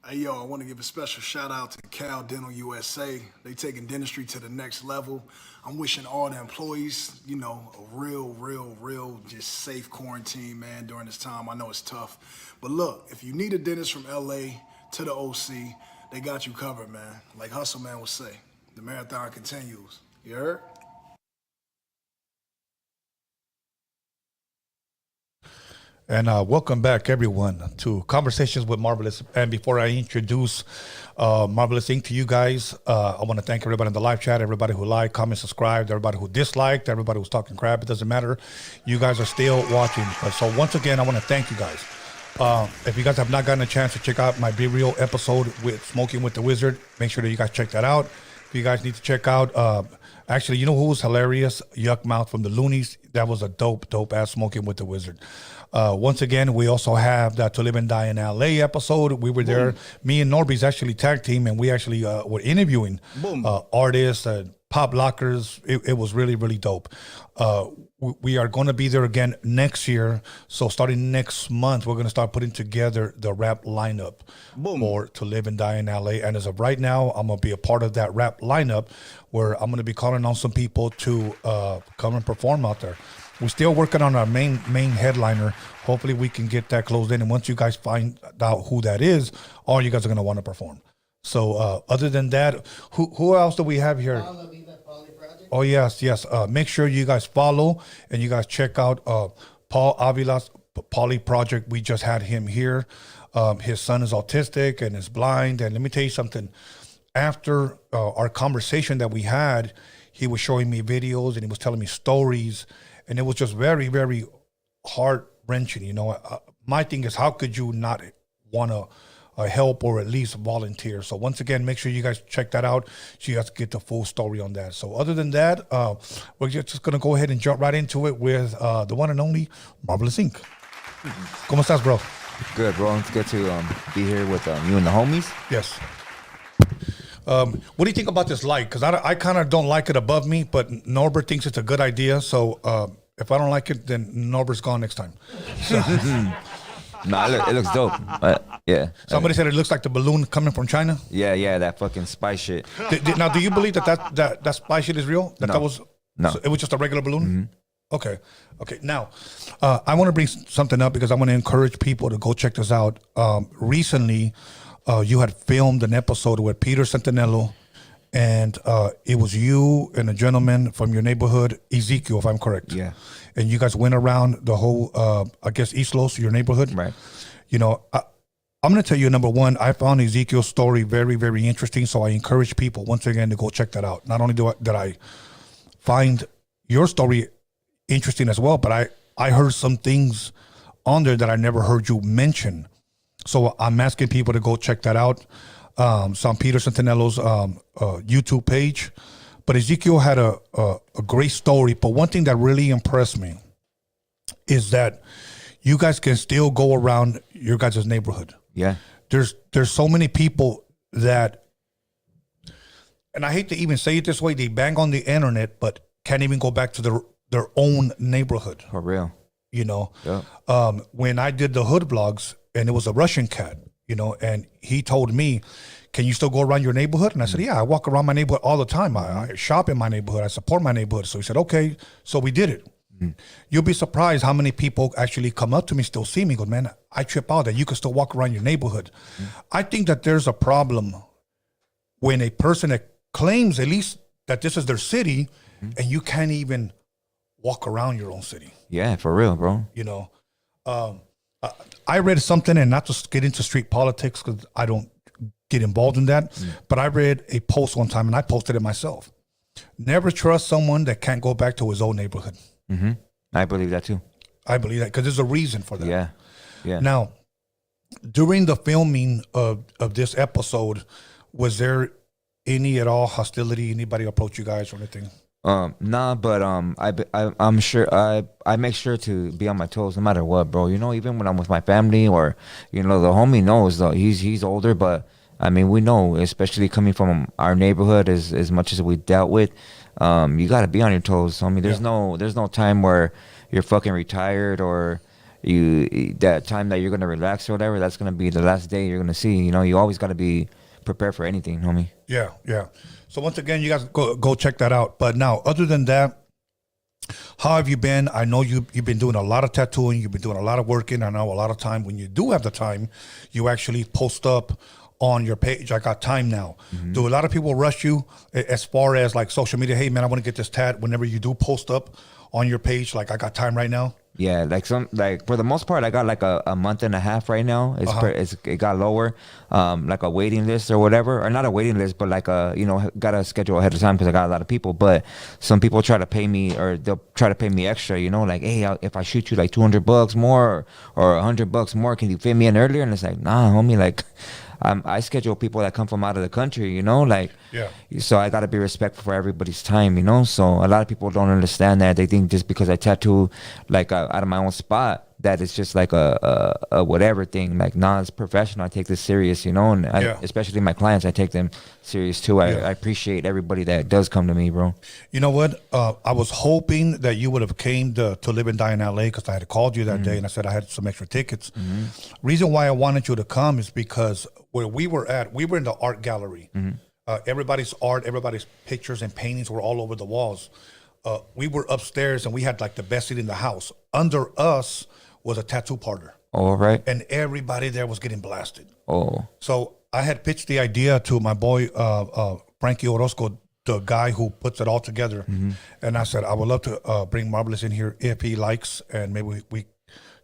Hey, yo, I want to give a special shout out to Cal Dental USA. They taking dentistry to the next level. I'm wishing all the employees, a real, just safe quarantine, man, during this time. I know it's tough. But look, if you need a dentist from LA to the OC, they got you covered, man. Like Hustle Man would say, the marathon continues. You heard? And welcome back, everyone, to Conversations with Marvelous. And before I introduce Marvelous Inc. to you guys, I want to thank everybody in the live chat, everybody who liked, comment, subscribed, everybody who disliked, everybody who's talking crap. It doesn't matter. You guys are still watching. So once again, I want to thank you guys. If you guys have not gotten a chance to check out my Be Real episode with Smoking with the Wizard, make sure that you guys check that out. If you guys need to check out, actually, you know who was hilarious? Yuck Mouth from the Loonies. That was a dope ass Smoking with the Wizard. Once again, we also have that To Live and Die in LA episode. We were there. Me and Norby's actually tag team, and we actually were interviewing artists, pop lockers. It was really dope. We are going to be there again next year. So starting next month, we're going to start putting together the rap lineup for To Live and Die in LA. And as of right now, I'm going to be a part of that rap lineup where I'm going to be calling on some people to come and perform out there. We're still working on our main headliner. Hopefully we can get that closed in. And once you guys find out who that is, all you guys are going to want to perform. So other than that, who else do we have here? Oh, yes. Make sure you guys follow and you guys check out Paul Avila's Poly Project. We just had him here. His son is autistic and is blind. And let me tell you something. After our conversation that we had, he was showing me videos and he was telling me stories. And it was just very heart-wrenching. My thing is, how could you not want to help or at least volunteer? So once again, make sure you guys check that out so you guys get the full story on that. So other than that, we're just going to go ahead and jump right into it with the one and only Marvelous Inc. ¿Cómo estás, bro? Good, bro. It's good to be here with you and the homies. Yes. What do you think about this light? Because I kind of don't like it above me, but Norbert thinks it's a good idea. So if I don't like it, then Norbert's gone next time. So. Nah, it looks dope. Yeah. Somebody said it looks like the balloon coming from China. Yeah, that fucking spy shit. Now, do you believe that spy shit is real? No. No. So it was just a regular balloon? Mm-hmm. Okay. Now, I want to bring something up because I want to encourage people to go check this out. Recently, you had filmed an episode with Peter Santinello, and it was you and a gentleman from your neighborhood, Ezekiel, if I'm correct. Yeah. And you guys went around the whole, I guess, East Los, your neighborhood. Right. I'm going to tell you, number one, I found Ezekiel's story very interesting, so I encourage people, once again, to go check that out. Not only did I find your story interesting as well, but I heard some things on there that I never heard you mention. So I'm asking people to go check that out. It's on Peter Santinello's YouTube page. But Ezekiel had a great story. But one thing that really impressed me is that you guys can still go around your guys' neighborhood. Yeah. There's so many people that, and I hate to even say it this way, they bang on the internet, but can't even go back to their own neighborhood. For real. Yeah. When I did the hood vlogs, and it was a Russian cat, and he told me, can you still go around your neighborhood? And I said, yeah, I walk around my neighborhood all the time. I shop in my neighborhood. I support my neighborhood. So he said, okay. So we did it. You'll be surprised how many people actually come up to me, still see me, go, man, I trip out that you can still walk around your neighborhood. I think that there's a problem when a person that claims at least that this is their city and you can't even walk around your own city. Yeah, for real, bro. I read something, and not to get into street politics because I don't get involved in that, but I read a post one time, and I posted it myself. Never trust someone that can't go back to his own neighborhood. Mm-hmm. I believe that too. I believe that because there's a reason for that. Yeah. Now, during the filming of this episode, was there any at all hostility? Anybody approach you guys or anything? Nah, but I'm sure I make sure to be on my toes no matter what, bro. Even when I'm with my family or the homie knows though he's older, but I mean we know, especially coming from our neighborhood as much as we dealt with, you got to be on your toes. I mean, there's no time where you're fucking retired or that time that you're gonna relax or whatever, that's gonna be the last day you're gonna see. You know, you always gotta be prepared for anything, homie. Yeah, yeah. So once again, you guys go check that out. But now, other than that, how have you been? I know you've been doing a lot of tattooing. You've been doing a lot of working. I know a lot of time when you do have the time, you actually post up on your page. I got time now. Do a lot of people rush you as far as like social media? Hey man, I want to get this tat. Whenever you do post up on your page, like I got time right now. Yeah, like for the most part, I got like a month and a half right now. It got lower, like a waiting list or whatever, or not a waiting list, but like got to schedule ahead of time because I got a lot of people. But some people try to pay me, or they'll try to pay me extra, like, hey, if I shoot you like $200 more or $100 more, can you fit me in earlier? And it's like, nah, homie, like. I schedule people that come from out of the country, like, yeah. So I got to be respectful for everybody's time, So a lot of people don't understand that. They think just because I tattoo like out of my own spot, that it's just like a whatever thing. Like, nah, it's professional. I take this serious, and especially my clients, I take them serious too. I appreciate everybody that does come to me, bro. You know what? I was hoping that you would have came to live and die in LA because I had called you that day and I said I had some extra tickets. Reason why I wanted you to come is because where we were at, we were in the art gallery. Everybody's art, everybody's pictures and paintings were all over the walls. We were upstairs and we had like the best seat in the house. Under us was a tattoo parlor. All right. And everybody there was getting blasted. Oh. So I had pitched the idea to my boy, Frankie Orozco, the guy who puts it all together. And I said, I would love to bring Marvelous in here if he likes, and maybe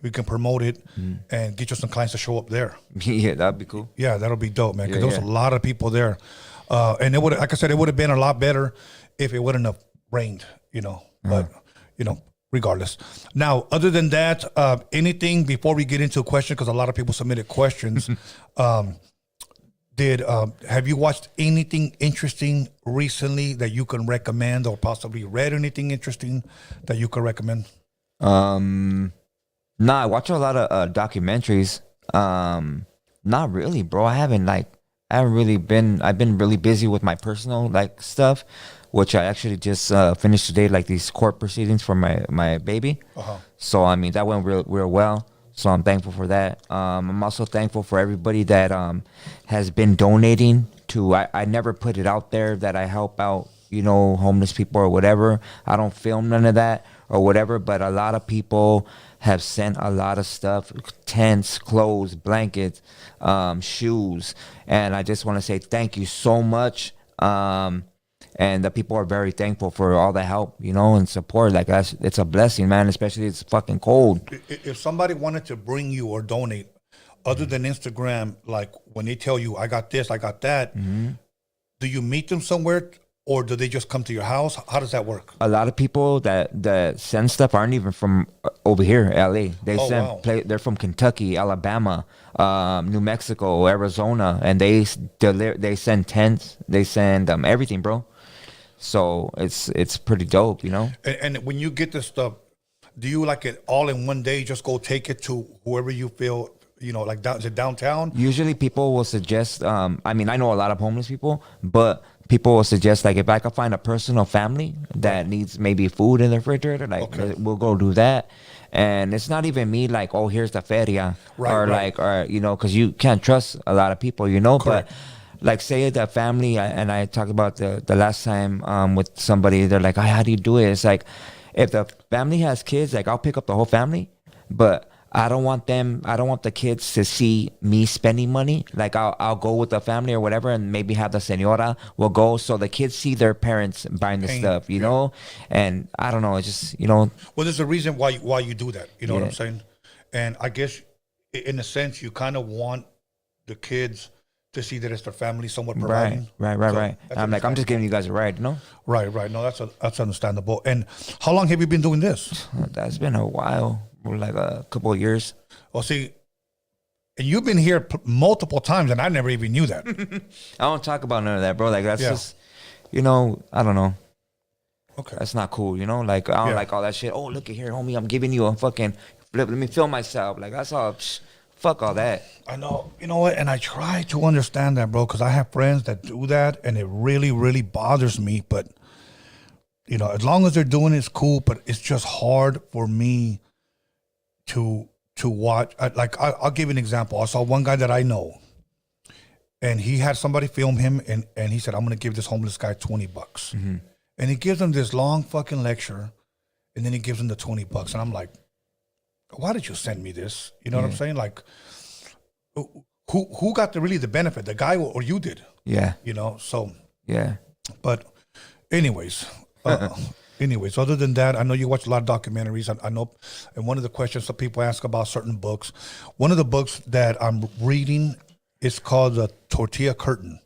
we can promote it and get you some clients to show up there. Yeah, that'd be cool. Yeah, that'll be dope, man, because there was a lot of people there. And it would, like I said, it would have been a lot better if it wouldn't have rained, but, regardless. Now, other than that, anything before we get into a question, because a lot of people submitted questions, have you watched anything interesting recently that you can recommend, or possibly read anything interesting that you can recommend? Nah, I watch a lot of documentaries. Not really, bro. I've been really busy with my personal stuff, which I actually just finished today, like these court proceedings for my baby. So I mean, that went real well. So I'm thankful for that. I'm also thankful for everybody that has been donating to. I never put it out there that I help out, homeless people or whatever. I don't film none of that or whatever. But a lot of people have sent a lot of stuff: tents, clothes, blankets, shoes, and I just want to say thank you so much. And the people are very thankful for all the help, and support. Like, it's a blessing, man, especially it's fucking cold. If somebody wanted to bring you or donate, other than Instagram, like when they tell you, I got this, I got that, do you meet them somewhere, or do they just come to your house? How does that work? A lot of people that send stuff aren't even from over here, LA. They're from Kentucky, Alabama, New Mexico, Arizona, and they send tents, they send everything, bro. So it's pretty dope, And when you get this stuff, do you like it all in one day? Just go take it to whoever you feel, like is it downtown? Usually people will suggest, I know a lot of homeless people, but people will suggest, like, if I could find a personal family that needs maybe food in the refrigerator, we'll go do that. And it's not even me like, oh, here's the feria, because you can't trust a lot of people, Correct. But like, say the family, and I talked about the last time with somebody, they're like, how do you do it? It's like, if the family has kids, like, I'll pick up the whole family, but I don't want the kids to see me spending money. Like, I'll go with the family or whatever, and maybe have the señora will go, so the kids see their parents buying the stuff, and I don't know, it's just, Well, there's a reason why you do that, what I'm saying? And I guess in a sense, you kind of want the kids to see that it's their family somewhat providing. Right. I'm like, I'm just giving you guys a ride, Right. No, that's understandable. And how long have you been doing this? That's been a while, like a couple of years. Well, see, and you've been here multiple times, and I never even knew that. I don't talk about none of that, bro. Like, that's just, I don't know. Okay. That's not cool, Like, I don't like all that shit. Oh, look at here, homie, I'm giving you a fucking flip. Let me film myself. Like, that's all. Fuck all that. I know. You know what? And I try to understand that, bro, because I have friends that do that, and it really, really bothers me. But, as long as they're doing it, it's cool. But it's just hard for me to to watch. I'll give you an example. I saw one guy that I know, and he had somebody film him, and he said, "I'm going to give this homeless guy $20," and he gives him this long fucking lecture, and then he gives him the $20, and I'm like, "Why did you send me this?" You know what I'm saying? Like, who got really the benefit, the guy or you did? Yeah. You know, so Yeah. but anyways. Anyways, other than that, I know you watch a lot of documentaries. I know, and one of the questions that people ask about certain books, one of the books that I'm reading is called The Tortilla Curtain.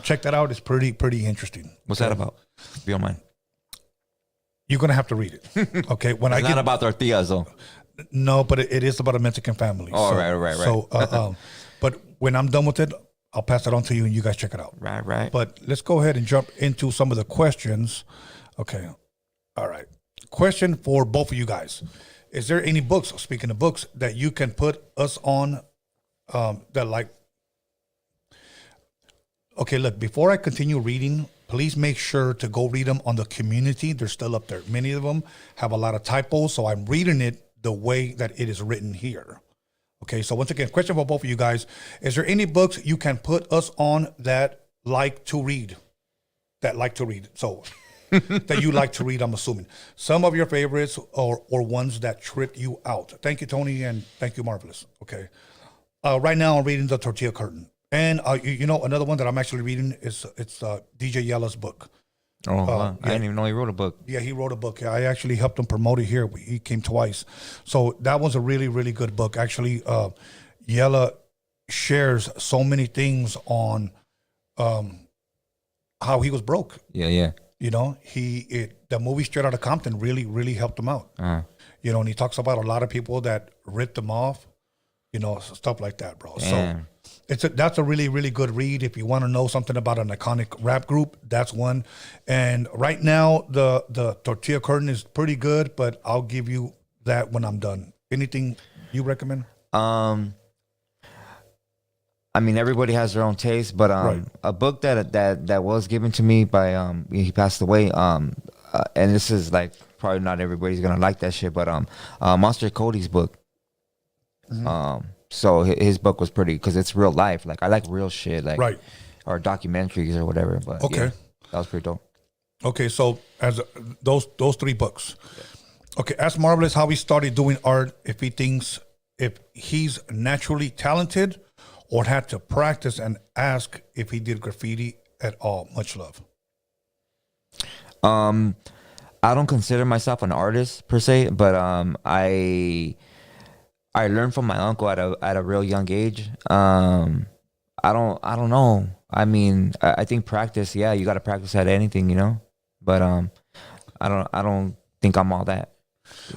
Check that out. It's pretty interesting. What's that about? If you don't mind. You're gonna have to read it. Okay. When It's not about tortillas, though. No, but it is about a Mexican family. Oh, right. So, but when I'm done with it, I'll pass it on to you, and you guys check it out. Right. But let's go ahead and jump into some of the questions. Okay. All right. Question for both of you guys. Is there any books, speaking of books, that you can put us on that like... Okay, look, before I continue reading, please make sure to go read them on the community. They're still up there. Many of them have a lot of typos, so I'm reading it the way that it is written here. Okay, so once again, question for both of you guys. Is there any books you can put us on that like to read? So... that you like to read, I'm assuming. Some of your favorites or ones that tripped you out. Thank you, Tony, and thank you, Marvelous. Okay. Right now, I'm reading The Tortilla Curtain. And, you know, another one that I'm actually reading is DJ Yella's book. Oh, wow. Yeah. I didn't even know he wrote a book. Yeah, he wrote a book. I actually helped him promote it here. He came twice. So that was a really, really good book. Actually, Yella shares so many things on how he was broke. Yeah. You know, the movie Straight Outta Compton really helped him out. You know, and he talks about a lot of people that ripped him off, you know, stuff like that, bro. Damn. So that's a really good read. If you want to know something about an iconic rap group, that's one. And right now, the Tortilla Curtain is pretty good, but I'll give you that when I'm done. Anything you recommend? I mean, everybody has their own taste, but Right. a book that was given to me by he passed away. And this is like probably not everybody's gonna like that shit, but Monster Cody's book. So his book was pretty because it's real life. Like I like real shit, like Right. or documentaries or whatever. But Okay. yeah, that was pretty dope. Okay, so as those three books. Okay, ask Marvelous how he started doing art. If he thinks if he's naturally talented, or had to practice, and ask if he did graffiti at all. Much love. I don't consider myself an artist per se, but I learned from my uncle at a real young age. I don't know. I mean, I think practice. Yeah, you got to practice at anything, you know. But I don't think I'm all that.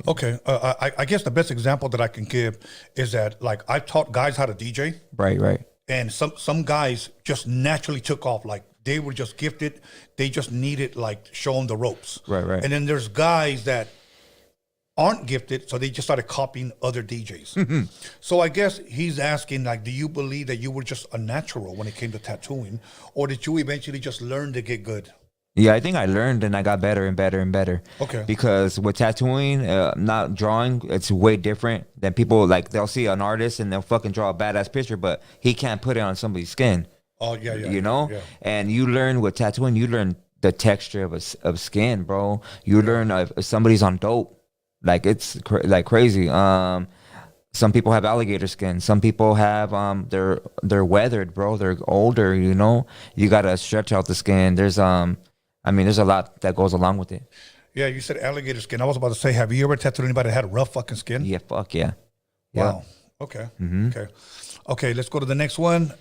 Okay, I guess the best example that I can give is that like I taught guys how to DJ, Right. and some guys just naturally took off. Like they were just gifted. They just needed like show them the ropes. Right. And then there's guys that aren't gifted, so they just started copying other DJs. So I guess he's asking like, do you believe that you were just a natural when it came to tattooing, or did you eventually just learn to get good? Yeah, I think I learned and I got better and better and better. Okay. Because with tattooing, not drawing, it's way different than people, like, they'll see an artist and they'll fucking draw a badass picture, but he can't put it on somebody's skin. Oh, yeah. You know? Yeah. And you learn with tattooing, you learn the texture of skin, bro. You learn if somebody's on dope. Like, it's like crazy. Some people have alligator skin. Some people have, they're weathered, bro. They're older, you know? You got to stretch out the skin. There's a lot that goes along with it. Yeah, you said alligator skin. I was about to say, have you ever tattooed anybody that had rough fucking skin? Yeah, fuck yeah. Wow. Okay. Okay, let's go to the next one.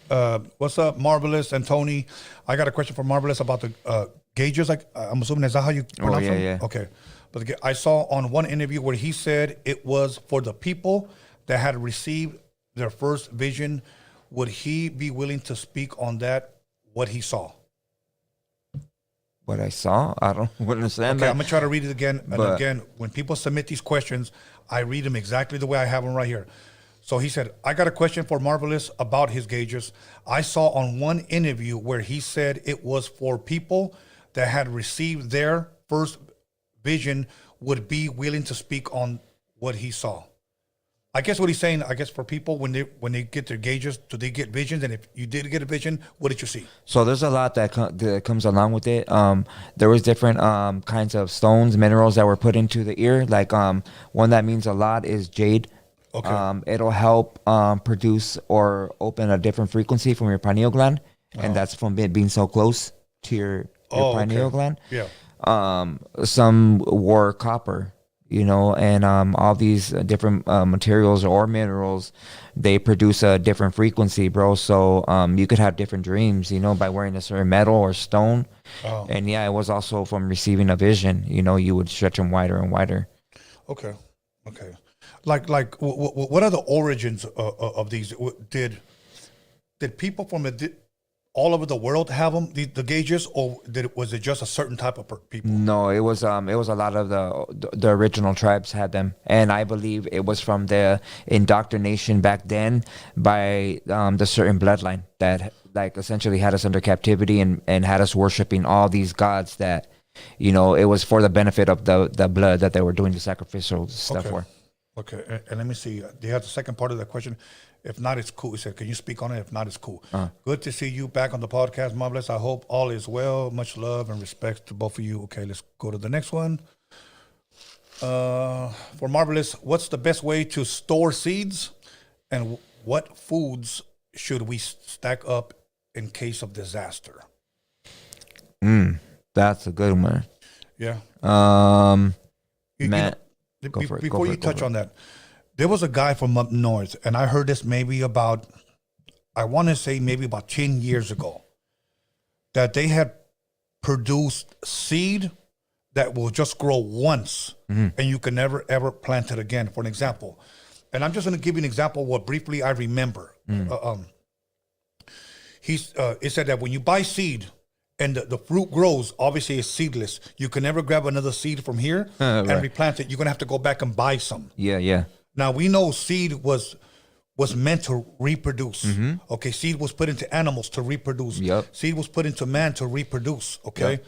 What's up, Marvelous and Tony? I got a question for Marvelous about the gauges. Like, I'm assuming that's how you pronounce them? yeah. Okay. But I saw on one interview where he said it was for the people that had received their first vision. Would he be willing to speak on that, what he saw? What I saw, I don't understand Okay, that. I'm going to try to read it again. And But- again, when people submit these questions, I read them exactly the way I have them right here. So he said, I got a question for Marvelous about his gauges. I saw on one interview where he said it was for people that had received their first vision, would be willing to speak on what he saw. I guess what he's saying, I guess for people when they get their gauges, do they get visions? And if you did get a vision, what did you see? So there's a lot that comes along with it. There was different kinds of stones, minerals that were put into the ear. Like one that means a lot is jade. Okay. It'll help produce or open a different frequency from your pineal gland, and that's from it being so close to your pineal gland. Yeah. Some wore copper, and all these different materials or minerals, they produce a different frequency, bro. So you could have different dreams, by wearing a certain metal or stone. Oh. And yeah, it was also from receiving a vision. You would stretch them wider and wider. Okay. What are the origins of these? Did people from all over the world have them, the gauges, or was it just a certain type of people? No, it was a lot of the original tribes had them, and I believe it was from the indoctrination back then by the certain bloodline that like essentially had us under captivity and had us worshiping all these gods that it was for the benefit of the blood that they were doing the sacrificial stuff for. Okay, and let me see. Do you have the second part of that question? If not, it's cool. He said, can you speak on it? If not, it's cool. Good to see you back on the podcast, Marvelous. I hope all is well. Much love and respect to both of you. Okay, let's go to the next one. For Marvelous, what's the best way to store seeds? And what foods should we stack up in case of disaster? That's a good one. Yeah. Matt, before you touch on that, there was a guy from up north, and I heard this maybe about, I want to say maybe about 10 years ago, that they had produced seed that will just grow once, and you can never, ever plant it again, for an example. And I'm just going to give you an example of what briefly I remember. It said that when you buy seed, and the fruit grows, obviously it's seedless. You can never grab another seed from here and replant it. You're going to have to go back and buy some. Yeah. Now, we know seed was meant to reproduce. Okay, seed was put into animals to reproduce. Yep. Seed was put into man to reproduce, okay? Yep.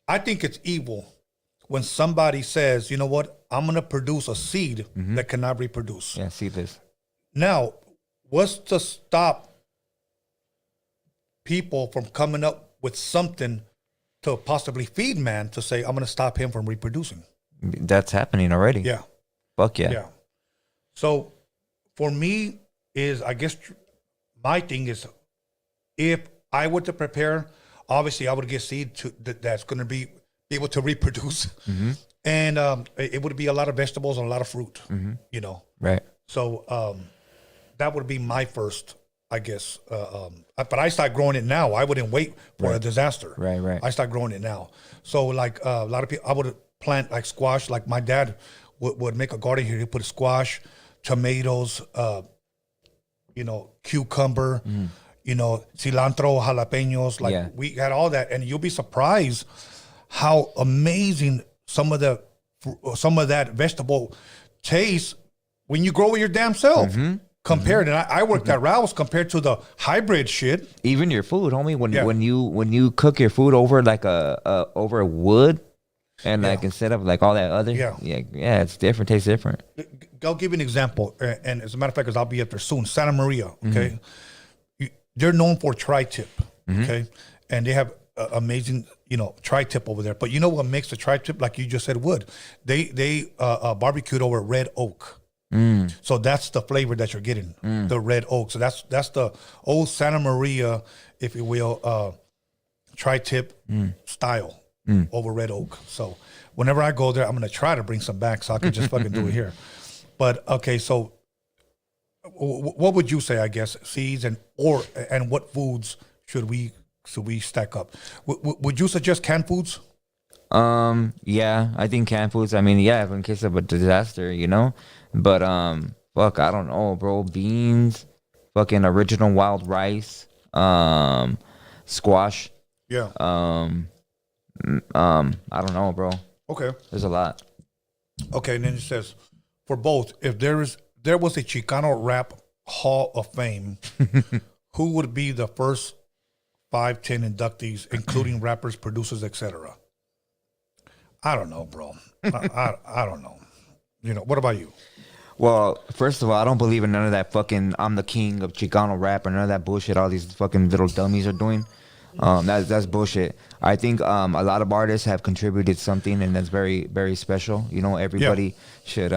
I think it's evil when somebody says, you know what, I'm going to produce a seed that cannot reproduce. Yeah, seedless. Now, what's to stop people from coming up with something to possibly feed man to say, I'm going to stop him from reproducing? That's happening already. Yeah. Fuck yeah. Yeah. So for me is, I guess my thing is, if I were to prepare, obviously I would get seed that's going to be able to reproduce. And it would be a lot of vegetables and a lot of fruit, Right. So that would be my first, I guess. But I start growing it now. I wouldn't wait for a disaster. Right. I start growing it now. So like a lot of people, I would plant like squash. Like my dad would make a garden here. He put squash, tomatoes, cucumber, cilantro, jalapenos. Like we had all that, and you'll be surprised how amazing some of that vegetable tastes when you grow it your damn self. Compared, and I worked at Ralph's compared to the hybrid shit. Even your food, homie. When you cook your food over like over wood, and like instead of like all that other, it's different. Tastes different. I'll give you an example, and as a matter of fact, 'cause I'll be up there soon. Santa Maria, okay, they're known for tri-tip, okay, and they have amazing, tri-tip over there. But you know what makes the tri-tip, like you just said, wood? They barbecued over red oak. So that's the flavor that you're getting, the red oak. So that's the old Santa Maria, if you will, tri-tip style over red oak. So whenever I go there, I'm going to try to bring some back so I can just fucking do it here. But okay, so what would you say, I guess, seeds and what foods should we stack up? Would you suggest canned foods? Yeah, I think canned foods. I mean, yeah, in case of a disaster, But fuck, I don't know, bro. Beans, fucking original wild rice, squash. Yeah. I don't know, bro. Okay. There's a lot. Okay, and then it says, for both, if there was a Chicano rap Hall of Fame, who would be the first 5-10 inductees, including rappers, producers, etc.? I don't know, bro. I don't know. What about you? Well, first of all, I don't believe in none of that fucking I'm the king of Chicano rap or none of that bullshit all these fucking little dummies are doing. That's bullshit. I think a lot of artists have contributed something, and that's very, very special. You know, everybody should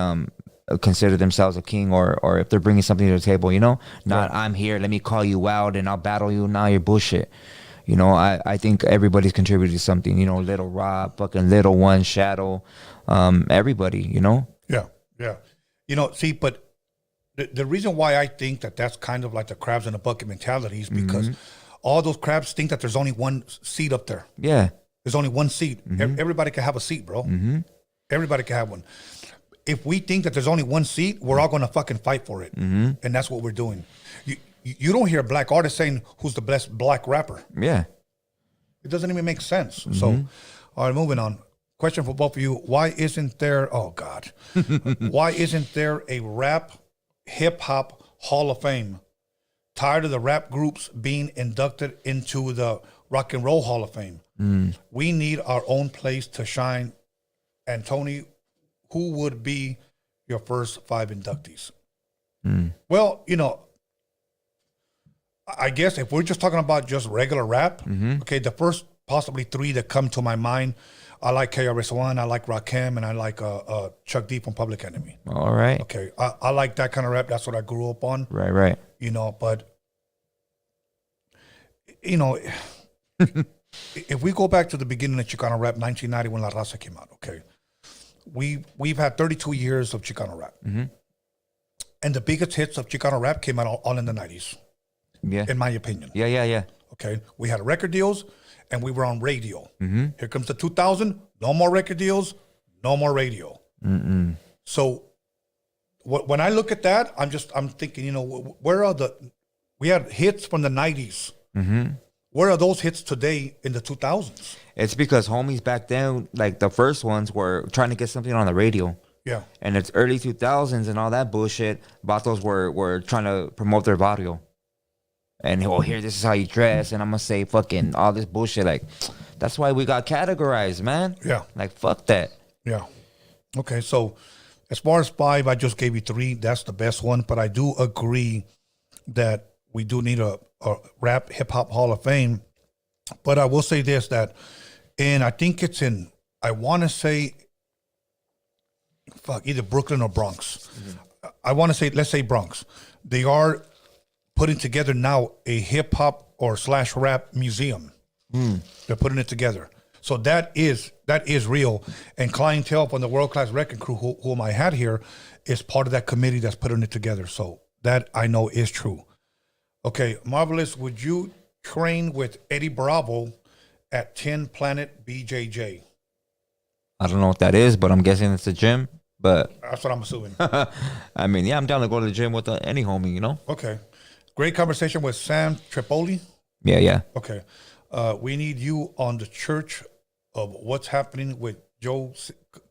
consider themselves a king, or if they're bringing something to the table, you know, not I'm here, let me call you out and I'll battle you. Now you're bullshit. You know, I think everybody's contributed something. You know, Little Rob, fucking Little One, Shadow, everybody. You know. Yeah. You know, see, but the reason why I think that that's kind of like the crabs in a bucket mentality is because all those crabs think that there's only one seat up there. Yeah. There's only one seat. Everybody can have a seat, bro. Everybody can have one. If we think that there's only one seat, we're all going to fucking fight for it. And that's what we're doing. You don't hear a black artist saying who's the best black rapper. Yeah. It doesn't even make sense. So, all right, moving on. Question for both of you. Why isn't there, oh God, why isn't there a rap hip hop Hall of Fame? Tired of the rap groups being inducted into the Rock and Roll Hall of Fame. We need our own place to shine. And Tony, who would be your first 5 inductees? Well, you know, I guess if we're just talking about just regular rap, okay, the first possibly 3 that come to my mind, I like KRS-One, I like Rakim, and I like Chuck D from Public Enemy. All right. Okay, I like that kind of rap. That's what I grew up on. Right. You know, but, you know, if we go back to the beginning of Chicano rap, 1990 when La Raza came out, okay, we've had 32 years of Chicano rap. And the biggest hits of Chicano rap came out all in the 90s. Yeah. In my opinion. Yeah. Okay, we had record deals, and we were on radio. Here comes the 2000, no more record deals, no more radio. So when I look at that, I'm thinking, you know, we had hits from the 90s. Where are those hits today in the 2000s? It's because homies back then, like the first ones were trying to get something on the radio. Yeah. And it's early 2000s and all that bullshit. Vatos were trying to promote their barrio. And, oh, here, this is how you dress. And I'm going to say fucking all this bullshit. Like, that's why we got categorized, man. Yeah. Like, fuck that. Yeah. Okay, so as far as 5, I just gave you 3. That's the best one. But I do agree that we do need a rap hip-hop Hall of Fame. But I will say this, that, and I think it's in, I want to say, either Brooklyn or Bronx. I want to say, let's say Bronx. They are putting together now a hip hop or / rap museum. They're putting it together. So that is real. And Clientele from the World Class Wrecking Crew, whom I had here, is part of that committee that's putting it together. So that I know is true. Okay, Marvelous, would you train with Eddie Bravo at 10 Planet BJJ? I don't know what that is, but I'm guessing it's a gym. But That's what I'm assuming. I mean, yeah, I'm down to go to the gym with any homie, you know? Okay. Great conversation with Sam Tripoli. Yeah. Okay. We need you on the Church of What's Happening with Joe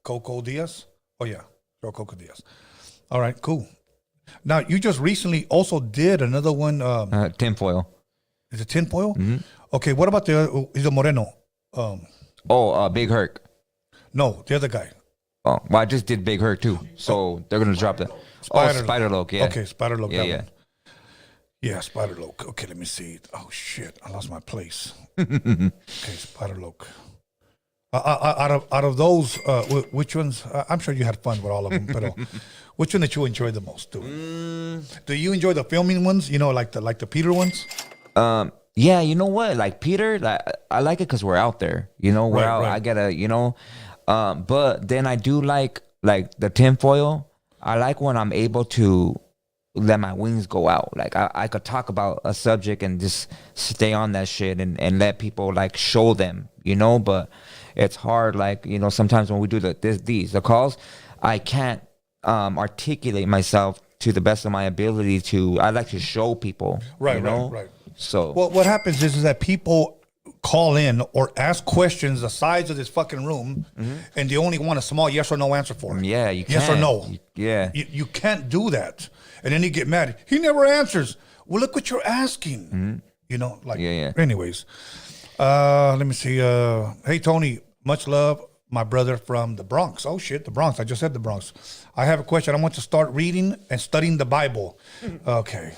Coco Diaz. Oh, yeah. Joe Coco Diaz. All right, cool. Now, you just recently also did another one. Tinfoil. Is it Tinfoil? Okay, what about he's a Moreno. Big Herc. No, the other guy. Oh, well, I just did Big Herc too. So they're going to drop that. Spider-Loc, yeah. Okay, Spider-Loc. Yeah. Yeah, Spider-Loc. Okay, let me see. Oh, shit. I lost my place. Okay, Spider-Loc. Out of those, which ones? I'm sure you had fun with all of them, but which one did you enjoy the most? Do you enjoy the filming ones? You know, like the Peter ones? Yeah, you know what? Like Peter, I like it because we're out there. You know, we're out. Right. I gotta, you know. But then I do like the tinfoil. I like when I'm able to let my wings go out. Like I could talk about a subject and just stay on that shit and let people like show them, you know. But it's hard, like, you know, sometimes when we do the calls, I can't articulate myself to the best of my ability I like to show people, right, you know? Right. So well, what happens is that people call in or ask questions the size of this fucking room, and they only want a small yes or no answer for it. Yeah, you yes can't. or no. Yeah, you can't do that, and then you get mad. He never answers. Well, look what you're asking. You know, like. Yeah. Anyways, let me see. Hey Tony, much love. my brother from the Bronx. Oh shit, the Bronx. I just said the Bronx. I have a question. I want to start reading and studying the Bible. Okay.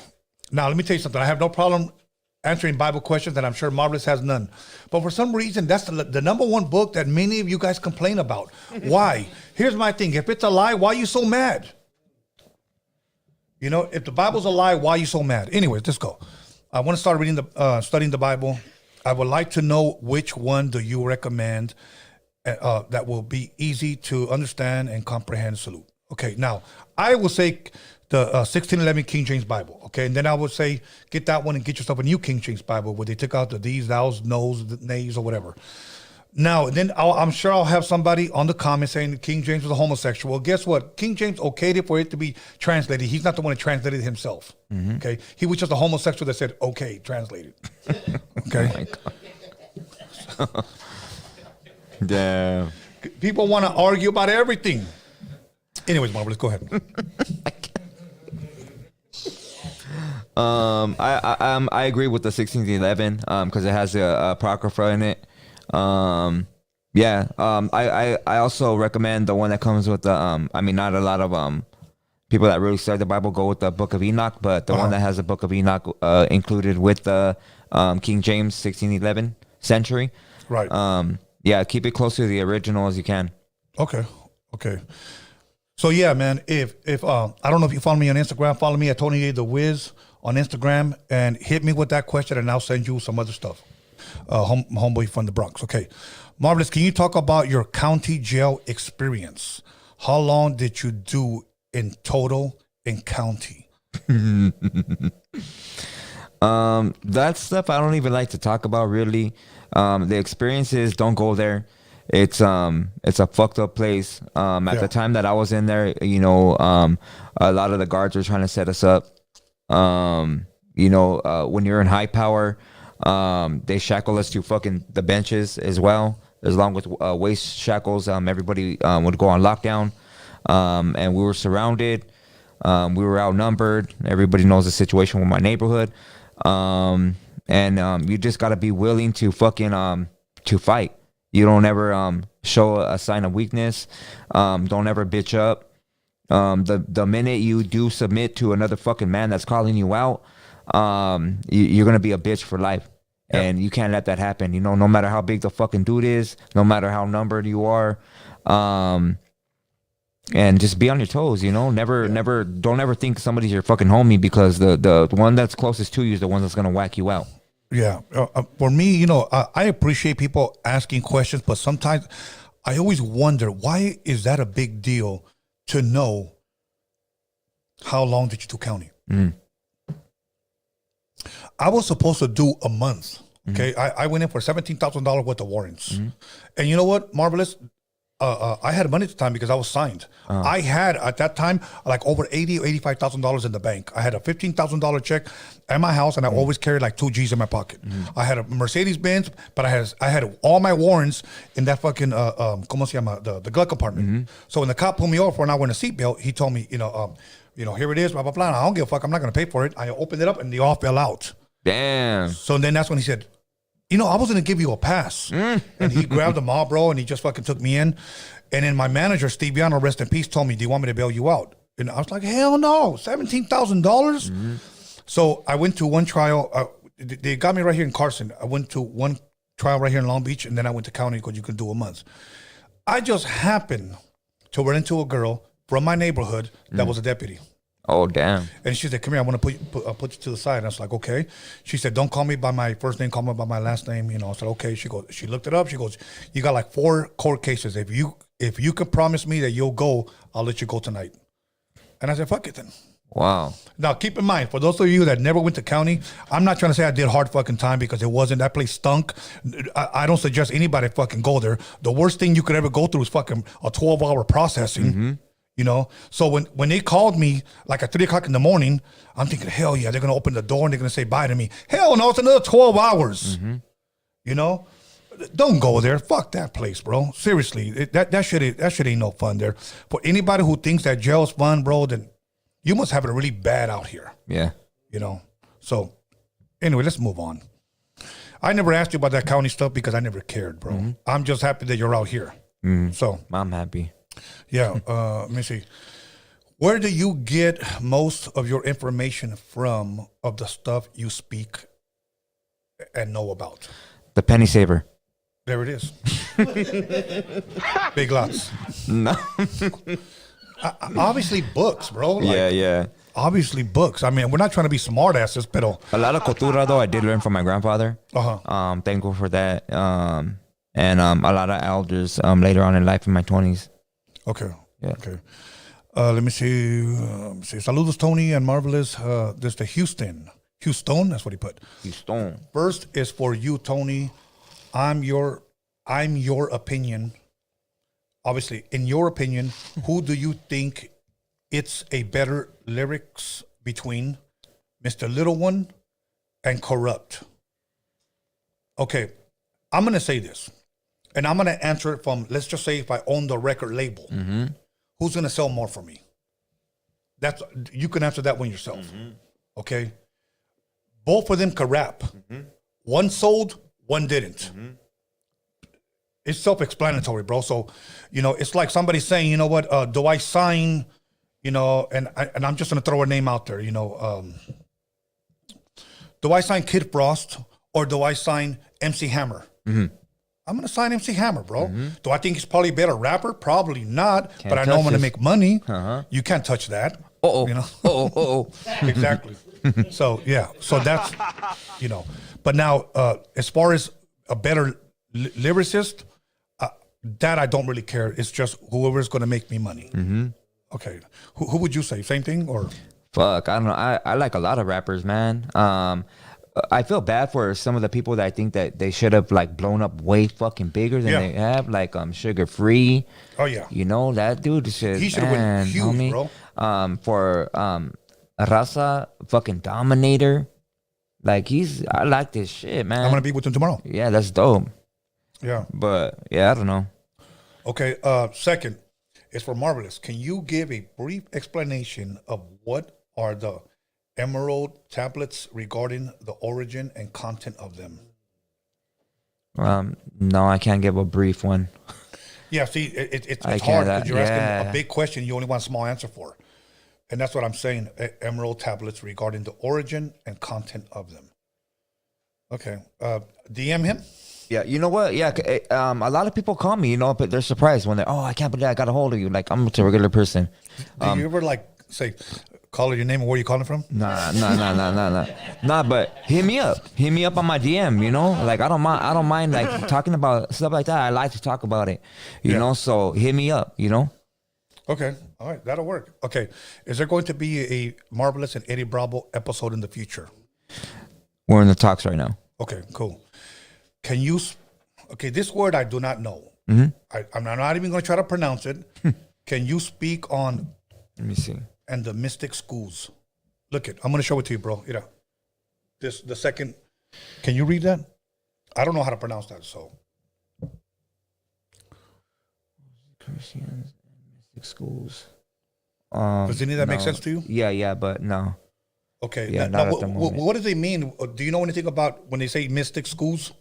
Now, let me tell you something. I have no problem answering Bible questions, and I'm sure Marvelous has none. But for some reason, that's the number one book that many of you guys complain about. Why? Here's my thing. If it's a lie, why are you so mad? You know, if the Bible's a lie, why are you so mad? Anyways, let's go. I want to start reading studying the Bible. I would like to know which one do you recommend that will be easy to understand and comprehend. Salute. Okay, now, I will say the 1611 King James Bible, okay? And then I would say, get that one and get yourself a new King James Bible where they took out the these, thous, no's, the nays, or whatever. Now, then I'm sure I'll have somebody on the comment saying King James was a homosexual. Well, guess what? King James okayed it for it to be translated. He's not the one that translated it himself, okay? He was just a homosexual that said, okay, translated, okay? Oh my God. Damn. People want to argue about everything. Anyways, Marvel, let's go ahead. I agree with the 1611 because it has a apocrypha in it. I also recommend the one that comes with the I mean, not a lot of people that really study the Bible go with the Book of Enoch, but the one that has the Book of Enoch included with the King James 1611 century. Right. Yeah, keep it close to the original as you can. Okay. So yeah, man, if I don't know if you follow me on Instagram, follow me at Tony A. The Wiz on Instagram and hit me with that question and I'll send you some other stuff. Homeboy from the Bronx. Okay. Marvelous, can you talk about your county jail experience? How long did you do in total in county? That stuff I don't even like to talk about really. The experiences, don't go there. It's a fucked up place. At the time that I was in there, you know, a lot of the guards were trying to set us up. You know, when you're in high power, they shackle us to fucking the benches as well, as long with waist shackles. Everybody would go on lockdown, and we were surrounded. We were outnumbered. Everybody knows the situation with my neighborhood, and you just got to be willing to fucking to fight. You don't ever show a sign of weakness. Don't ever bitch up. The minute you do submit to another fucking man that's calling you out, you're gonna be a bitch for life. Yep. And you can't let that happen. You know, no matter how big the fucking dude is, no matter how numbered you are, and just be on your toes. You know, don't ever think somebody's your fucking homie, because the one that's closest to you is the one that's gonna whack you out. Yeah. For me, you know, I appreciate people asking questions, but sometimes I always wonder, why is that a big deal to know how long did you do county? I was supposed to do a month. Okay. I went in for $17,000 worth of warrants. And you know what, Marvelous? I had money at the time because I was signed. I had at that time like over $80,000 or $85,000 in the bank. I had a $15,000 check at my house, and I always carried like 2 G's in my pocket. I had a Mercedes Benz, but I had all my warrants in that fucking ¿cómo se llama? The glove compartment. So when the cop pulled me over for not wearing a seatbelt, he told me, you know, here it is, blah blah blah. I don't give a fuck. I'm not gonna pay for it. I opened it up and they all fell out. Damn. So then that's when he said, you know, I was going to give you a pass. And he grabbed them all, bro, and he just fucking took me in. And then my manager, Steve Yella, rest in peace, told me, do you want me to bail you out? And I was like, hell no, $17,000? So I went to one trial. They got me right here in Carson. I went to one trial right here in Long Beach, and then I went to county because you can do a month. I just happened to run into a girl from my neighborhood that was a deputy. Oh, damn. And she said, come here, I want to put you to the side. And I was like, okay. She said, don't call me by my first name, call me by my last name. You know, I said, okay. She looked it up. She goes, you got like 4 court cases. If you can promise me that you'll go, I'll let you go tonight. And I said, fuck it then. Wow. Now, keep in mind, for those of you that never went to county, I'm not trying to say I did hard fucking time, because it wasn't. That place stunk. I don't suggest anybody fucking go there. The worst thing you could ever go through is fucking a 12-hour processing. You know, so when they called me like at 3 o'clock in the morning, I'm thinking, hell yeah, they're gonna open the door and they're gonna say bye to me. Hell no, it's another 12 hours. You know, don't go there. Fuck that place, bro. Seriously, that shit ain't no fun there. For anybody who thinks that jail is fun, bro, then you must have it really bad out here. Yeah. You know. So anyway, let's move on. I never asked you about that county stuff because I never cared, bro. I'm just happy that you're out here. So I'm happy. yeah, let me see. Where do you get most of your information from of the stuff you speak and know about? The penny saver. There it is. Big lots. No. Obviously books, bro. Like, yeah. Obviously books. I mean, we're not trying to be smart asses, pero A lot of cultura though I did learn from my grandfather. Thankful for that. And a lot of elders later on in life in my 20s. okay. Yeah. Okay. Let me see. Saludos, Tony and Marvelous. There's the Houston. Houston, that's what he put. Houston. First is for you, Tony. I'm your opinion. Obviously, in your opinion, who do you think it's a better lyrics between Mr. Little One and Corrupt? Okay, I'm gonna say this, and I'm gonna answer it from, let's just say if I own the record label, who's gonna sell more for me? That's, you can answer that one yourself. Okay, both of them could rap. One sold, one didn't. It's self-explanatory, bro. So, it's like somebody saying, you know what, do I sign, and I'm just gonna throw a name out there, do I sign Kid Frost or do I sign MC Hammer? I'm gonna sign MC Hammer, bro. Do I think he's probably a better rapper? Probably not, but I know I'm gonna make money. You can't touch that. Exactly. So yeah, so that's, but now as far as a better lyricist, that I don't really care. It's just whoever's going to make me money. Okay. Who would you say? Same thing or? Fuck, I don't know. I like a lot of rappers, man. I feel bad for some of the people that I think that they should have like blown up way fucking bigger than they have. Like Sugar Free. Oh yeah. That dude should. He should have went huge, homie. bro. For Raza, fucking Dominator. Like I like this shit, man. I'm gonna be with him tomorrow. Yeah, that's dope. Yeah. But yeah, I don't know. Okay. Second is for Marvelous. Can you give a brief explanation of what are the emerald tablets regarding the origin and content of them? No, I can't give a brief one. Yeah, see, it's hard can't, because you're asking a big question you only want a small answer for. And that's what I'm saying, emerald tablets regarding the origin and content of them. Okay. DM him? Yeah, you know what? Yeah, a lot of people call me, but they're surprised when they're, I can't believe I got a hold of you. Like, I'm just a regular person. Do you ever, say, call her your name and where you calling from? Nah. Nah, but hit me up. Hit me up on my DM, Like, I don't mind, like, talking about stuff like that. I like to talk about it, you know? So, hit me up, Okay. All right. That'll work. Okay. Is there going to be a Marvelous and Eddie Bravo episode in the future? We're in the talks right now. Okay, cool. Can you, this word I do not know. I'm not even going to try to pronounce it. Can you speak on, let me see, and the mystic schools? Look it, I'm going to show it to you, bro. The second, can you read that? I don't know how to pronounce that, so. Christians, mystic schools. Does any of that make sense to you? Yeah, but no. Okay. Yeah, now, not at the moment. what do they mean? Do you know anything about when they say mystic schools?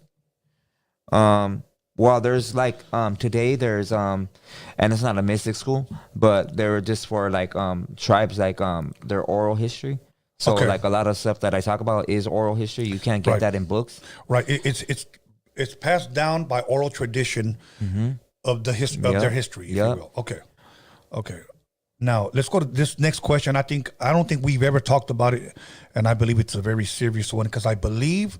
Well, there's like today there's and it's not a mystic school, but they're just for like tribes, like their oral history. So like a lot of stuff that I talk about is oral history. You can't get that in books. Right. It's passed down by oral tradition of the of their history, if you will. Okay. Now let's go to this next question. I don't think we've ever talked about it, and I believe it's a very serious one because I believe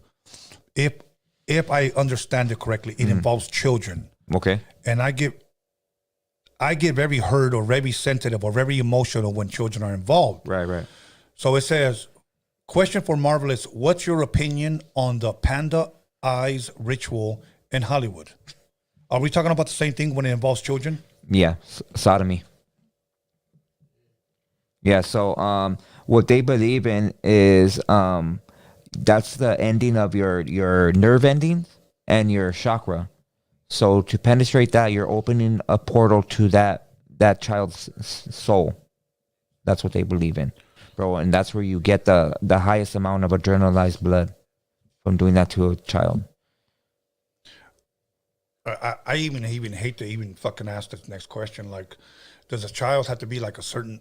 if I understand it correctly, it involves children. Okay. And I get very hurt or very sensitive or very emotional when children are involved. Right. So it says, question for Marvelous, what's your opinion on the panda eyes ritual in Hollywood? Are we talking about the same thing when it involves children? Yeah, sodomy. Yeah, so what they believe in is that's the ending of your nerve endings and your chakra. So to penetrate that, you're opening a portal to that child's soul. That's what they believe in, bro. And that's where you get the highest amount of adrenalized blood from doing that to a child. I even hate to even fucking ask this next question. Like, does a child have to be like a certain?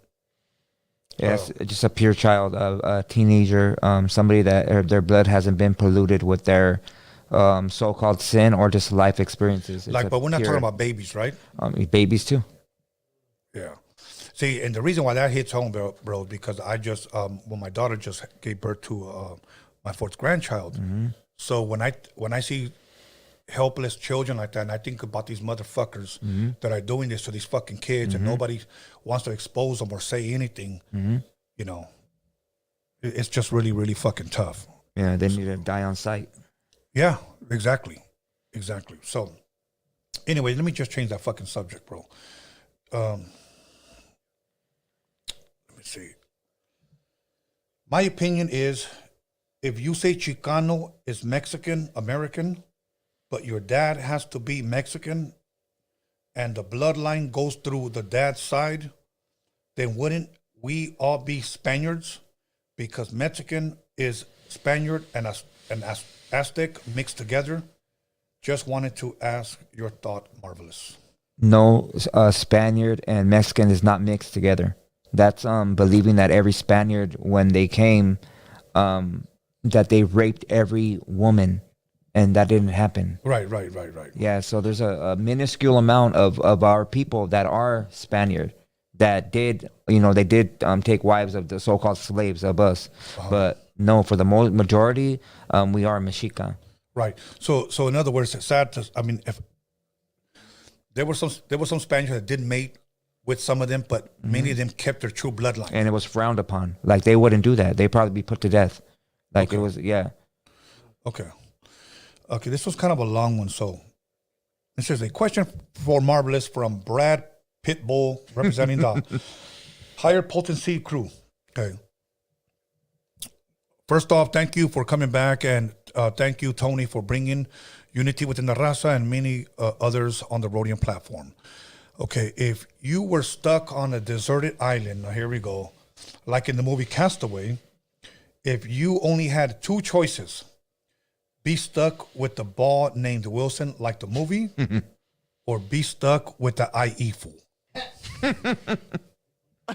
Yes, just a pure child, a teenager, somebody that their blood hasn't been polluted with their so-called sin or just life experiences. Like, but we're not talking about babies, right? Babies too. Yeah. See, and the reason why that hits home, bro, because I just when my daughter just gave birth to my fourth grandchild. Mm-hmm. So when I see helpless children like that, and I think about these motherfuckers Mm-hmm. that are doing this to these fucking kids, and nobody wants to expose them or say anything, you know, it's just really, really fucking tough. Yeah, they need to die on sight. Yeah, exactly. So, anyway, let me just change that fucking subject, bro. Let me see. My opinion is, if you say Chicano is Mexican American, but your dad has to be Mexican, and the bloodline goes through the dad's side, then wouldn't we all be Spaniards? Because Mexican is Spaniard and Aztec mixed together. Just wanted to ask your thought, Marvelous. No, Spaniard and Mexican is not mixed together. That's believing that every Spaniard, when they came, that they raped every woman, and that didn't happen. Right. Yeah, so there's a minuscule amount of our people that are Spaniard that did, they did take wives of the so-called slaves of us. But no, for the majority, we are Mexica. Right. So in other words, it's sad to, I mean, if there were some Spaniards that did mate with some of them, but many of them kept their true bloodline. And it was frowned upon. Like, they wouldn't do that. They'd probably be put to death. Like, Okay. it was, yeah. Okay, this was kind of a long one. So this is a question for Marvelous from Brad Pitbull, representing the Higher Potency crew. Okay. First off, thank you for coming back, and thank you, Tony, for bringing unity within the raza and many others on the Roadium platform. Okay, if you were stuck on a deserted island, now here we go, like in the movie Castaway, if you only had two choices, be stuck with the ball named Wilson, like the movie, or be stuck with the IE fool.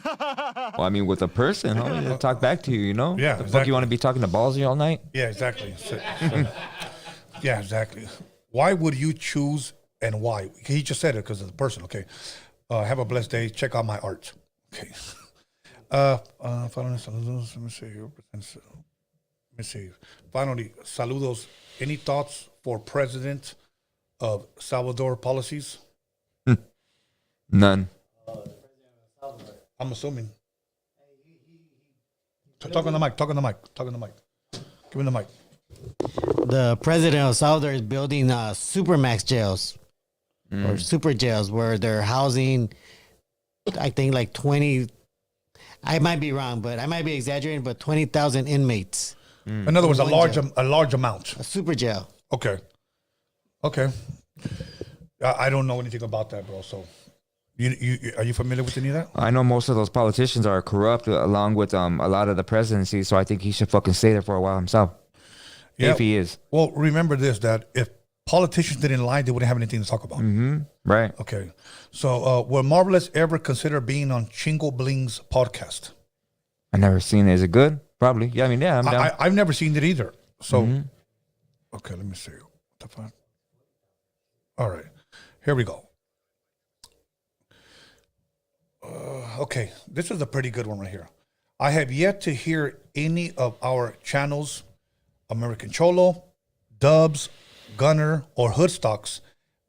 Well, I mean, with a person, homie, they'll talk back to you, Yeah, The fuck exactly. you want to be talking to Ballsy all night? Yeah, exactly. Yeah, exactly. Why would you choose and why? He just said it because of the person. Okay. Have a blessed day. Check out my art. Okay. Finally, saludos. Let me see here. Let me see. Finally, saludos. Any thoughts for president of Salvador policies? None. I'm assuming. Talk on the mic. Give him the mic. The president of Salvador is building supermax jails or super jails where they're housing, I think, like 20. I might be wrong, but I might be exaggerating, but 20,000 inmates. In other words, a One large amount. A super jail. Okay. I don't know anything about that, bro. So, you are you familiar with any of that? I know most of those politicians are corrupt, along with a lot of the presidency. So I think he should fucking stay there for a while himself, if he is. Well, remember this: that if politicians didn't lie, they wouldn't have anything to talk about. Right. Okay. So, will Marvelous ever consider being on Chingo Bling's podcast? I never seen it. Is it good? Probably. Yeah. I mean, yeah. I'm down. I've never seen it either. So, okay, let me see. What the fuck? All right, here we go. Okay, this is a pretty good one right here. I have yet to hear any of our channels, American Cholo, Dubs, Gunner, or Hoodstocks,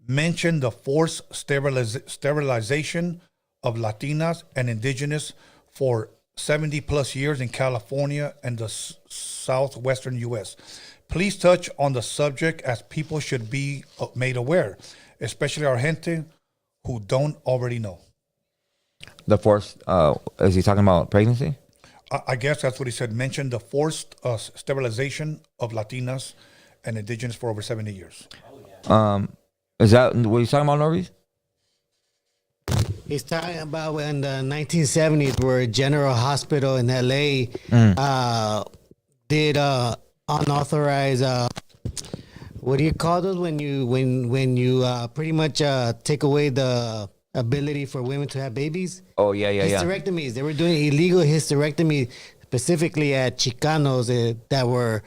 mention the forced sterilization of Latinas and Indigenous for 70 plus years in California and the southwestern U.S. Please touch on the subject, as people should be made aware, especially our gente who don't already know. The forced, is he talking about pregnancy? I guess that's what he said. Mention the forced sterilization of Latinas and Indigenous for over 70 years. Is that what he's talking about, Norby? He's talking about in the 1970s where General Hospital in LA did unauthorized what do you call those when you pretty much take away the ability for women to have babies? Oh yeah. Hysterectomies. They were doing illegal hysterectomy specifically at Chicanos that were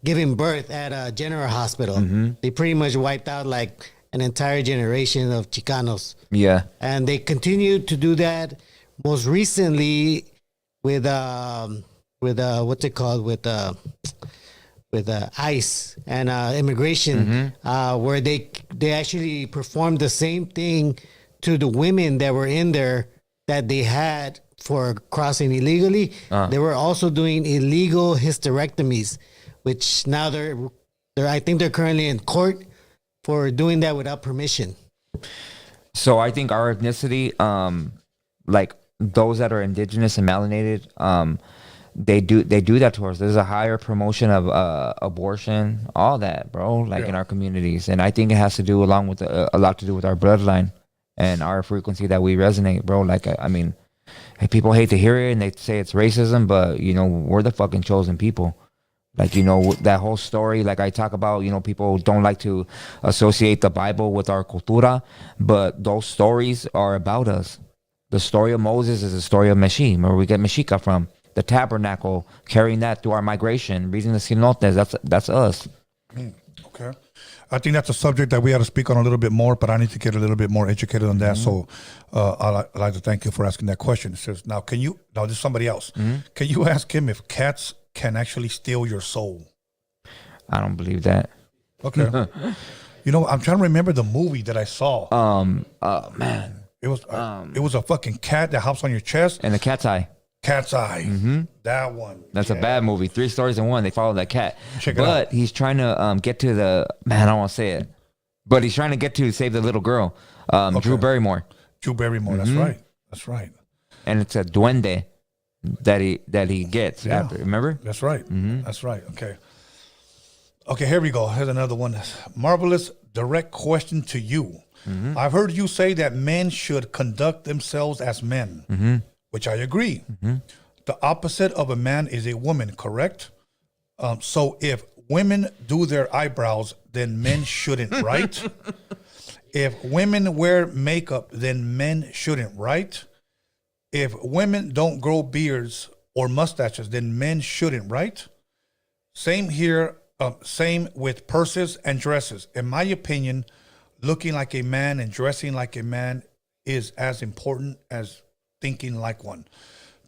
giving birth at a general hospital. They pretty much wiped out like an entire generation of Chicanos. Yeah. And they continued to do that most recently with what's it called with ICE and immigration, where they actually performed the same thing to the women that were in there that they had for crossing illegally. They were also doing illegal hysterectomies, which now I think they're currently in court for doing that without permission. So I think our ethnicity, like those that are indigenous and melanated, they do that to us. There's a higher promotion of abortion, all that, bro, like in our communities. And I think it has to do along with a lot to do with our bloodline and our frequency that we resonate, bro. Like, I mean, people hate to hear it and they say it's racism, but, you know, we're the fucking chosen people. Like, you know, that whole story, like I talk about, you know, people don't like to associate the Bible with our cultura, but those stories are about us. The story of Moses is the story of Meshi, where we get Mexica from. The tabernacle, carrying that through our migration, raising the cenotes, that's us. Okay. I think that's a subject that we have to speak on a little bit more, but I need to get a little bit more educated on that. So I'd like to thank you for asking that question. It says, now this is somebody else. Can you ask him if cats can actually steal your soul? I don't believe that. Okay. You know, I'm trying to remember the movie that I saw. Man. It was a fucking cat that hops on your chest. And the cat's eye. Cat's Eye. That one. That's a bad movie. 3 stories in one. They follow that cat. Check it out. But he's trying to get to the, man, I don't want to say it. But he's trying to get to save the little girl. Drew Barrymore. Drew Barrymore. That's right. That's right. And it's a duende that he gets after. Remember? That's right. That's right. Okay. Okay, here we go. Here's another one. Marvelous direct question to you. I've heard you say that men should conduct themselves as men, which I agree. The opposite of a man is a woman, correct? So if women do their eyebrows, then men shouldn't, right? If women wear makeup, then men shouldn't, right? If women don't grow beards or mustaches, then men shouldn't, right? Same here, same with purses and dresses. In my opinion, looking like a man and dressing like a man is as important as thinking like one.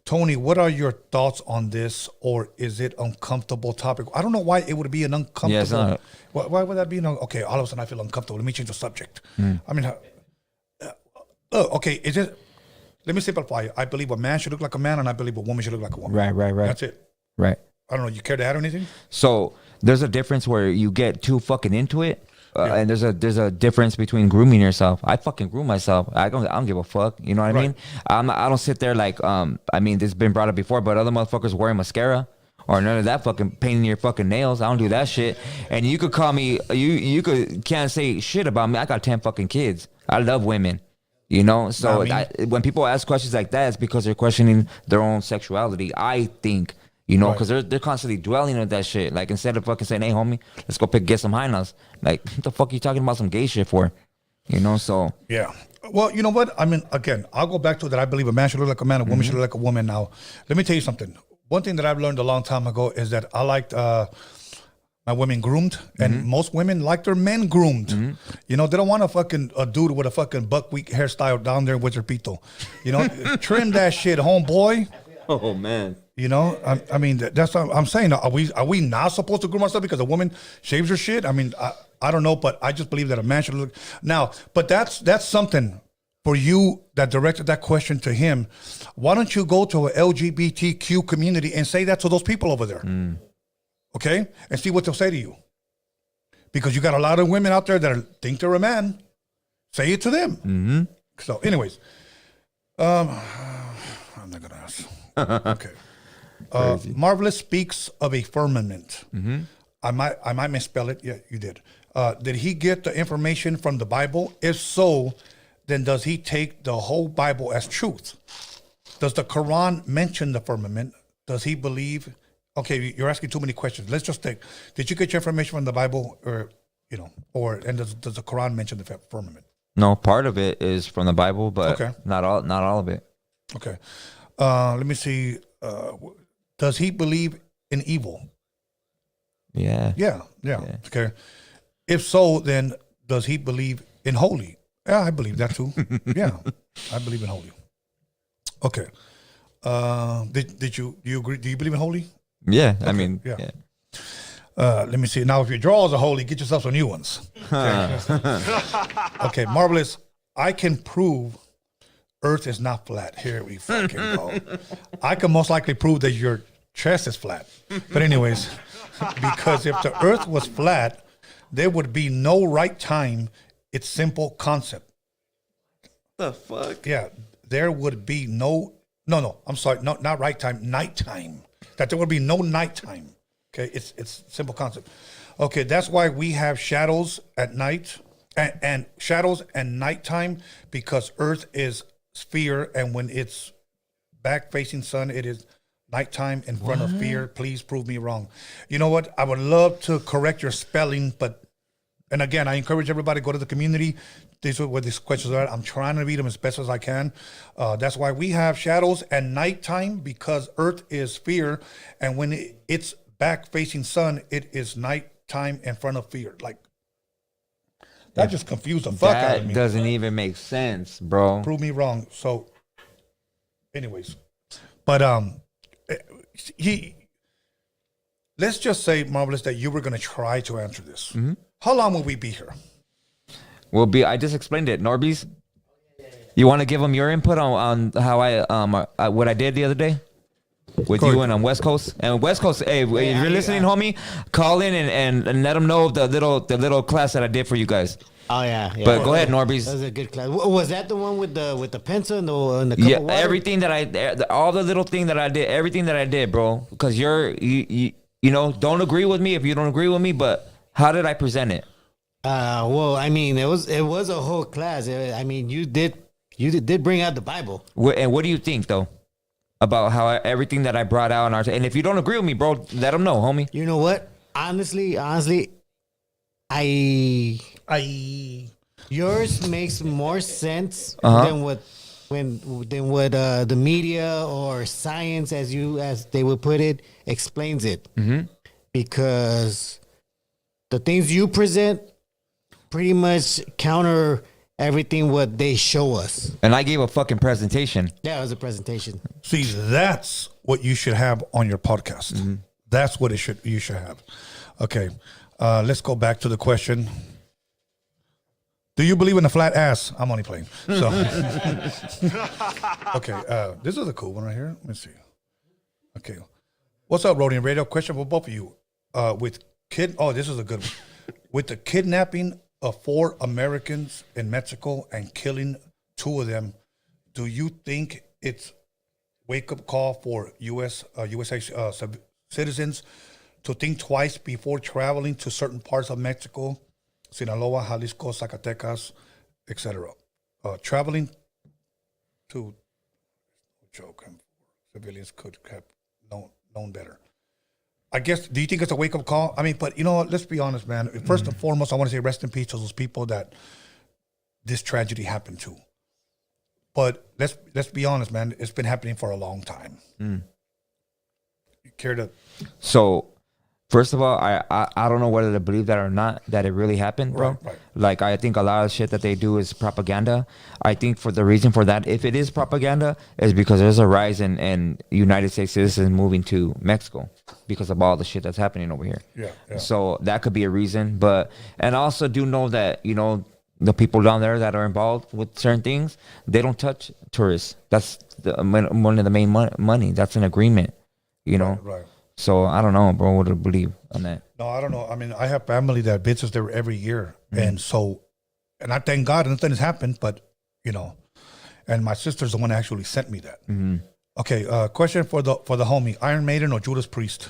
Tony, what are your thoughts on this, or is it uncomfortable topic? I don't know why it would be an uncomfortable. Yeah, it's not. Why would that be? Okay, all of a sudden I feel uncomfortable. Let me change the subject. I mean, okay, is it? Let me simplify it. I believe a man should look like a man, and I believe a woman should look like a woman. Right. That's it. Right. I don't know. You care to add anything? So there's a difference where you get too fucking into it. And there's a difference between grooming yourself. I fucking groom myself. I don't give a fuck. You know what I mean? I don't sit there like I mean, this has been brought up before, but other motherfuckers wearing mascara or none of that fucking painting your fucking nails. I don't do that shit. And you could call me can't say shit about me. I got 10 fucking kids. I love women. You know, so when people ask questions like that, it's because they're questioning their own sexuality. I think. You know, because they're constantly dwelling on that shit. Like, instead of fucking saying, hey, homie, let's go get some hyenas. Like, what the fuck are you talking about some gay shit for? You know, so. Yeah. Well, you know what? I mean, again, I'll go back to that. I believe a man should look like a man, a woman should look like a woman. Now, let me tell you something. One thing that I've learned a long time ago is that I liked my women groomed, and most women like their men groomed. You know, they don't want a fucking dude with a fucking buckwheat hairstyle down there with their pito. You know, trim that shit, homeboy. Oh, man. You know, I mean, that's what I'm saying. Are we not supposed to groom ourselves because a woman shaves her shit? I mean, I don't know, but I just believe that a man should look. Now, but that's something for you that directed that question to him. Why don't you go to a LGBTQ community and say that to those people over there? Okay? And see what they'll say to you. Because you got a lot of women out there that think they're a man. Say it to them. So anyways, I'm not going to ask. Okay. Marvelous speaks of a firmament. I might misspell it. Yeah, you did. Did he get the information from the Bible? If so, then does he take the whole Bible as truth? Does the Quran mention the firmament? Does he believe? Okay, you're asking too many questions. Let's just take. Did you get your information from the Bible, or or and does the Quran mention the firmament? No, part of it is from the Bible, but Okay. not all of it. Okay. Let me see. Does he believe in evil? Yeah. Yeah. Okay. If so, then does he believe in holy? Yeah, I believe that too. Yeah, I believe in holy. Okay. Do you agree? Do you believe in holy? Yeah. I mean, yeah. yeah. Let me see. Now, if your drawers are holy, get yourself some new ones. Okay. Okay, Marvelous. I can prove Earth is not flat. Here we fucking go. I can most likely prove that your chest is flat. But anyways, because if the Earth was flat, there would be no right time. It's simple concept. The fuck? Yeah, there would be no. I'm sorry. No, not right time. Nighttime. That there would be no nighttime. Okay, it's simple concept. Okay, that's why we have shadows at night and shadows and nighttime, because Earth is sphere, and when it's back facing sun, it is nighttime in front of fear. Please prove me wrong. You know what? I would love to correct your spelling, but and again, I encourage everybody to go to the community. These are where these questions are. I'm trying to read them as best as I can. That's why we have shadows and nighttime, because Earth is fear, and when it's back facing sun, it is nighttime in front of fear. Like that just confused the fuck out of me. That doesn't even make sense, bro. Prove me wrong. So, anyways, but let's just say, Marvelous, that you were going to try to answer this. Mm-hmm. How long will we be here? I just explained it. Norby's. You want to give them your input on how I what I did the other day with you and on West Coast? And West Coast, hey, if you're listening, homie, call in and let them know the little class that I did for you guys. Oh yeah. But go ahead, Norby's. That was a good class. Was that the one with the pencil and the cup Yeah, of water? everything that all the little thing that I did, everything that I did, bro. Because you don't agree with me if you don't agree with me, but how did I present it? Well, I mean, it was a whole class. I mean, you did bring out the Bible. And what do you think though about how everything that I brought out and if you don't agree with me, bro, let them know, homie. You know what? Honestly, yours makes more sense than what the media or science, as they would put it, explains it. Mm-hmm. Because the things you present pretty much counter everything what they show us. And I gave a fucking presentation. Yeah, it was a presentation. See, that's what you should have on your podcast. Mm-hmm. That's what you should have. Okay, let's go back to the question. Do you believe in a flat ass? I'm only playing. So, okay, this is a cool one right here. Let me see. Okay, what's up, Roadium Radio? Question for both of you. This is a good one. With the kidnapping of 4 Americans in Mexico and killing 2 of them, do you think it's wake-up call for USA citizens to think twice before traveling to certain parts of Mexico, Sinaloa, Jalisco, Zacatecas, etc.? Traveling to civilians could have known better. I guess, do you think it's a wake-up call? I mean, but you know what? Let's be honest, man. First and foremost, I want to say rest in peace to those people that this tragedy happened to. But let's be honest, man. It's been happening for a long time. You care to? So, first of all, I don't know whether to believe that or not, that it really happened, bro. Right. Like, I think a lot of shit that they do is propaganda. I think for the reason for that, if it is propaganda, is because there's a rise in United States citizens moving to Mexico because of all the shit that's happening over here. Yeah. So that could be a reason. And I also do know that, the people down there that are involved with certain things, they don't touch tourists. That's one of the main money. That's an agreement, Right. So I don't know, bro, what to believe on that. No, I don't know. I mean, I have family that visits there every year. Mm-hmm. And I thank God nothing has happened, but, and my sister's the one that actually sent me that. Mm-hmm. Okay, question for the homie, Iron Maiden or Judas Priest?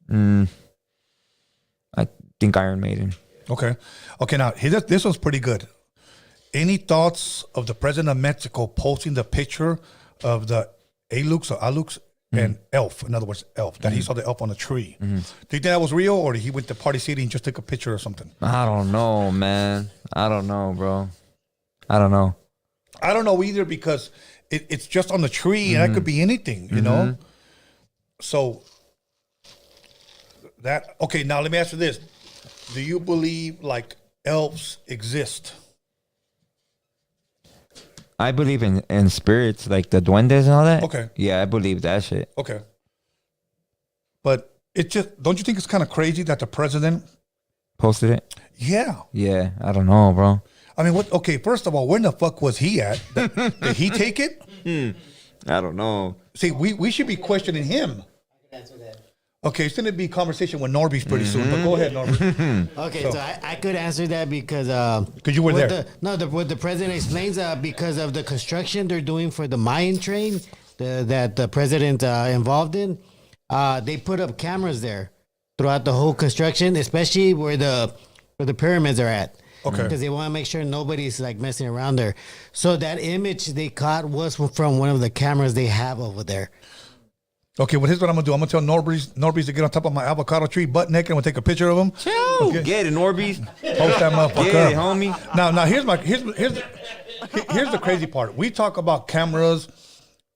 I think Iron Maiden. Okay, now, this one's pretty good. Any thoughts of the president of Mexico posting the picture of the Alux and elf. In other words, elf. That he saw the elf on a tree. Do you think that was real, or did he went to Party City and just took a picture or something? I don't know, man. I don't know, bro. I don't know. I don't know either, because it's just on the tree, and that could be anything, you know? So that, okay, now let me ask you this. Do you believe like elves exist? I believe in spirits, like the duendes and all that. Okay. Yeah, I believe that shit. Okay. But it just, don't you think it's kind of crazy that the president? Posted it? Yeah. Yeah, I don't know, bro. I mean, what? Okay, first of all, where in the fuck was he at? Did he take it? I don't know. See, we should be questioning him. Okay, it's going to be a conversation with Norby's pretty soon, but go ahead, Norbert. Okay, so I could answer that because you were there. What the president explains, because of the construction they're doing for the Mayan train that the president involved in, they put up cameras there throughout the whole construction, especially where the pyramids are at. Okay. Because they want to make sure nobody's like messing around there. So that image they caught was from one of the cameras they have over there. Okay, well, here's what I'm going to do. I'm going to tell Norby's to get on top of my avocado tree butt naked, and we'll take a picture of him. Okay. Get it, Norby's. Post that motherfucker Get it, up. homie. Now here's the crazy part. We talk about cameras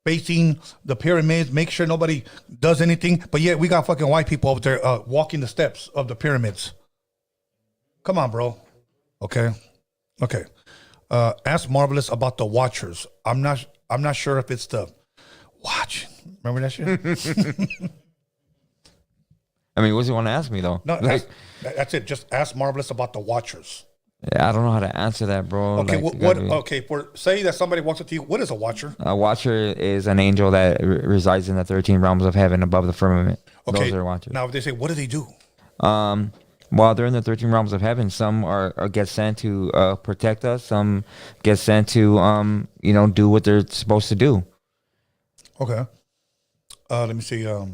facing the pyramids, make sure nobody does anything, but yet we got fucking white people over there walking the steps of the pyramids. Come on, bro. Okay. Ask Marvelous about the Watchers. I'm not sure if it's the Watch. Remember that shit? I mean, what does he want to ask me, though? No, that's it. Just ask Marvelous about the Watchers. Yeah, I don't know how to answer that, bro. Okay, Like, okay, for say that somebody walks up to you, what is a Watcher? A watcher is an angel that resides in the 13 realms of heaven above the firmament. Okay. Those are watchers. Now, if they say, what do they do? While they're in the 13 realms of heaven, some are get sent to protect us. Some get sent to do what they're supposed to do. Okay. Let me see. What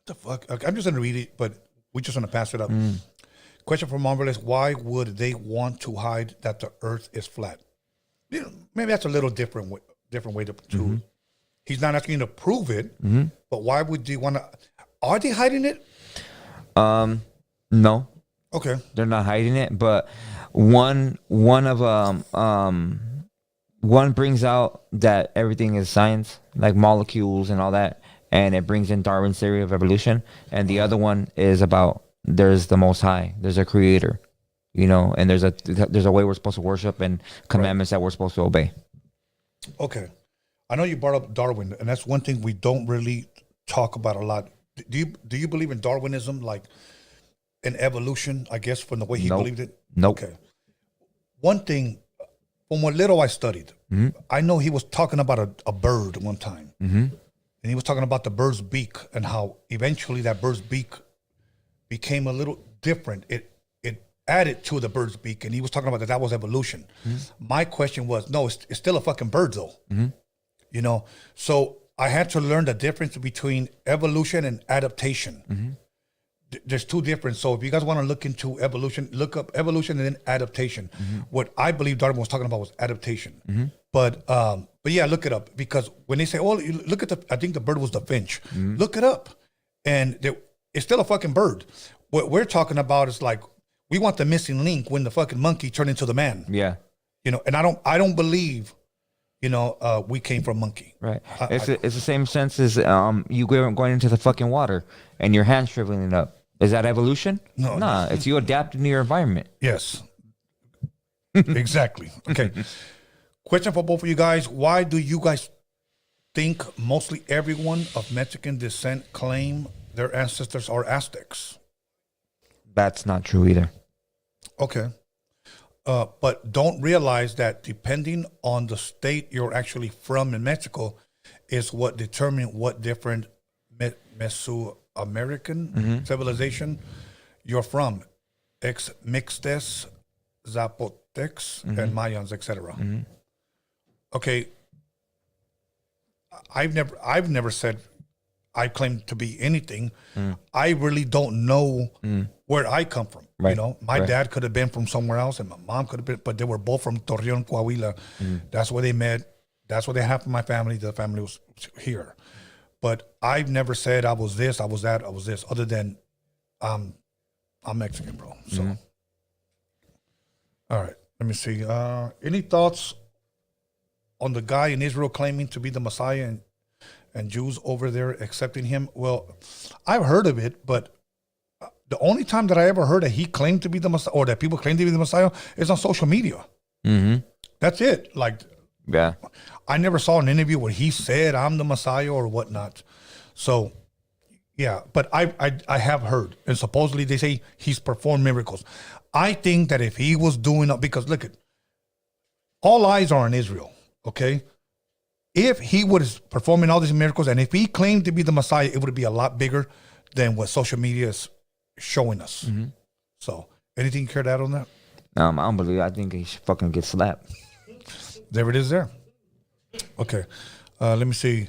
the fuck? Okay, I'm just gonna read it, but we're just gonna pass it up. Question from Marvelous: why would they want to hide that the Earth is flat? You know, maybe that's a little different way to. He's not asking you to prove it, but why would they want to? Are they hiding it? No. Okay. They're not hiding it, but one brings out that everything is science, like molecules and all that, and it brings in Darwin's theory of evolution. And the other one is about there's the Most High, there's a Creator, and there's a way we're supposed to worship and commandments that we're supposed to obey. Okay, I know you brought up Darwin, and that's one thing we don't really talk about a lot. Do you believe in Darwinism, like in evolution? I guess from the way he believed it. Nope. Okay. One thing. From what little I studied, I know he was talking about a bird one time. And he was talking about the bird's beak and how eventually that bird's beak became a little different. It added to the bird's beak, and he was talking about that was evolution. My question was, no, it's still a fucking bird though. So I had to learn the difference between evolution and adaptation. There's two different. So if you guys want to look into evolution, look up evolution and then adaptation. What I believe Darwin was talking about was adaptation. But yeah, look it up, because when they say, "Oh, look at I think the bird was the finch." Look it up, and it's still a fucking bird. What we're talking about is like we want the missing link when the fucking monkey turned into the man. Yeah. And I don't believe, we came from monkey. Right. It's the same sense as you going into the fucking water and your hand shriveling up. Is that evolution? No. Nah, it's you adapting to your environment. Yes. Exactly. Okay. Question for both of you guys. Why do you guys think mostly everyone of Mexican descent claim their ancestors are Aztecs? That's not true either. Okay. But don't realize that depending on the state you're actually from in Mexico is what determines what different Mesoamerican civilization you're from. Mixtes, Zapotecs, and Mayans, etc. Okay. I've never said I claim to be anything. I really don't know where I come from. Right. My dad could have been from somewhere else, and my mom could have been, but they were both from Torreon, Coahuila. That's where they met. That's what they have for my family. The family was here. But I've never said I was this, I was that, I was this, other than I'm Mexican, bro. So, all right, let me see. Any thoughts on the guy in Israel claiming to be the Messiah and Jews over there accepting him? Well, I've heard of it, but the only time that I ever heard that he claimed to be the Messiah, or that people claim to be the Messiah, is on social media. That's it. Like, Yeah. I never saw an interview where he said I'm the Messiah or whatnot. So, yeah, but I have heard, and supposedly they say he's performed miracles. I think that if he was doing, because look at, all eyes are on Israel, okay? If he was performing all these miracles, and if he claimed to be the Messiah, it would be a lot bigger than what social media is showing us. So, anything you care to add on that? I don't believe it. I think he should fucking get slapped. There it is there. Okay. Let me see.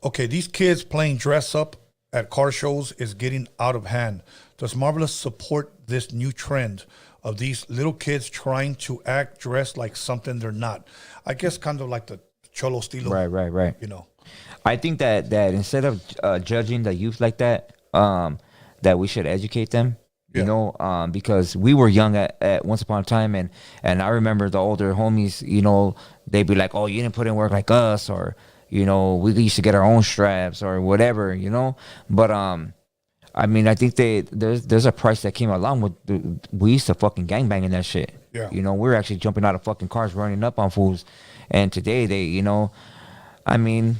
Okay, these kids playing dress up at car shows is getting out of hand. Does Marvelous support this new trend of these little kids trying to act dressed like something they're not? I guess kind of like the Cholo Stilo. Right. You know. I think that instead of judging the youth like that, that we should educate them. You know, because we were young at once upon a time, and I remember the older homies, you know, they'd be like, "Oh, you didn't put in work like us," or, you know, we used to get our own straps or whatever, you know. But I mean, I think there's a price that came along with we used to fucking gangbang in that shit. Yeah. You know, we were actually jumping out of fucking cars, running up on fools, and today they, you know, I mean,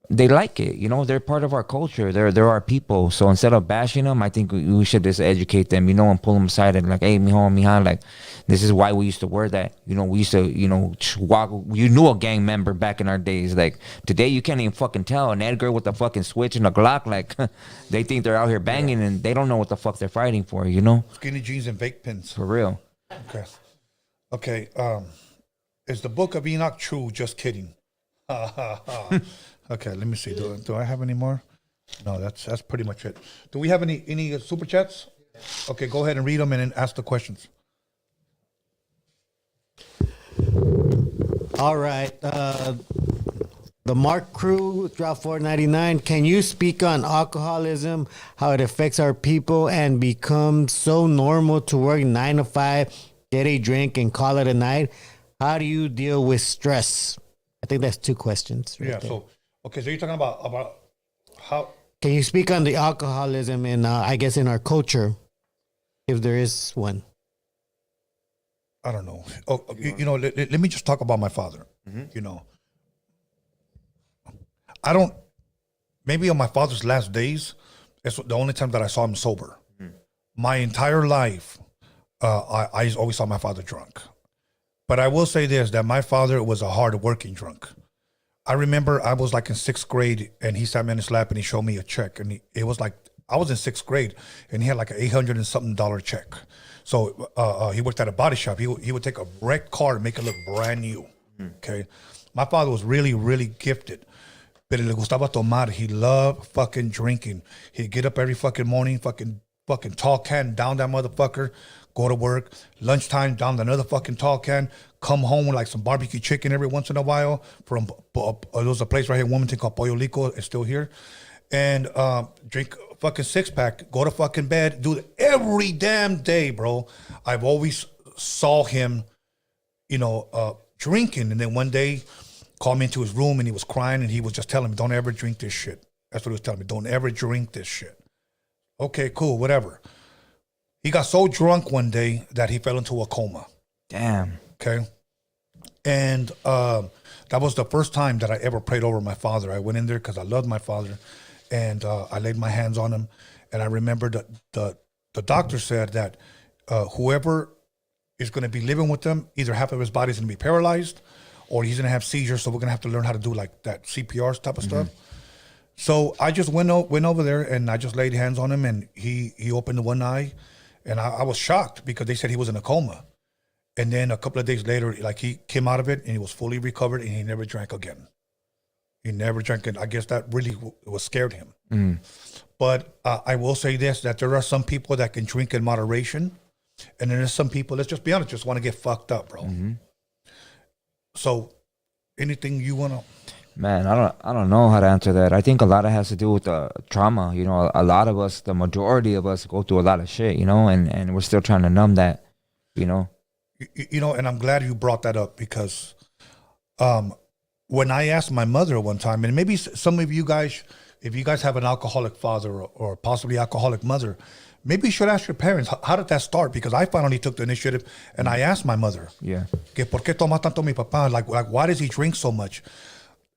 they like it, you know. They're part of our culture. They're our people. So instead of bashing them, I think we should just educate them, you know, and pull them aside and like, hey, mijo, mija, like, this is why we used to wear that. You know, we used to, you know, walk. You knew a gang member back in our days. Like today, you can't even fucking tell an Edgar with a fucking switch and a Glock. Like they think they're out here banging and they don't know what the fuck they're fighting for. You know, Skinny jeans and vape pens. for real. Okay. Is the Book of Enoch true? Just kidding. Okay, let me see. Do I have any more? No, that's pretty much it. Do we have any super chats? Okay, go ahead and read them and then ask the questions. All right. The Mark Crew dropped $4.99. Can you speak on alcoholism, how it affects our people and becomes so normal to work 9 to 5, get a drink and call it a night? How do you deal with stress? I think that's two questions. Right there. So you're talking about how? Can you speak on the alcoholism in, I guess, in our culture, if there is one? I don't know. Oh, you know, let me just talk about my father. You know, I don't. Maybe on my father's last days, it's the only time that I saw him sober. My entire life, I always saw my father drunk. But I will say this: that my father was a hard-working drunk. I remember I was like in 6th grade, and he sat me on his lap and he showed me a check, and it was like I was in 6th grade, and he had like an $800 and something check. So he worked at a body shop. He would take a wrecked car and make it look brand new. Okay, my father was really, really gifted. Pero le gustaba tomar. He loved fucking drinking. He'd get up every fucking morning, fucking tall can, down that motherfucker, go to work. Lunchtime, down another fucking tall can, come home with like some barbecue chicken every once in a while from, there was a place right here in Wilmington called Pollo Lico. It's still here. And drink a fucking 6-pack, go to fucking bed, do it every damn day, bro. I've always saw him, you know, drinking. And then one day, called me into his room and he was crying and he was just telling me, don't ever drink this shit. That's what he was telling me. Don't ever drink this shit. Okay, cool, whatever. He got so drunk one day that he fell into a coma. Damn. Okay. And that was the first time that I ever prayed over my father. I went in there because I loved my father, and I laid my hands on him. And I remember that the doctor said that whoever is going to be living with them, either half of his body is going to be paralyzed or he's going to have seizures. So we're going to have to learn how to do like that CPR type of stuff. So I just went over there and I just laid hands on him, and he opened one eye, and I was shocked because they said he was in a coma. And then a couple of days later, like he came out of it and he was fully recovered and he never drank again. He never drank it. I guess that really scared him. But I will say this, that there are some people that can drink in moderation. And then there's some people, let's just be honest, just want to get fucked up, bro. So anything you want to? Man, I don't know how to answer that. I think a lot of it has to do with the trauma. You know, a lot of us, the majority of us, go through a lot of shit. You know, and we're still trying to numb that. You know. You know, and I'm glad you brought that up because, when I asked my mother one time, and maybe some of you guys, if you guys have an alcoholic father or possibly alcoholic mother, maybe you should ask your parents, how did that start? Because I finally took the initiative and I asked my mother, Yeah. que por qué toma tanto mi papá? Like, why does he drink so much?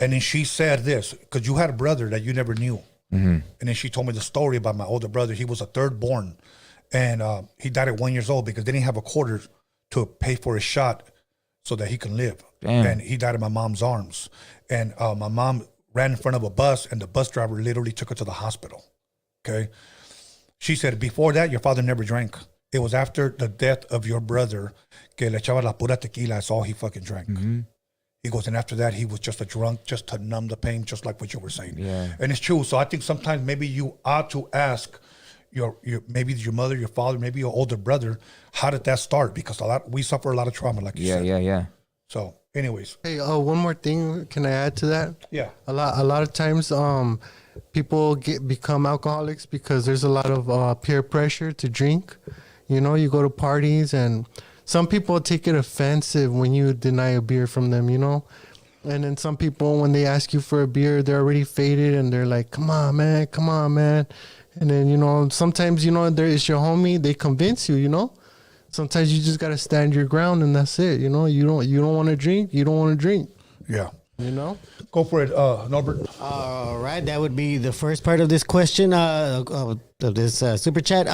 And then she said this, because you had a brother that you never knew. And then she told me the story about my older brother. He was a third born, and he died at 1 year old because they didn't have a quarter to pay for his shot so that he can live. Damn. And he died in my mom's arms. And my mom ran in front of a bus, and the bus driver literally took her to the hospital. Okay. She said, before that, your father never drank. It was after the death of your brother que le echaba la pura tequila. That's all he fucking drank. He goes, and after that, he was just a drunk, just to numb the pain, just like what you were saying. Yeah. And it's true. So I think sometimes maybe you ought to ask maybe your mother, your father, maybe your older brother, how did that start? Because we suffer a lot of trauma, like you said. Yeah. So, anyways, Hey, one more thing. Can I add to that? yeah. A lot of times, people become alcoholics because there's a lot of peer pressure to drink. You know, you go to parties and some people take it offensive when you deny a beer from them, you know? And then some people, when they ask you for a beer, they're already faded and they're like, come on, man. And then, you know, sometimes, you know, it's your homie, they convince you, you know? Sometimes you just got to stand your ground and that's it, you know? You don't want to drink, you don't want to drink, Yeah. you know? Go for it, Norbert. All right, that would be the first part of this question, of this super chat.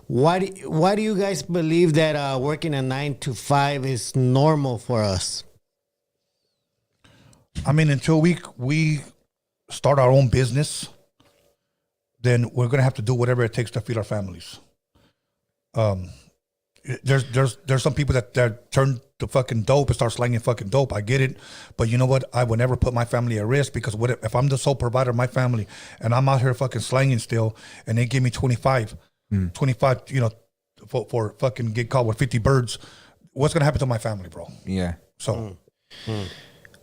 Why do you guys believe that working a 9 to 5 is normal for us? I mean, until we start our own business, then we're gonna have to do whatever it takes to feed our families. There's some people that turn to fucking dope and start slanging fucking dope. I get it, but you know what? I would never put my family at risk because what if I'm the sole provider of my family and I'm out here fucking slanging still, and they give me 25, you know, for fucking get caught with 50 birds. What's gonna happen to my family, bro? Yeah. So,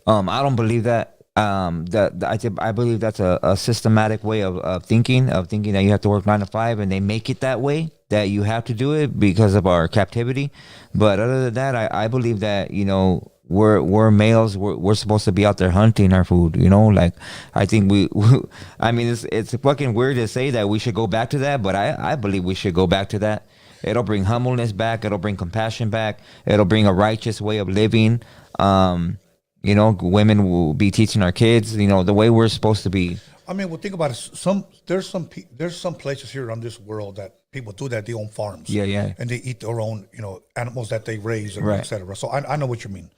I don't believe that. I believe that's a systematic way of thinking that you have to work 9 to 5, and they make it that way, that you have to do it because of our captivity. But other than that, I believe that, you know, we're males, we're supposed to be out there hunting our food, you know? Like, I think I mean, it's fucking weird to say that we should go back to that, but I believe we should go back to that. It'll bring humbleness back, it'll bring compassion back, it'll bring a righteous way of living. You know, women will be teaching our kids, you know, the way we're supposed to be. I mean, well, think about it. There's some places here on this world that people do that. They own farms. Yeah. And they eat their own, you know, animals that they raise and Right. et cetera. So I know what you mean.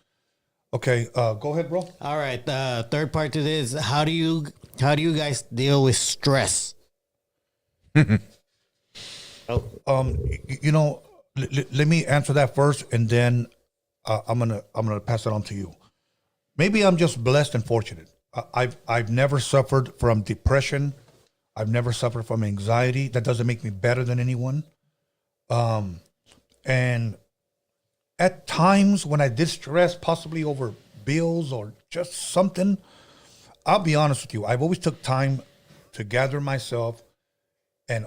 Okay, go ahead, bro. All right, the third part to this: how do you guys deal with stress? You know, let me answer that first, and then I'm gonna pass it on to you. Maybe I'm just blessed and fortunate. I've never suffered from depression. I've never suffered from anxiety. That doesn't make me better than anyone. And at times when I did stress, possibly over bills or just something, I'll be honest with you. I've always took time to gather myself, and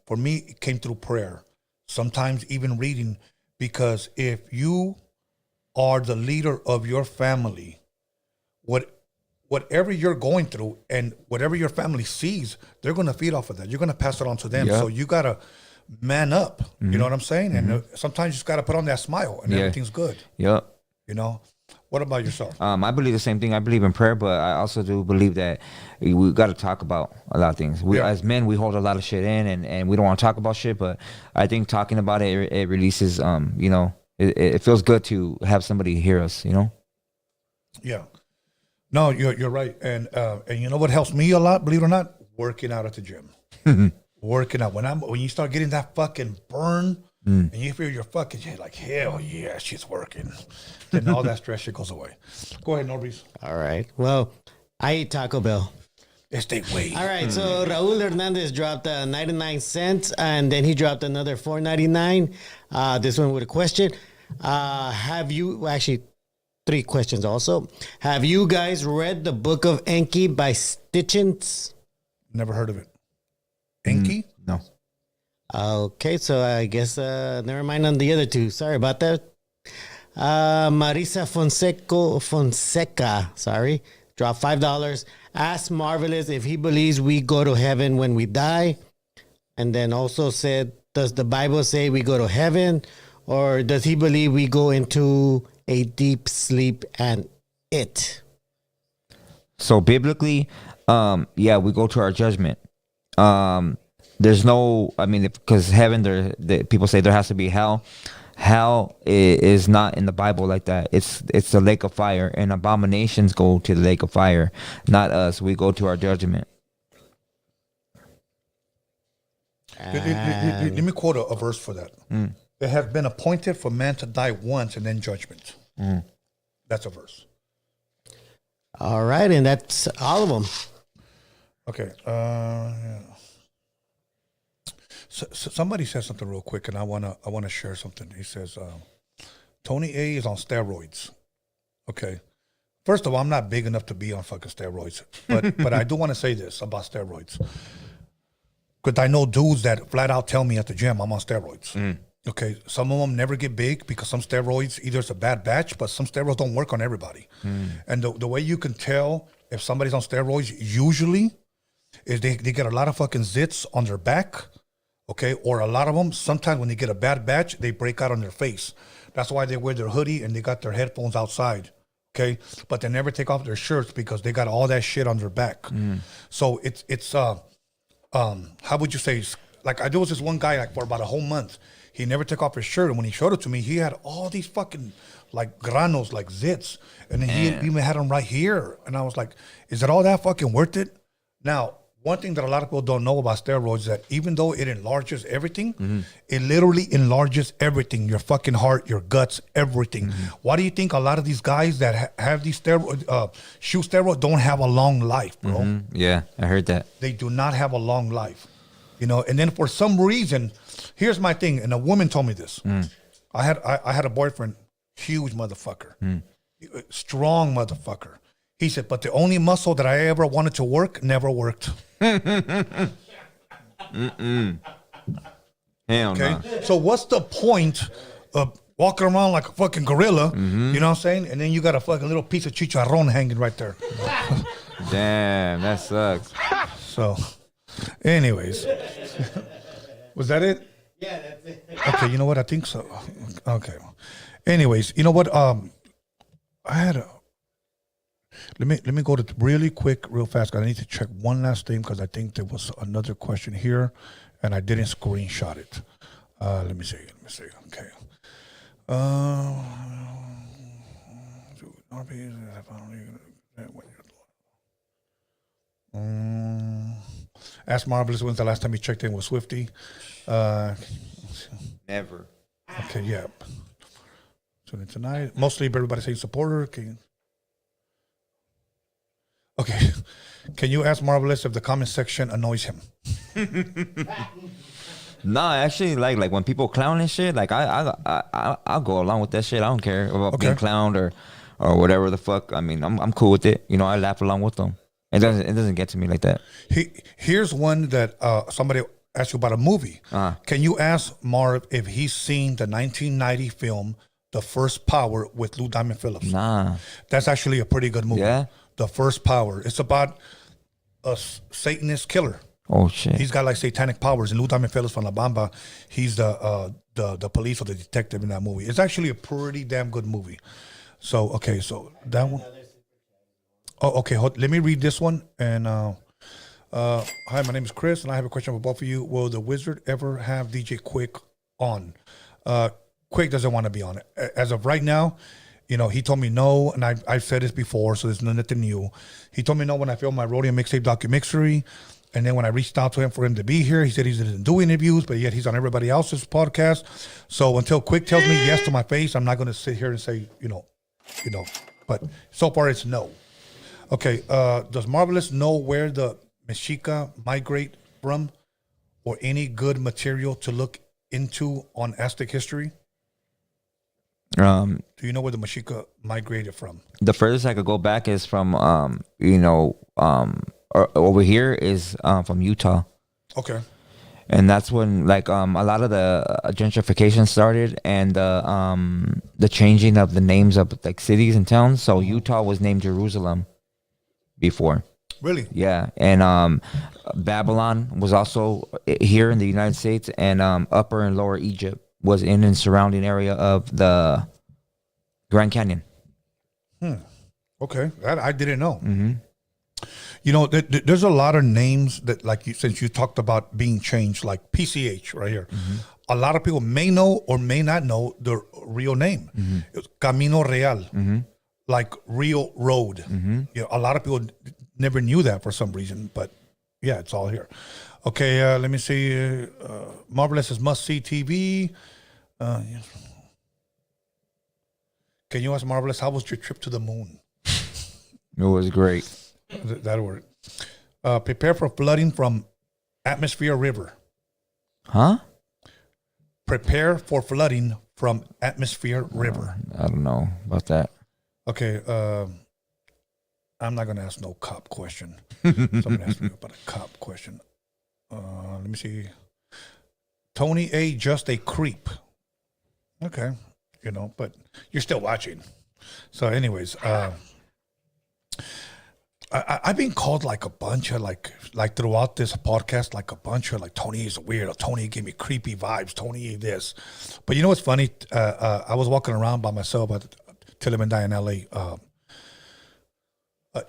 for me, it came through prayer. Sometimes even reading, because if you are the leader of your family, whatever you're going through and whatever your family sees, they're going to feed off of that. You're going to pass it on to them. Yeah. So you got to man up. You know what I'm saying? And sometimes you just got to put on that smile and everything's good. Yep. You know? What about yourself? I believe the same thing. I believe in prayer, but I also do believe that we got to talk about a lot of things. As men, we hold a lot of shit in, and we don't want to talk about shit, but I think talking about it releases, you know, it feels good to have somebody hear us, you know? Yeah. No, you're right. And you know what helps me a lot, believe it or not? Working out at the gym. Working out. When you start getting that fucking burn and you feel your fucking head like, hell yeah, she's working. Then all that stress shit goes away. Go ahead, Norby. All right. Well, I eat Taco Bell. Stay way. All right. So Raul Hernandez dropped 99 cents, and then he dropped another $4.99. This one with a question. Have you actually? 3 questions also. Have you guys read the Book of Enki by Stitchins? Never heard of it. Enki? No. Okay, so I guess never mind on the other 2. Sorry about that. Marisa Fonseca, sorry, dropped $5. Asked Marvelous if he believes we go to heaven when we die. And then also said, does the Bible say we go to heaven? Or does he believe we go into a deep sleep and it? So biblically, yeah, we go to our judgment. There's no, I mean, because heaven, people say there has to be hell. Hell is not in the Bible like that. It's the lake of fire, and abominations go to the lake of fire, not us. We go to our judgment. Let me quote a verse for that. It has been appointed for man to die once and then judgment. That's a verse. All right, and that's all of them. Okay. Yeah. So somebody said something real quick, and I wanna share something. He says, Tony A is on steroids. Okay. First of all, I'm not big enough to be on fucking steroids, but I do want to say this about steroids, because I know dudes that flat out tell me at the gym I'm on steroids. Okay, some of them never get big because some steroids, either it's a bad batch, but some steroids don't work on everybody. And the way you can tell if somebody's on steroids usually is they get a lot of fucking zits on their back, okay? Or a lot of them, sometimes when they get a bad batch, they break out on their face. That's why they wear their hoodie and they got their headphones outside, okay? But they never take off their shirts because they got all that shit on their back. So it's how would you say, like there was this one guy like for about a whole month, he never took off his shirt, and when he showed it to me, he had all these fucking like granos, like zits, and then he even had them right here, and I was like, is it all that fucking worth it? Now, one thing that a lot of people don't know about steroids is that even though it enlarges everything, it literally enlarges everything, your fucking heart, your guts, everything. Why do you think a lot of these guys that have these steroids, shoot steroids, don't have a long life, bro? Yeah, I heard that. They do not have a long life, you know. And then for some reason, here's my thing, and a woman told me this. I had a boyfriend, huge motherfucker, strong motherfucker. He said, but the only muscle that I ever wanted to work never worked. Hell Okay, no. so what's the point of walking around like a fucking gorilla? You know what I'm saying? And then you got a fucking little piece of chicharron hanging right there. Damn, that sucks. So, anyways, was that it? Yeah, that's it. Okay, you know what? I think so. Okay. Anyways, you know what? I had a. Let me go to really quick, real fast. I need to check one last thing because I think there was another question here, and I didn't screenshot it. Let me see. Okay. Ask Marvelous, when's the last time you checked in with Swifty? Never. Okay, yeah. So then tonight, mostly everybody saying supporter. Okay. Can you ask Marvelous if the comment section annoys him? No, actually, like when people clown and shit, like I'll go along with that shit. I don't care about being clowned or whatever the fuck. I mean, I'm cool with it. You know, I laugh along with them. It doesn't get to me like that. Here's one that somebody asked you about a movie. Can you ask Marv if he's seen the 1990 film The First Power with Lou Diamond Phillips? Nah. That's actually a pretty good movie. Yeah? The First Power. It's about a Satanist killer. Oh shit. He's got like satanic powers, and Lou Diamond Phillips from La Bamba, he's the police or the detective in that movie. It's actually a pretty damn good movie. So okay, so that one. Oh, okay. Let me read this one. And hi, my name is Chris, and I have a question for both of you. Will the Wizard ever have DJ Quick on? Quick doesn't want to be on it as of right now. You know, he told me no, and I've said this before, so there's nothing new. He told me no when I filmed my Roadium mixtape documentary, and then when I reached out to him for him to be here, he said he doesn't do interviews, but yet he's on everybody else's podcast. So until Quick tells me yes to my face, I'm not going to sit here and say, you know. But so far it's no. Okay, does Marvelous know where the Mexica migrate from, or any good material to look into on Aztec history? Do you know where the Mexica migrated from? The furthest I could go back is from over here is from Utah. Okay. And that's when like a lot of the gentrification started, and the changing of the names of like cities and towns. So Utah was named Jerusalem before. Really? Yeah, and Babylon was also here in the United States, and Upper and Lower Egypt was in and surrounding area of the Grand Canyon. Okay, that I didn't know. You know, there's a lot of names that, like, since you talked about being changed, like PCH right here. A lot of people may know or may not know the real name. It's Camino Real, like real road. You know, a lot of people never knew that for some reason, but yeah, it's all here. Okay, let me see. Marvelous is must-see TV. Yes. Can you ask Marvelous, how was your trip to the moon? It was great. That'll work. Prepare for flooding from atmosphere river. Huh? Prepare for flooding from atmosphere river. I don't know about that. Okay. I'm not going to ask no cop question. Somebody asked me about a cop question. Let me see. Tony A, just a creep. Okay. You know, but you're still watching. So anyways, I've been called like a bunch of like throughout this podcast, like a bunch of like, Tony is weird, or Tony gave me creepy vibes, Tony this. But you know what's funny? I was walking around by myself at Tillemandai in LA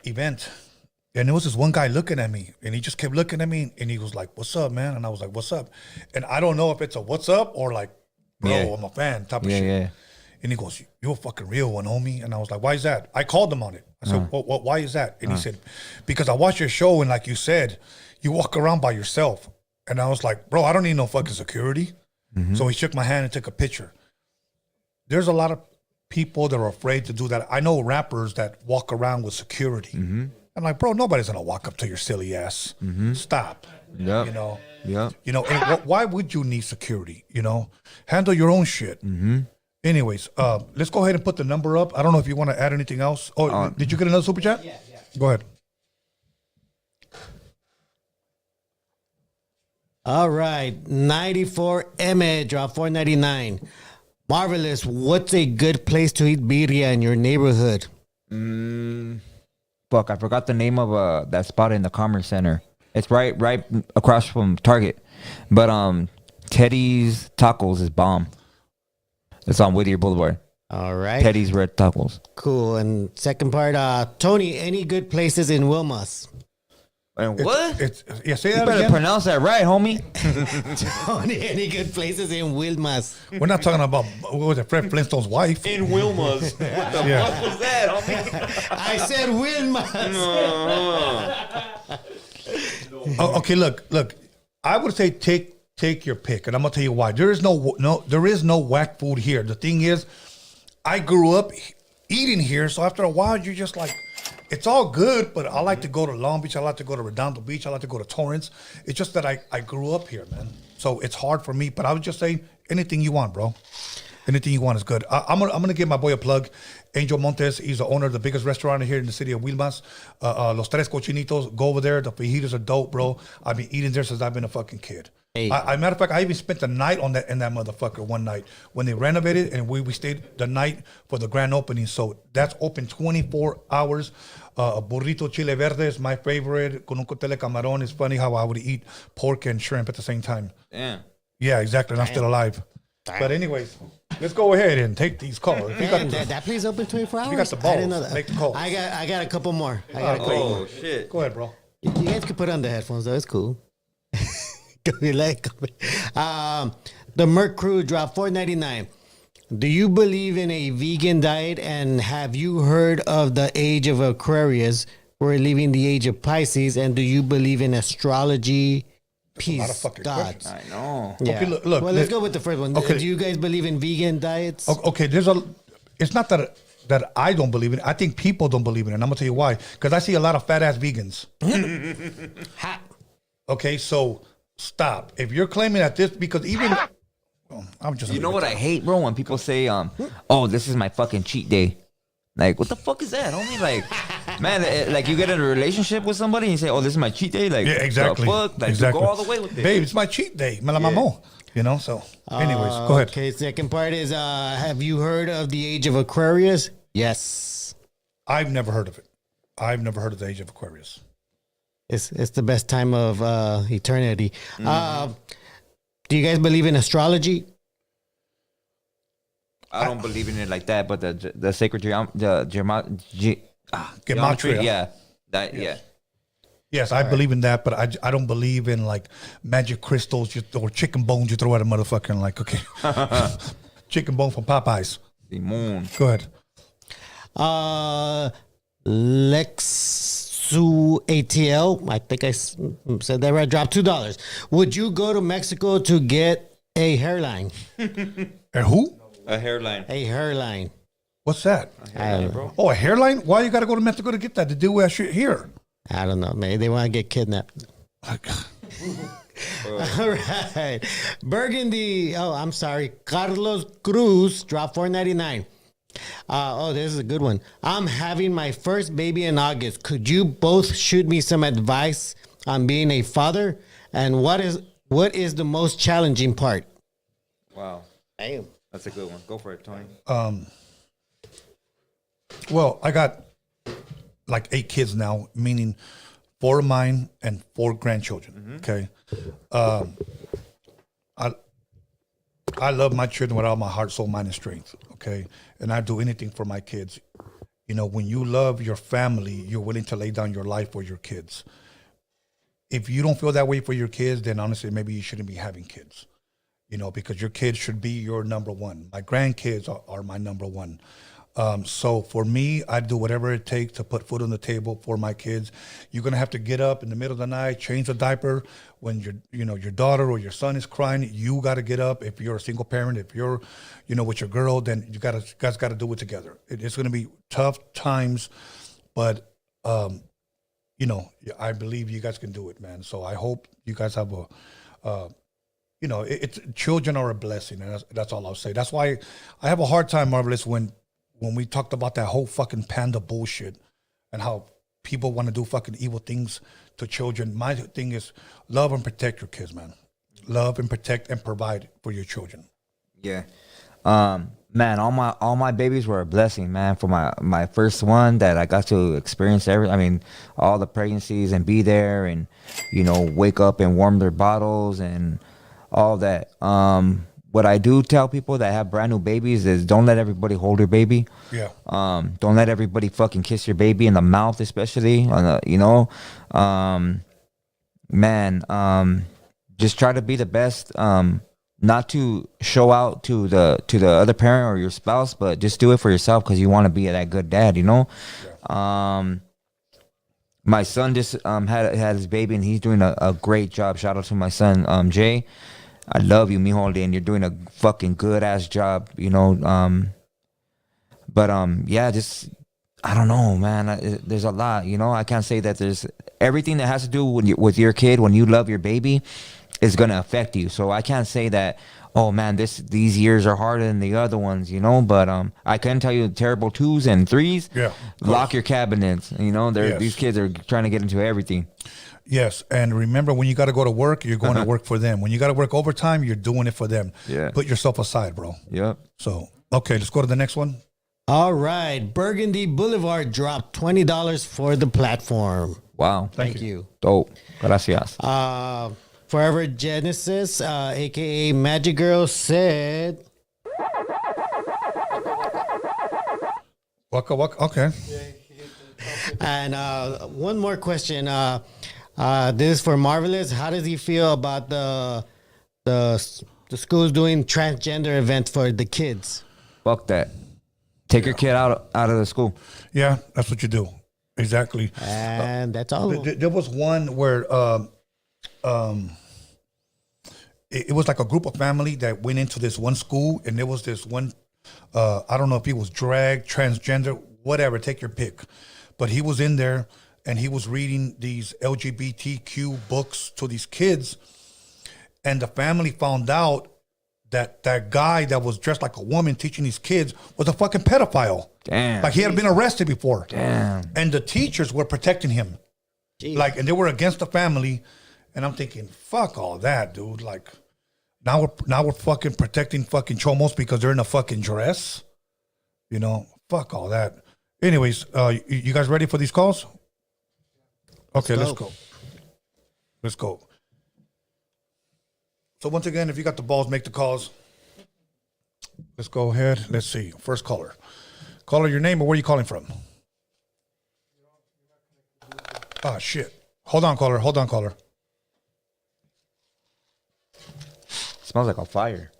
event, and there was this one guy looking at me, and he just kept looking at me, and he was like, "What's up, man?" And I was like, "What's up?" And I don't know if it's a "What's up" or like, "Bro, Yeah. I'm a fan" type of shit. Yeah. And he goes, "You're a fucking real one, homie." And I was like, "Why is that?" I called him on it. I said, why is that? And he said, "Because I watched your show, and like you said, you walk around by yourself." And I was like, "Bro, I don't need no fucking security." So he shook my hand and took a picture. There's a lot of people that are afraid to do that. I know rappers that walk around with security. I'm like, "Bro, nobody's gonna walk up to your silly ass. Stop." Yep. You know. Yep. You know. And why would you need security? You know, handle your own shit. Anyways, let's go ahead and put the number up. I don't know if you want to add anything else. Oh, did you get another super chat? Yeah. Go ahead. All right, 94 Image, drop $4.99. Marvelous. What's a good place to eat birria in your neighborhood? Fuck, I forgot the name of that spot in the Commerce Center. It's right across from Target. But Teddy's Tacos is bomb. It's on Whittier Boulevard. All right. Teddy's Red Tacos. Cool. And second part, Tony, any good places in Wilmas? And what? Yeah, say You that better again. pronounce that right, homie. Tony, any good places in Wilmas? We're not talking about, what was it, Fred Flintstone's wife. In Wilma's. What the Yeah. fuck was that, homie? I said Wilmas. Oh, okay, look. I would say take your pick, and I'm gonna tell you why. There is no whack food here. The thing is, I grew up eating here, so after a while, you're just like, it's all good, but I like to go to Long Beach. I like to go to Redondo Beach. I like to go to Torrance. It's just that I grew up here, man. So it's hard for me, but I would just say anything you want, bro. Anything you want is good. I'm gonna give my boy a plug. Angel Montes, he's the owner of the biggest restaurant here in the city of Wilmas. Los Tres Cochinitos, go over there. The fajitas are dope, bro. I've been eating there since I've been a fucking kid. Hey. Matter of fact, I even spent the night in that motherfucker one night when they renovated, and we stayed the night for the grand opening. So that's open 24 hours. Burrito chile verde is my favorite. Con un cóctel de camarón. It's funny how I would eat pork and shrimp at the same time. Damn. Yeah, exactly. And I'm still alive. But anyways, let's go ahead and take these calls. If you got Man, the- that place open 24 hours? you got the I didn't know balls, that. make the calls. I got a couple more. I got a couple more. Oh, shit. Go ahead, bro. You guys can put on the headphones, though. It's cool. The Merc Crew dropped $4.99. Do you believe in a vegan diet? And have you heard of the age of Aquarius? We're leaving the age of Pisces. And do you believe in astrology? Peace, lot of fucking gods. questions. I know. Yeah. Okay, look, well, let's let- go with the first one. Okay. Do you guys believe in vegan diets? Okay, it's not that I don't believe in it. I think people don't believe in it. And I'm gonna tell you why. Because I see a lot of fat ass vegans. Hot. Okay, so stop. If you're claiming that this, because even I'm just. You know what I hate, bro? When people say, "Oh, this is my fucking cheat day." Like, what the fuck is that, homie? Like, man, like you get in a relationship with somebody and you say, "Oh, this is my cheat day." Like, Yeah, exactly. The fuck? Like, exactly. you go all the way with it. Babe, it's my cheat day. Me la mamó. You know. So, anyways, go ahead. Okay, second part is have you heard of the age of Aquarius? Yes. I've never heard of it. I've never heard of the age of Aquarius. It's the best time of eternity. Do you guys believe in astrology? I don't believe in it like that, but the sacred gematria, Gematria. yeah. Yes, I believe in that, but I don't believe in like magic crystals or chicken bones you throw at a motherfucker and like, okay, chicken bone from Popeyes. The moon. Go ahead. Lexu ATL, I think I said that right, dropped $2. Would you go to Mexico to get a hairline? And who? A hairline. A hairline. What's that? Bro. Oh, a hairline? Why you got to go to Mexico to get that? To do that shit here? I don't know. Maybe they want to get kidnapped. Like, All right. Burgundy. Oh, I'm sorry. Carlos Cruz dropped $4.99. This is a good one. I'm having my first baby in August. Could you both shoot me some advice on being a father? And what is the most challenging part? Wow. Damn. That's a good one. Go for it, Tony. well, I got like 8 kids now, meaning 4 of mine and 4 grandchildren. Okay. I love my children with all my heart, soul, mind, and strength. Okay. And I do anything for my kids. You know, when you love your family, you're willing to lay down your life for your kids. If you don't feel that way for your kids, then honestly, maybe you shouldn't be having kids. You know, because your kids should be your number one. My grandkids are my number one. So for me, I do whatever it takes to put food on the table for my kids. You're gonna have to get up in the middle of the night, change the diaper when your daughter or your son is crying. You got to get up. If you're a single parent, if you're, with your girl, then you guys got to do it together. It's gonna be tough times, but I believe you guys can do it, man. So I hope you guys have it's children are a blessing, and that's all I'll say. That's why I have a hard time, Marvelous, when we talked about that whole fucking panda bullshit and how people want to do fucking evil things to children. My thing is love and protect your kids, man. Love and protect and provide for your children. Yeah. Man, all my babies were a blessing, man. For my first one that I got to experience all the pregnancies and be there and, wake up and warm their bottles and all that. What I do tell people that have brand new babies is don't let everybody hold your baby. Yeah. Don't let everybody fucking kiss your baby in the mouth, especially. Just try to be the best. Not to show out to the other parent or your spouse, but just do it for yourself because you want to be that good dad. Yeah. My son just had his baby and he's doing a great job. Shout out to my son, Jay. I love you, mijo, and you're doing a fucking good ass job, just I don't know, man. There's a lot, I can't say that there's everything that has to do with your kid when you love your baby is gonna affect you. So I can't say that, oh man, these years are harder than the other ones, but I can tell you terrible 2s and 3s. Yeah, lock your cabinets. Yes. These kids are trying to get into everything. Yes, and remember, when you got to go to work, you're going to work for them. When you got to work overtime, you're doing it for them. Yeah. Put yourself aside, bro. Yep. So, okay, let's go to the next one. All right. Burgundy Boulevard dropped $20 for the platform. Wow. Thank you. Dope. Gracias. Forever Genesis, a.k.a. Magic Girl, said... Waka waka. Okay. And one more question. This is for Marvelous. How does he feel about the schools doing transgender events for the kids? Fuck that. Take your kid out of the school. Yeah, that's what you do. Exactly. And that's all. There was one where it was like a group of family that went into this one school, and there was this one, I don't know if he was drag, transgender, whatever, take your pick. But he was in there, and he was reading these LGBTQ books to these kids, and the family found out that guy that was dressed like a woman teaching these kids was a fucking pedophile. Damn. Like he had been arrested before. Damn. And the teachers were protecting him. Jeez. Like, and they were against the family. And I'm thinking, fuck all that, dude. Like, now we're fucking protecting fucking chomos because they're in a fucking dress. You know, fuck all that. Anyways, you guys ready for these calls? Okay, let's go. Let's go. So once again, if you got the balls, make the calls. Let's go ahead. Let's see. First caller. Caller, your name or where are you calling from? Ah, shit. Hold on, caller. Hold on, caller. Smells like a fire.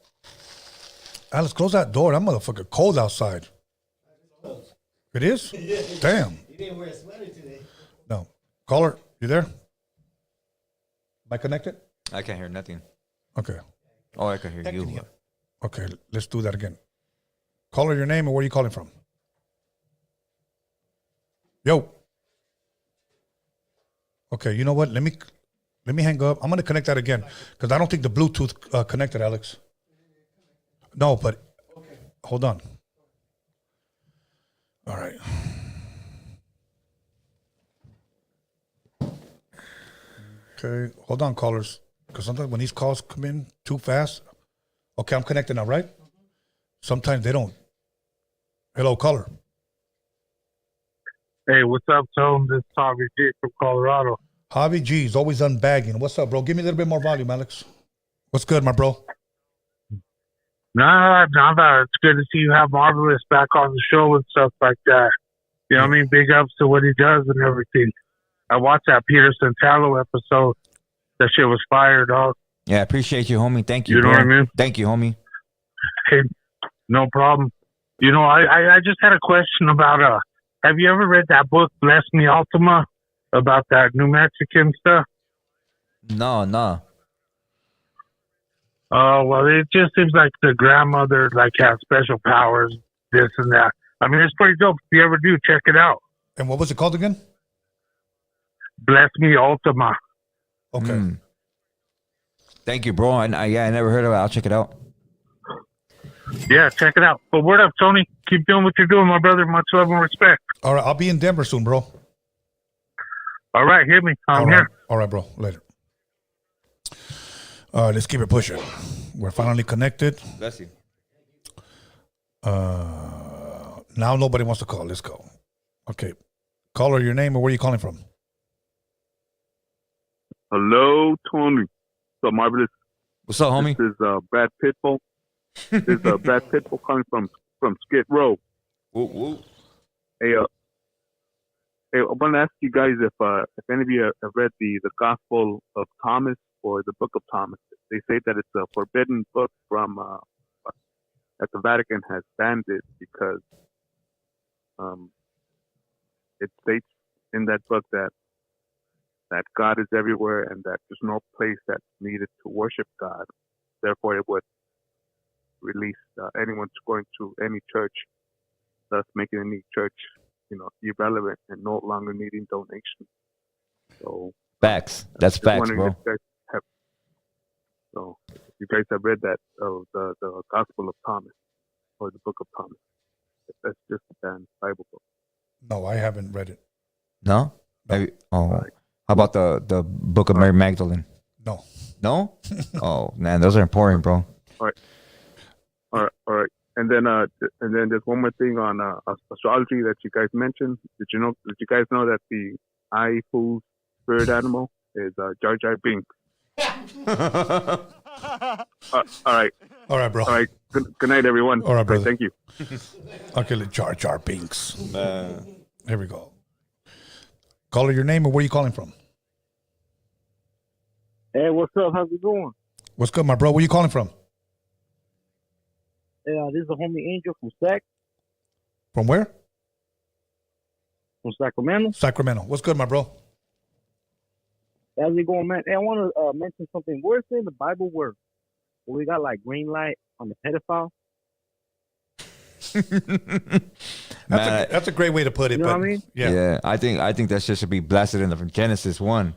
Alex, close that door. That motherfucker cold outside. It is? Damn. You didn't wear a sweater today. No. Caller, you there? Am I connected? I can't hear nothing. Okay. Oh, I can hear you. Okay, let's do that again. Caller, your name and where are you calling from? Yo. Okay, you know what? Let me hang up. I'm gonna connect that again because I don't think the Bluetooth connected, Alex. No, but hold on. All right. Okay, hold on, callers, because sometimes when these calls come in too fast. Okay, I'm connected now, right? Sometimes they don't. Hello, caller. Hey, what's up, Tone? This is Tommy G from Colorado. Javi G's always unbagging. What's up, bro? Give me a little bit more volume, Alex. What's good, my bro? Nah, it's good to see you have Marvelous back on the show and stuff like that. You know what I mean? Big ups to what he does and everything. I watched that Peter Santalo episode. That shit was fire, dog. Yeah, I appreciate you, homie. Thank you, You know bro. what I mean? Thank you, homie. Hey, no problem. You know, I just had a question about, have you ever read that book, Bless Me Ultima, about that New Mexican stuff? No. Oh, well, it just seems like the grandmother, like, has special powers, this and that. I mean, it's pretty dope. If you ever do, check it out. And what was it called again? Bless Me Ultima. Okay. Thank you, bro. I never heard of it. I'll check it out. Yeah, check it out. But word up, Tony. Keep doing what you're doing, my brother. Much love and respect. All right, I'll be in Denver soon, bro. All right, hit me. I'm here. All right, bro. Later. All right, let's keep it pushing. We're finally connected. Bless you. Now nobody wants to call. Let's go. Okay. Caller, your name or where are you calling from? Hello, Tony. So Marvelous. What's up, homie? This is Brad Pitbull. This is Brad Pitbull coming from Skid Row. Woo. Hey, I want to ask you guys if any of you have read the Gospel of Thomas or the Book of Thomas. They say that it's a forbidden book from that the Vatican has banned it because it states in that book that God is everywhere and that there's no place that's needed to worship God. Therefore, it would release anyone going to any church, thus making any church, irrelevant and no longer needing donations. So Facts. That's just facts, wondering bro. if you guys have read that of the Gospel of Thomas or the Book of Thomas. That's just a banned Bible book. No, I haven't read it. No? Maybe, how about the Book of Mary Magdalene? No. No? Oh, man, those are important, bro. All right. And then there's one more thing on astrology that you guys mentioned. Did you guys know that the Fool's spirit animal is Jar Jar Binks? All right. All right, bro. All right. Good night, everyone. All right, brother. Thank you. Okay, Jar Jar Binks. Here we go. Caller, your name or where are you calling from? Hey, what's up? How's it going? What's good, my bro? Where you calling from? Yeah, this is the homie Angel from From where? Sacramento. Sacramento. What's good, my bro? How's it going, man? Hey, I want to mention something. Where's in the Bible where we got like green light on the pedophile? That's a great way to put it. You know what I mean? Yeah. Yeah, I think that shit should be blasted in the Genesis 1.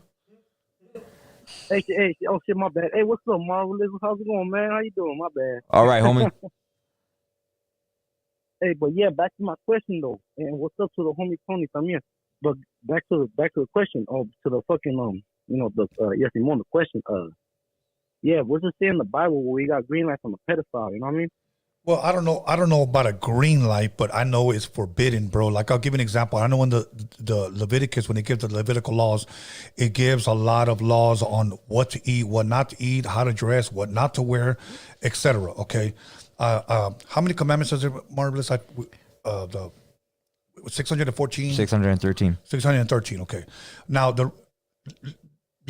Oh shit, my bad. Hey, what's up, Marvelous? How's it going, man? How you doing? My bad. All right, homie. Hey, but yeah, back to my question though, and what's up to the homie Tony también. But back to the question, to the fucking yes, Simon, the question, yeah, what's it say in the Bible where we got green light from a pedophile? You know what I mean? Well, I don't know about a green light, but I know it's forbidden, bro. Like, I'll give you an example. I know in the Leviticus, when it gives the Levitical laws, it gives a lot of laws on what to eat, what not to eat, how to dress, what not to wear, etc. Okay, how many commandments is there, Marvelous? The 614, 613. 613. Okay, now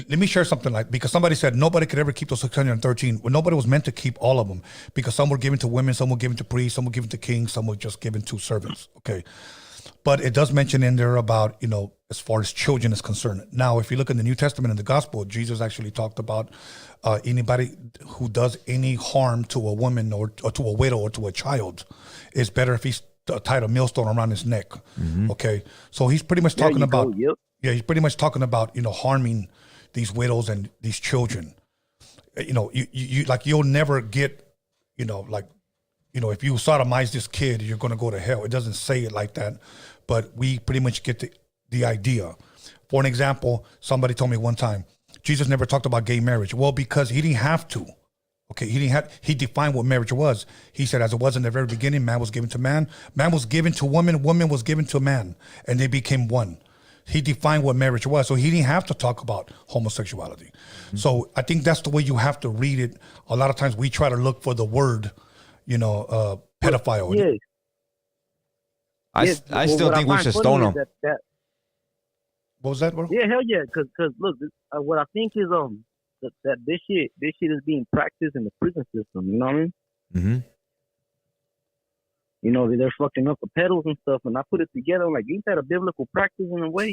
let me share something, because somebody said nobody could ever keep those 613. Well, nobody was meant to keep all of them, because some were given to women, some were given to priests, some were given to kings, some were just given to servants. Okay. But it does mention in there about, as far as children is concerned. Now, if you look in the New Testament and the gospel, Jesus actually talked about anybody who does any harm to a woman or to a widow or to a child, it's better if he's tied a millstone around his neck. Mm-hmm. Okay. So he's pretty much talking about, he's pretty much talking about, harming these widows and these children. You like, you'll never get, if you sodomize this kid, you're going to go to hell. It doesn't say it like that, but we pretty much get the idea. For an example, somebody told me one time, Jesus never talked about gay marriage. Well, because he didn't have to. Okay, he defined what marriage was. He said, as it was in the very beginning, man was given to man was given to woman was given to man, and they became one. He defined what marriage was, so he didn't have to talk about homosexuality. Mm-hmm. So I think that's the way you have to read it. A lot of times we try to look for the word, pedophile. Yeah. I still think we should stone him. What was that, bro? Yeah, hell yeah. Cause look, what I think is that this shit is being practiced in the prison system. You know what I mean? Mm-hmm. They're fucking up the pedals and stuff, and I put it together. I'm like, ain't that a biblical practice in a way?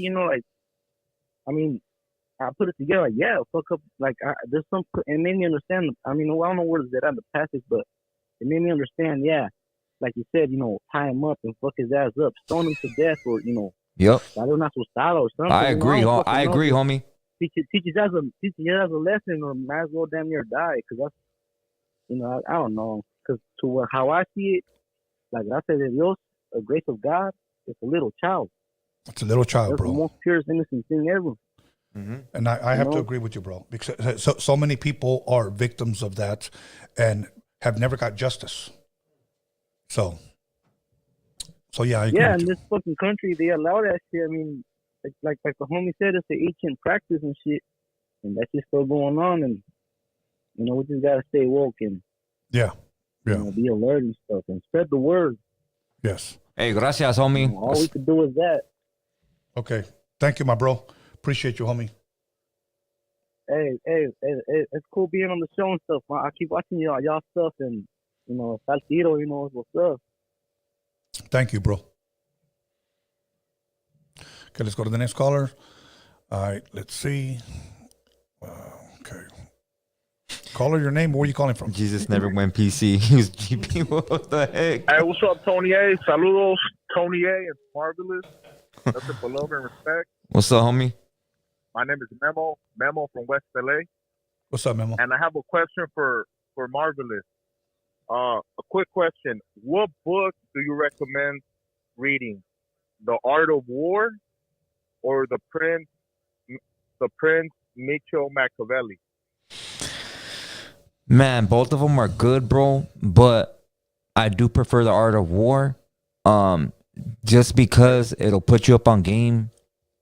I put it together. Like, yeah, fuck up. Like, there's some. It made me understand. I don't know where it's at in the passage, but it made me understand. Yeah, like you said, tie him up and fuck his ass up, stone him to death, or Yep. or something. I agree. I agree, homie. Teach you as a lesson, or might as well damn near die, because that's, I don't know, because how I see it. Like I said, Dios, the grace of God, it's a little child. It's a little child, That's bro. the most purest, innocent thing ever. Mm-hmm. And I have to agree with you, bro, because so many people are victims of that and have never got justice. So yeah, I agree with in you. this fucking country, they allow that shit. I mean, like the homie said, it's an ancient practice and shit, and that's just still going on. And we just gotta stay woke and be alert and stuff, and spread the word. Yes. Hey, gracias, homie. All we can do is that. Okay. Thank you, my bro. Appreciate you, homie. Hey, it's cool being on the show and stuff. I keep watching y'all stuff, and Saltiro, what's up. Thank you, bro. Okay, let's go to the next caller. All right, let's see. Okay. Caller, your name, where are you calling from? Jesus never went PC. He was GP. What the heck? Hey, what's up, Tony A? Saludos, Tony A. and Marvelous. Nothing but love and respect. What's up, homie? My name is Memo from West LA. What's up, Memo? And I have a question for Marvelous. A quick question. What book do you recommend reading? The Art of War or the Prince Mitchell Machiavelli? Man, both of them are good, bro. But I do prefer the Art of War. Just because it'll put you up on game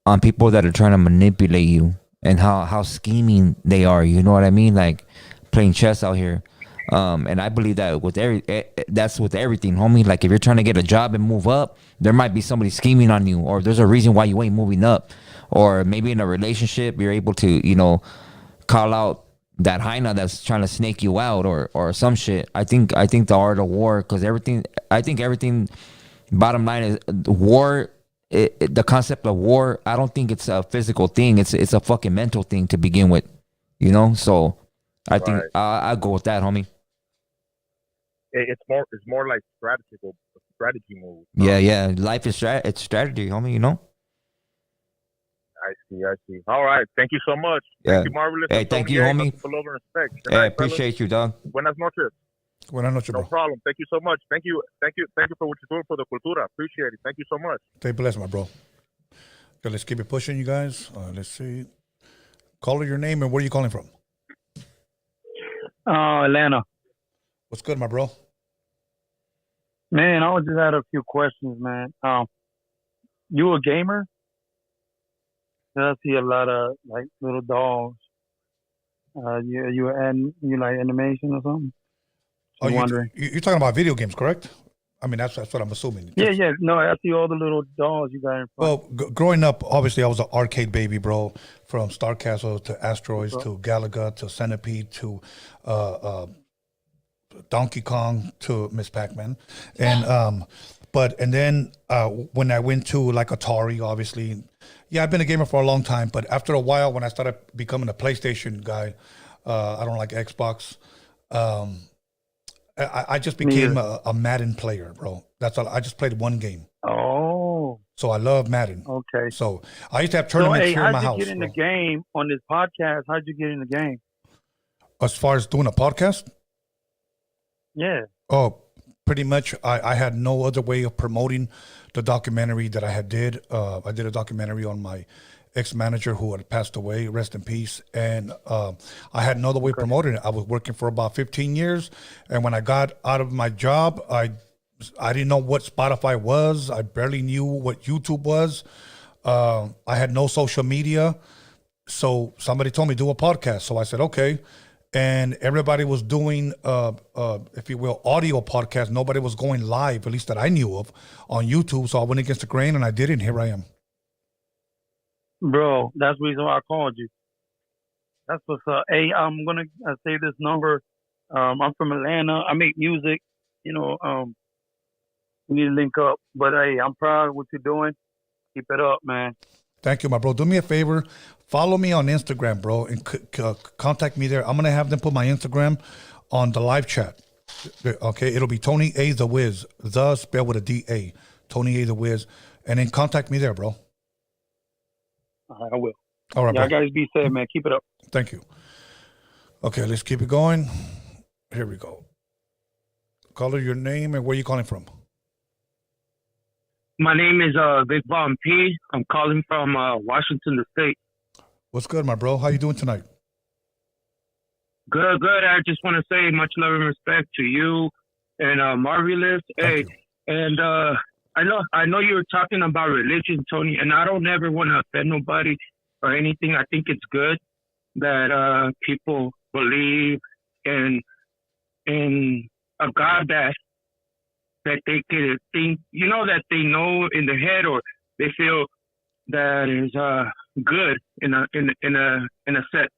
on people that are trying to manipulate you and how scheming they are. You know what I mean? Like playing chess out here. And I believe that that's with everything, homie. Like if you're trying to get a job and move up, there might be somebody scheming on you, or there's a reason why you ain't moving up, or maybe in a relationship you're able to, call out that hyena that's trying to snake you out, or some shit. I think the Art of War, because everything. Bottom line is war. The concept of war, I don't think it's a physical thing. It's a fucking mental thing to begin with, So I think I'll go with that, homie. It's more like strategy move. Yeah. Life is it's strategy, homie. I see. All right. Thank you so much. Yeah. Thank you, Marvelous. Hey, and thank Tony you, A. homie. Nothing but love and respect. Good Hey, I night, fellas. appreciate you, dog. Buenas noches. Buenas noches, No bro. problem. Thank you so much. Thank you for what you're doing for the cultura. Appreciate it. Thank you so much. Stay blessed, my bro. Okay, let's keep it pushing, you guys. Let's see. Call your name and where are you calling from? Atlanta. What's good, my bro? Man, I just had a few questions, man. You a gamer? I see a lot of like little dolls. You like animation or something? Oh, I'm wondering. you're talking about video games, correct? I mean, that's what I'm assuming. Yeah. No, I see all the little dolls you got in front. Well, growing up, obviously, I was an arcade baby, bro. From Star Castle to Asteroids to Galaga to Centipede to Donkey Kong to Miss Pac-Man, and then when I went to like Atari, obviously, yeah, I've been a gamer for a long time. But after a while, when I started becoming a PlayStation guy, I don't like Xbox. I just became a Madden player, bro. That's all. I just played one game. Oh. So I love Madden. Okay. So I used to have tournaments here in my house. How'd you get in the game on this podcast? How'd you get in the game? As far as doing a podcast? Yeah. Oh, pretty much. I had no other way of promoting the documentary that I had did. I did a documentary on my ex-manager who had passed away, rest in peace. And I had no other way of promoting it. I was working for about 15 years. And when I got out of my job, I didn't know what Spotify was. I barely knew what YouTube was. I had no social media. So somebody told me do a podcast. So I said, okay. And everybody was doing, if you will, audio podcast. Nobody was going live, at least that I knew of, on YouTube. So I went against the grain and I did it, and here I am. Bro, that's the reason why I called you. That's what's up. Hey, I'm going to say this number. I'm from Atlanta. I make music. We need to link up. But, hey, I'm proud of what you're doing. Keep it up, man. Thank you, my bro. Do me a favor. Follow me on Instagram, bro, and contact me there. I'm going to have them put my Instagram on the live chat. Okay? It'll be Tony A. The Wiz. The spelled with a D-A. Tony A. The Wiz. And then contact me there, bro. All right, I will. All right, y'all bro. guys be safe, man. Keep it up. Thank you. Okay, let's keep it going. Here we go. Caller, your name and where you calling from? My name is Big Bomb P. I'm calling from Washington State. What's good, my bro? How you doing tonight? Good. I just want to say much love and respect to you and Marvelous. Hey, and I know you were talking about religion, Tony, and I don't ever want to offend nobody or anything. I think it's good that people believe in a God that they could think, that they know in their head, or they feel that is good in a sense,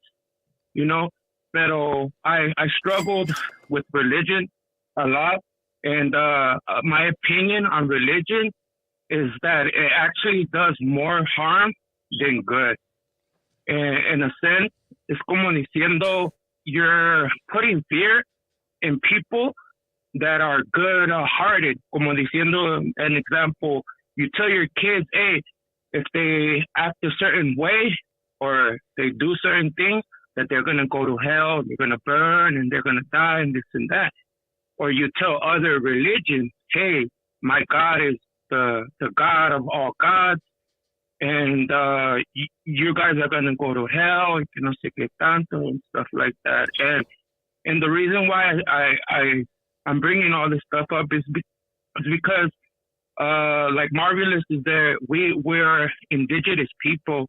Pero I struggled with religion a lot, and my opinion on religion is that it actually does more harm than good. In a sense, it's como diciendo you're putting fear in people that are good-hearted. Como diciendo, an example, you tell your kids, hey, if they act a certain way or they do certain things, that they're going to go to hell, they're going to burn, and they're going to die, and this and that. Or you tell other religions, hey, my God is the God of all gods, and you guys are going to go to hell, and no sé qué tanto, and stuff like that. And the reason why I'm bringing all this stuff up is because, like Marvelous is there, we're indigenous people,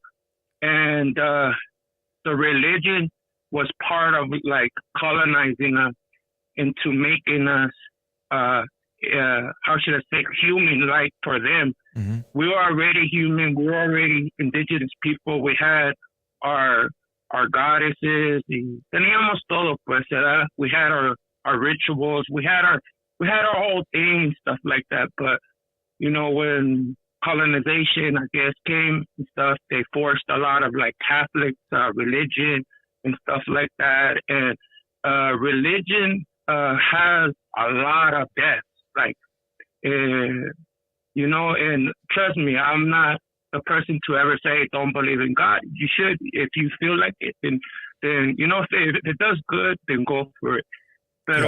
and the religion was part of like colonizing us into making us, how should I say, human-like for them. Mm-hmm. We were already human. We were already indigenous people. We had our goddesses. Y teníamos todo, pues, ¿verdad? We had our rituals. We had our whole thing, stuff like that. But when colonization, I guess, came and stuff, they forced a lot of like Catholic religion and stuff like that. And religion has a lot of deaths, like, and trust me, I'm not the person to ever say don't believe in God. You should, if you feel like it, then if it does good, then go for it. But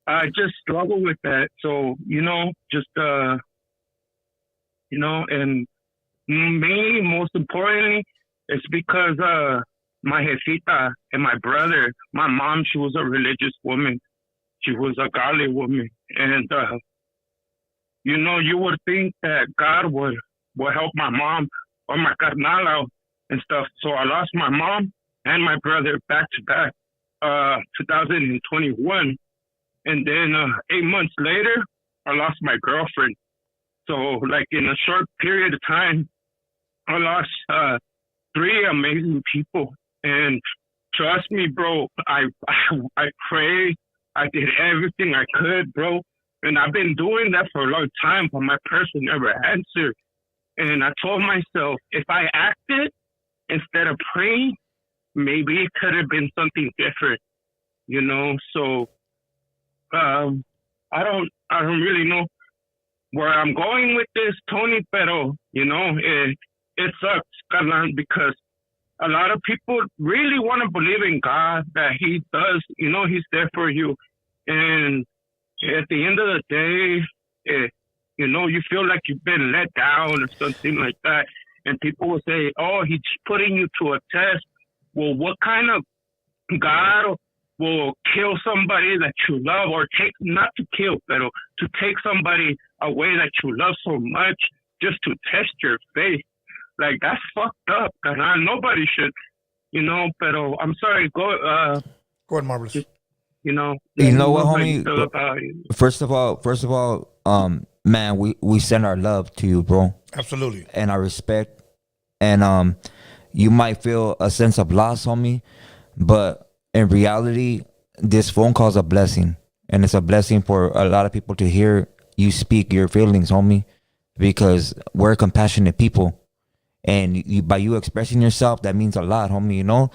I just struggle with that. So and mainly, most importantly, it's because my jefita and my brother, my mom, she was a religious woman. She was a CALI woman. And, you would think that God would help my mom or my carnal out and stuff. So I lost my mom and my brother back to back, 2021. And then 8 months later, I lost my girlfriend. So, like, in a short period of time, I lost 3 amazing people. And trust me, bro, I prayed. I did everything I could, bro. And I've been doing that for a long time, but my person never answered. And I told myself, if I acted instead of praying, maybe it could have been something different, So I don't really know where I'm going with this, Tony, pero, it sucks, carnal, because a lot of people really want to believe in God, that he does, he's there for you. And at the end of the day, you feel like you've been let down or something like that. And people will say, oh, he's putting you to a test. Well, what kind of God will kill somebody that you love, or not to kill, but to take somebody away that you love so much just to test your faith? Like, that's fucked up. And nobody should, but I'm sorry. Go ahead, Marvelous. You know what, homie? First of all, man, we send our love to you, bro. Absolutely. And our respect. And you might feel a sense of loss, homie, but in reality, this phone call is a blessing. And it's a blessing for a lot of people to hear you speak your feelings, homie, because we're compassionate people. And by you expressing yourself, that means a lot, homie,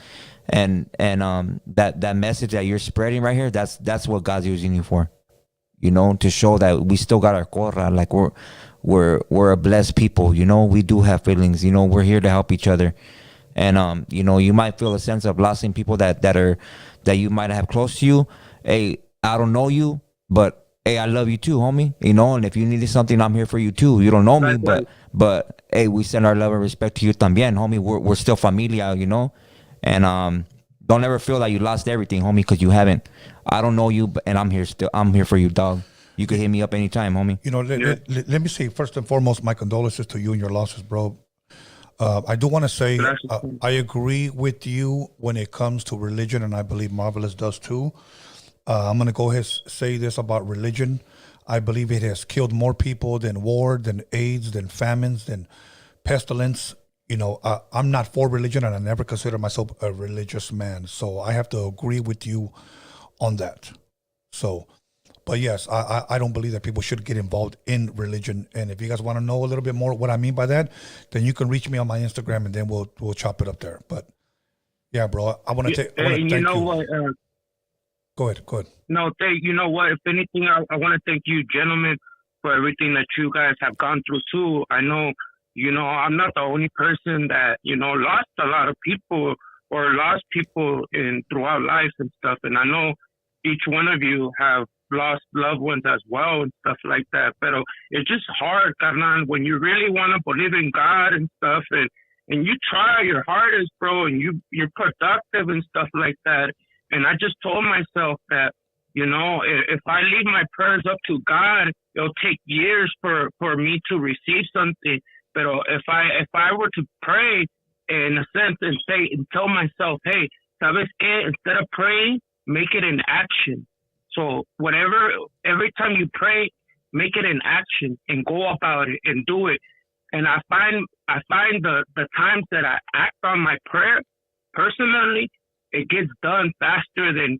And that message that you're spreading right here, that's what God's using you for, to show that we still got our corra, like we're a blessed people, we do have feelings, we're here to help each other. And you might feel a sense of losing people that you might have close to you. Hey, I don't know you, but hey, I love you too, homie. And if you needed something, I'm here for you too. You don't know me, but hey, we send our love and respect to you también, homie. We're still familia, And don't ever feel like you lost everything, homie, because you haven't. I don't know you, and I'm here for you, dog. You can hit me up anytime, homie. Let me say, first and foremost, my condolences to you and your losses, bro. I do want to say I agree with you when it comes to religion, and I believe Marvelous does too. I'm going to go ahead and say this about religion. I believe it has killed more people than war, than AIDS, than famines, than pestilence. I'm not for religion, and I never consider myself a religious man. So I have to agree with you on that. So, but yes, I don't believe that people should get involved in religion. And if you guys want to know a little bit more what I mean by that, then you can reach me on my Instagram, and then we'll chop it up there. But yeah, bro, I want to take. And you know what? Go ahead. No, you know what? If anything, I want to thank you, gentlemen, for everything that you guys have gone through too. I know, I'm not the only person that, lost a lot of people or lost people throughout life and stuff. And I know each one of you have lost loved ones as well and stuff like that. But it's just hard, carnal, when you really want to believe in God and stuff, and you try your hardest, bro, and you're productive and stuff like that. And I just told myself that, if I leave my prayers up to God, it'll take years for me to receive something. But if I were to pray in a sense and say and tell myself, hey, ¿sabes qué? Instead of praying, make it an action. So every time you pray, make it an action and go about it and do it. And I find the times that I act on my prayer, personally, it gets done faster than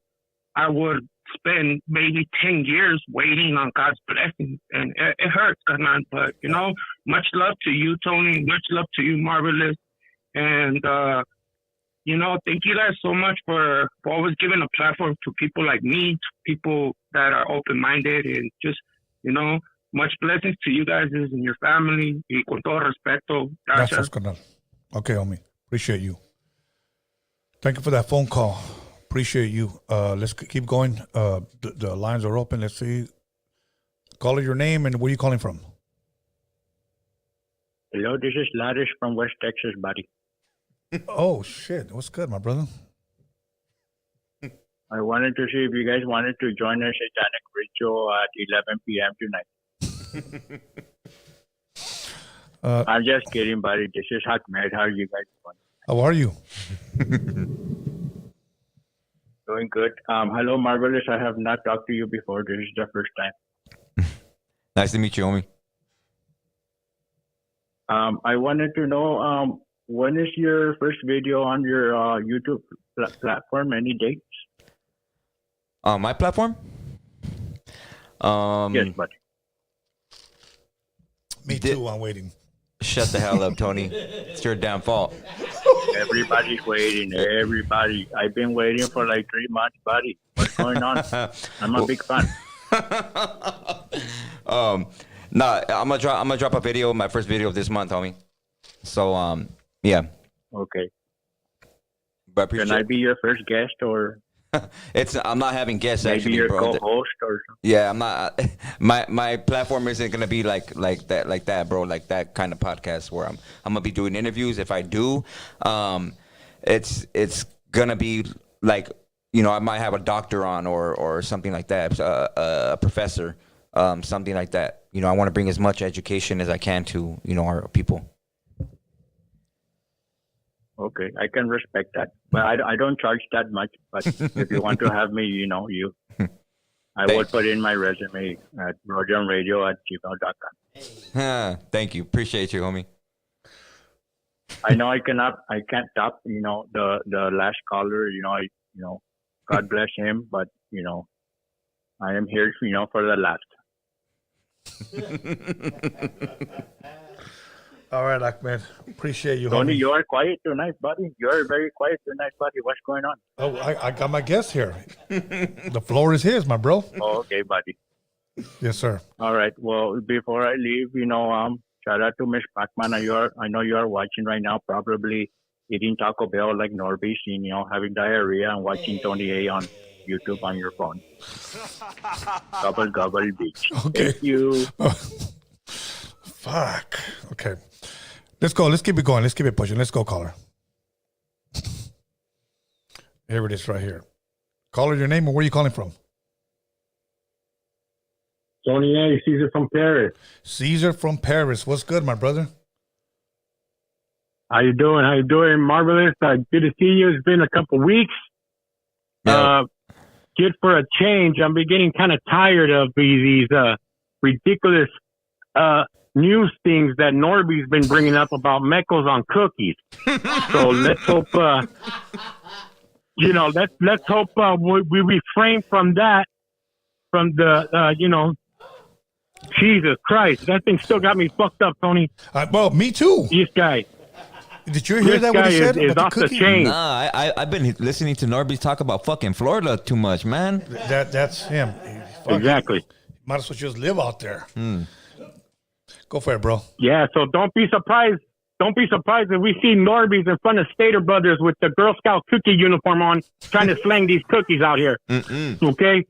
I would spend maybe 10 years waiting on God's blessings. And it hurts, carnal. But, much love to you, Tony. Much love to you, Marvelous. And, thank you guys so much for always giving a platform to people like me, people that are open-minded and just, Much blessings to you guys and your family. Y con todo respeto. Gracias, Gracias. carnal. Okay, homie. Appreciate you. Thank you for that phone call. Appreciate you. Let's keep going. The lines are open. Let's see. Call your name and where are you calling from? Hello, this is Lyricist from West Texas, buddy. Oh, shit. What's good, my brother? I wanted to see if you guys wanted to join our satanic ritual at 11 p.m. tonight. I'm just kidding, buddy. This is Ahmed. How are you guys doing? How are you? Doing good. Hello, Marvelous. I have not talked to you before. This is the first time. Nice to meet you, homie. I wanted to know when is your first video on your YouTube platform? Any dates? My platform? Yes, buddy. Me too. I'm waiting. Shut the hell up, Tony. It's your damn fault. Everybody's waiting. Everybody. I've been waiting for like 3 months, buddy. What's going on? I'm a big fan. Nah, I'm gonna drop a video, my first video of this month, homie. So yeah. Okay. But can I be your first guest or? I'm not having guests maybe actually, your bro. co-host or something. Yeah, I'm not. My platform isn't gonna be like that, bro. Like that kind of podcast where I'm gonna be doing interviews. If I do, it's gonna be like, you know, I might have a doctor on or something like that, a professor, something like that. You know, I want to bring as much education as I can to, you know, our people. Okay, I can respect that, but I don't charge that much. But if you want to have me, you know, I will put in my resume at roadiumradio@gmail.com. Thank you, appreciate you, homie. I know I can't top, you know, the last caller. You know, God bless him, but you know, I am here, you know, for the last. All right, Ahmed. Appreciate you, Tony, homie. you are quiet tonight, buddy. You are very quiet tonight, buddy. What's going on? Oh, I got my guest here. The floor is his, my bro. Oh, okay, buddy. Yes, sir. All right. Well, before I leave, you know, shout out to Miss Pacman. I know you are watching right now, probably eating Taco Bell like Norbert, you know, having diarrhea and watching Tony A on YouTube on your phone. Gobble, gobble, bitch. Okay. Thank you. Fuck. Okay. Let's go. Let's keep it going. Let's keep it pushing. Let's go, caller. Here it is right here. Caller, your name and where are you calling from? Tony A, Caesar from Paris. Caesar from Paris. What's good, my brother? How you doing? How you doing? Marvelous. Good to see you. It's been a couple weeks. Yeah. Good for a change. I'm beginning kind of tired of these ridiculous news things that Norby's been bringing up about Mekos on cookies. So let's hope, you know, let's hope we refrain from that. From the, you know, Jesus Christ, that thing still got me fucked up, Tony. Well, me too. This guy. Did you hear that? What he said is about off the the cookie? chain. Nah, I've been listening to Norby talk about fucking Florida too much, man. That's him. Exactly. Might as well just live out there. Go for it, bro. Yeah, so don't be surprised. Don't be surprised if we see Norby's in front of Stater Brothers with the Girl Scout cookie uniform on, trying to slang these cookies out here. Okay?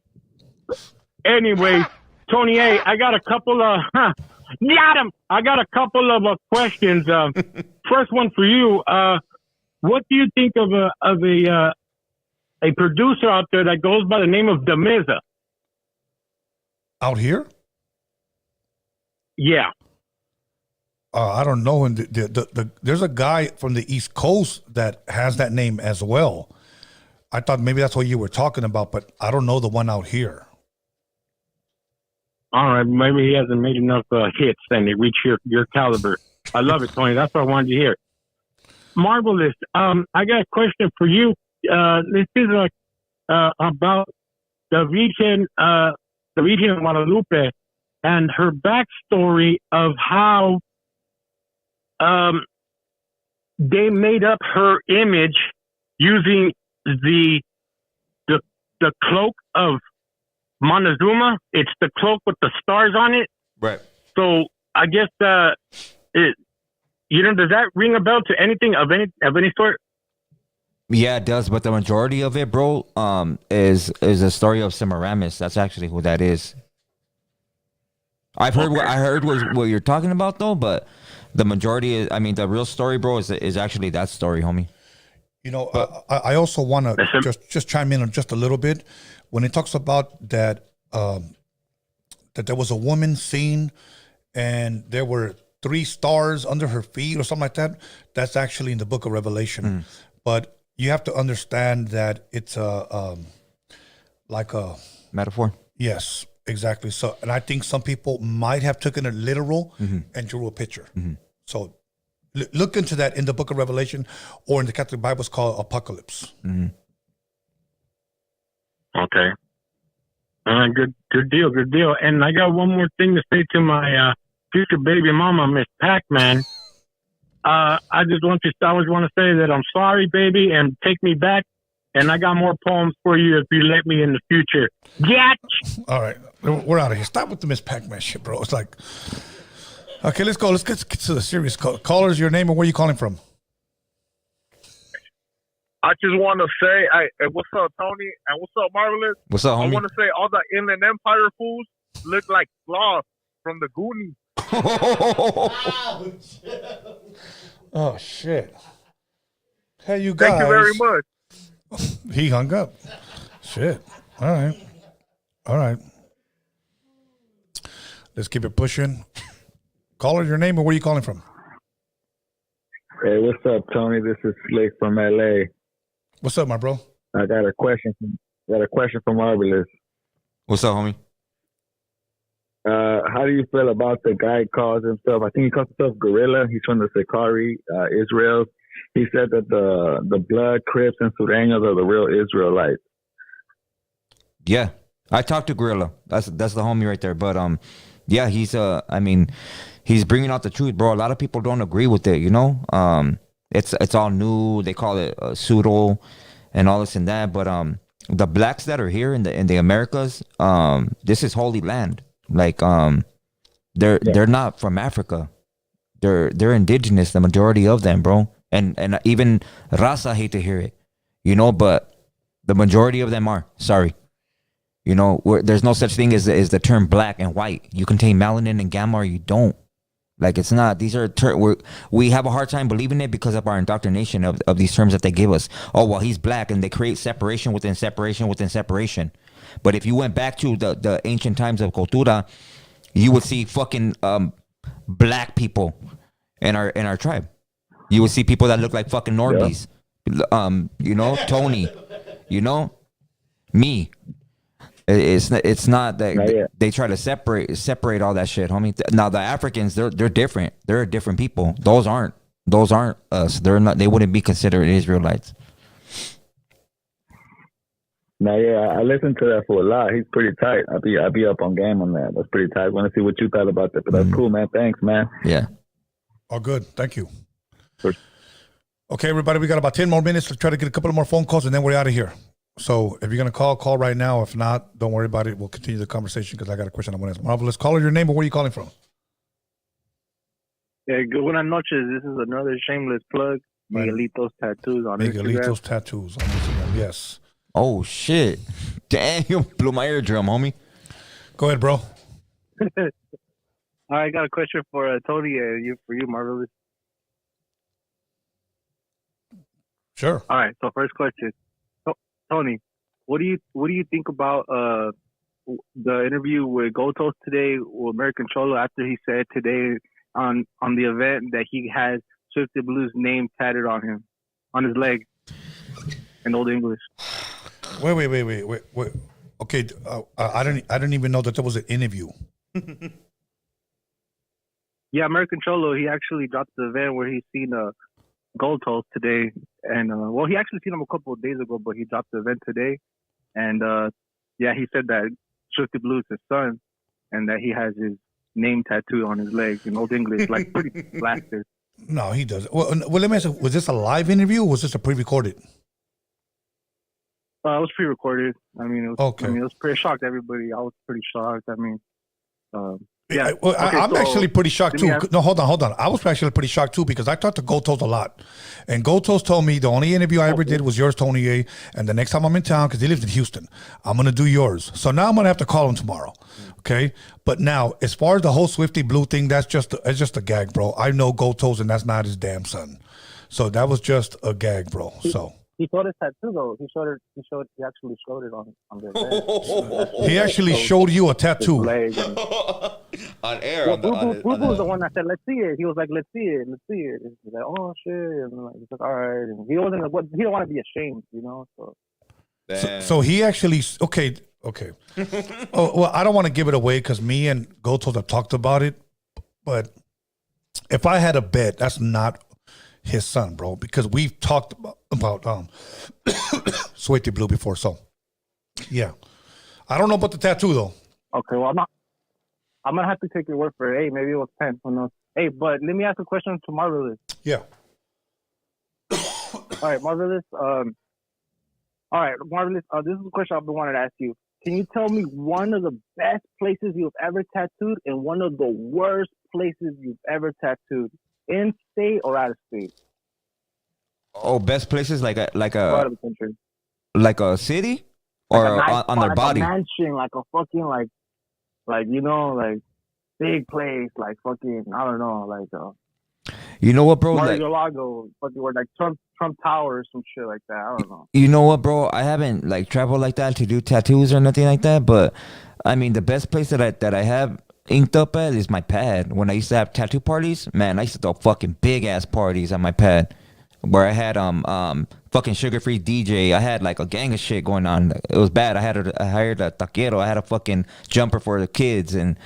Anyway, Tony A, I got a couple of... got him! I got a couple of questions. First one for you. What do you think of a producer out there that goes by the name of Demiza? Out here? Yeah. I don't know. And there's a guy from the East Coast that has that name as well. I thought maybe that's what you were talking about, but I don't know the one out here. All right, maybe he hasn't made enough hits then to reach your caliber. I love it, Tony. That's what I wanted to hear. Marvelous. I got a question for you. This is about the Virgin Guadalupe and her backstory of how they made up her image using the cloak of Montezuma. It's the cloak with the stars on it. Right. So I guess it, does that ring a bell to anything of any sort? Yeah, it does, but the majority of it, bro, is a story of Semiramis. That's actually who that is. I heard was what you're talking about though, but the majority is, I mean, the real story, bro, is actually that story, homie. You know, I also want to just chime in on just a little bit when it talks about that that there was a woman seen and there were 3 stars under her feet or something like that. That's actually in the book of Revelation, but you have to understand that it's like a metaphor. Yes, exactly. So, and I think some people might have taken it literal and drew a picture. So, look into that in the book of Revelation, or in the Catholic Bible, it's called Apocalypse. Okay. Good deal. And I got one more thing to say to my future baby mama, Miss Pac-Man. I always want to say that I'm sorry, baby, and take me back. And I got more poems for you if you let me in the future. Yatch! All right, we're out of here. Stop with the Miss Pac-Man shit, bro. It's like, okay, let's go. Let's get to the serious callers. Your name and where you calling from? I just want to say, what's up, Tony? And what's up, Marvelous? What's up, homie? I want to say all the Inland Empire fools look like Sloth from the Goonies. Oh, shit. Hey, you guys. Thank you very much. He hung up. Shit. All right. Let's keep it pushing. Caller, your name and where you calling from? Hey, what's up, Tony? This is Slick from LA. What's up, my bro? I got a question. From Marvelous. What's up, homie? How do you feel about the guy calls himself? I think he calls himself Gorilla. He's from the Sakari, Israel. He said that the Blood, Crips, and Sureños are the real Israelites. Yeah, I talked to Gorilla. That's the homie right there. But yeah, he's he's bringing out the truth, bro. A lot of people don't agree with it. You know, it's all new. They call it pseudo and all this and that. But the blacks that are here in the Americas, this is holy land. Like they're not from Africa. They're indigenous. The majority of them, bro. And even Raza hate to hear it, you know, but the majority of them are. Sorry. You know, there's no such thing as the term black and white. You contain melanin and gamma or you don't. Like, it's not. These are we have a hard time believing it because of our indoctrination of these terms that they give us. Oh, well, he's black, and they create separation within separation within separation. But if you went back to the ancient times of Cultura, you would see fucking black people in our tribe. You would see people that look like fucking Norbies. Yeah. You know, Tony. You know, me. It's not that they try to separate all that shit, homie. Now the Africans, they're different. They're different people. Those aren't us. They're not. They wouldn't be considered Israelites. Now, yeah, I listened to that for a lot. He's pretty tight. I'll be up on game on that. That's pretty tight. I want to see what you thought about that. But that's cool, man. Thanks, man. Yeah. All good. Thank you. Okay, everybody, we got about 10 more minutes. Let's try to get a couple of more phone calls, and then we're out of here. So if you're going to call right now. If not, don't worry about it. We'll continue the conversation because I got a question I want to ask. Marvelous. Caller, your name and where are you calling from? Yeah, buenas noches. This is another shameless plug. Miguelito's Tattoos on Instagram. Miguelito's Tattoos on Instagram, yes. Oh, shit. Damn, you blew my eardrum, homie. Go ahead, bro. I got a question for Tony and for you, Marvelous. Sure. All right, so first question. Tony, what do you think about the interview with Gotos today with American Cholo after he said today on the event that he has Swifty Blue's name tatted on him, on his leg, in Old English? Wait. Okay, I didn't even know that there was an interview. Yeah, American Cholo, he actually dropped the event where he's seen Gotos today, and he actually seen him a couple of days ago, but he dropped the event today, and yeah, he said that Swifty Blue is his son, and that he has his name tattooed on his leg in Old English, like pretty blasted. No, he doesn't. Well, let me ask you, was this a live interview or was this a pre-recorded? It was pre-recorded. I mean, it was, okay. I mean, it was pretty shocked. Everybody, I was pretty shocked. I mean, Yeah. I'm actually pretty shocked too. ask- No, hold on. I was actually pretty shocked too because I talked to Gotos a lot, and Gotos told me the only interview I ever did was yours, Tony A. And the next time I'm in town, because he lives in Houston, I'm gonna do yours. So now I'm gonna have to call him tomorrow, okay? But now, as far as the whole Swifty Blue thing, it's just a gag, bro. I know Gotos, and that's not his damn son. So that was just a gag, bro. So. He showed his tattoo though. He actually showed it on the bed. He actually showed you a tattoo. On air. Well, Boo was the one that said, "Let's see it." He was like, "Let's see it. Let's see it." He's like, "Oh shit!" And like, he's like, "All right." And he wasn't. He don't want to be ashamed, you know. So he actually okay. Oh well, I don't want to give it away because me and Gotos have talked about it. But if I had a bet, that's not his son, bro, because we've talked about Sweetie Blue before. So yeah, I don't know about the tattoo though. Okay, well I'm gonna have to take your word for it. Hey, maybe it was 10. Who knows? Hey, but let me ask a question to Marvelous. Yeah. All right, Marvelous. All right, Marvelous. This is a question I've been wanting to ask you. Can you tell me one of the best places you've ever tattooed and one of the worst places you've ever tattooed, in state or out of state? Oh, best places like Out of the country. like a city or Like a nice on their spot, body. like a mansion, like a fucking like you know, like big place, like fucking I don't know, like You know what, bro? Like, Mar-a-Lago, fucking or like Trump Tower or some shit like that. I don't know. you know what, bro? I haven't like traveled like that to do tattoos or nothing like that. But I mean, the best place that I have inked up at is my pad. When I used to have tattoo parties, man, I used to throw fucking big ass parties at my pad, where I had fucking sugar-free DJ. I had like a gang of shit going on. It was bad. I hired a taquero. I had a fucking jumper for the kids, and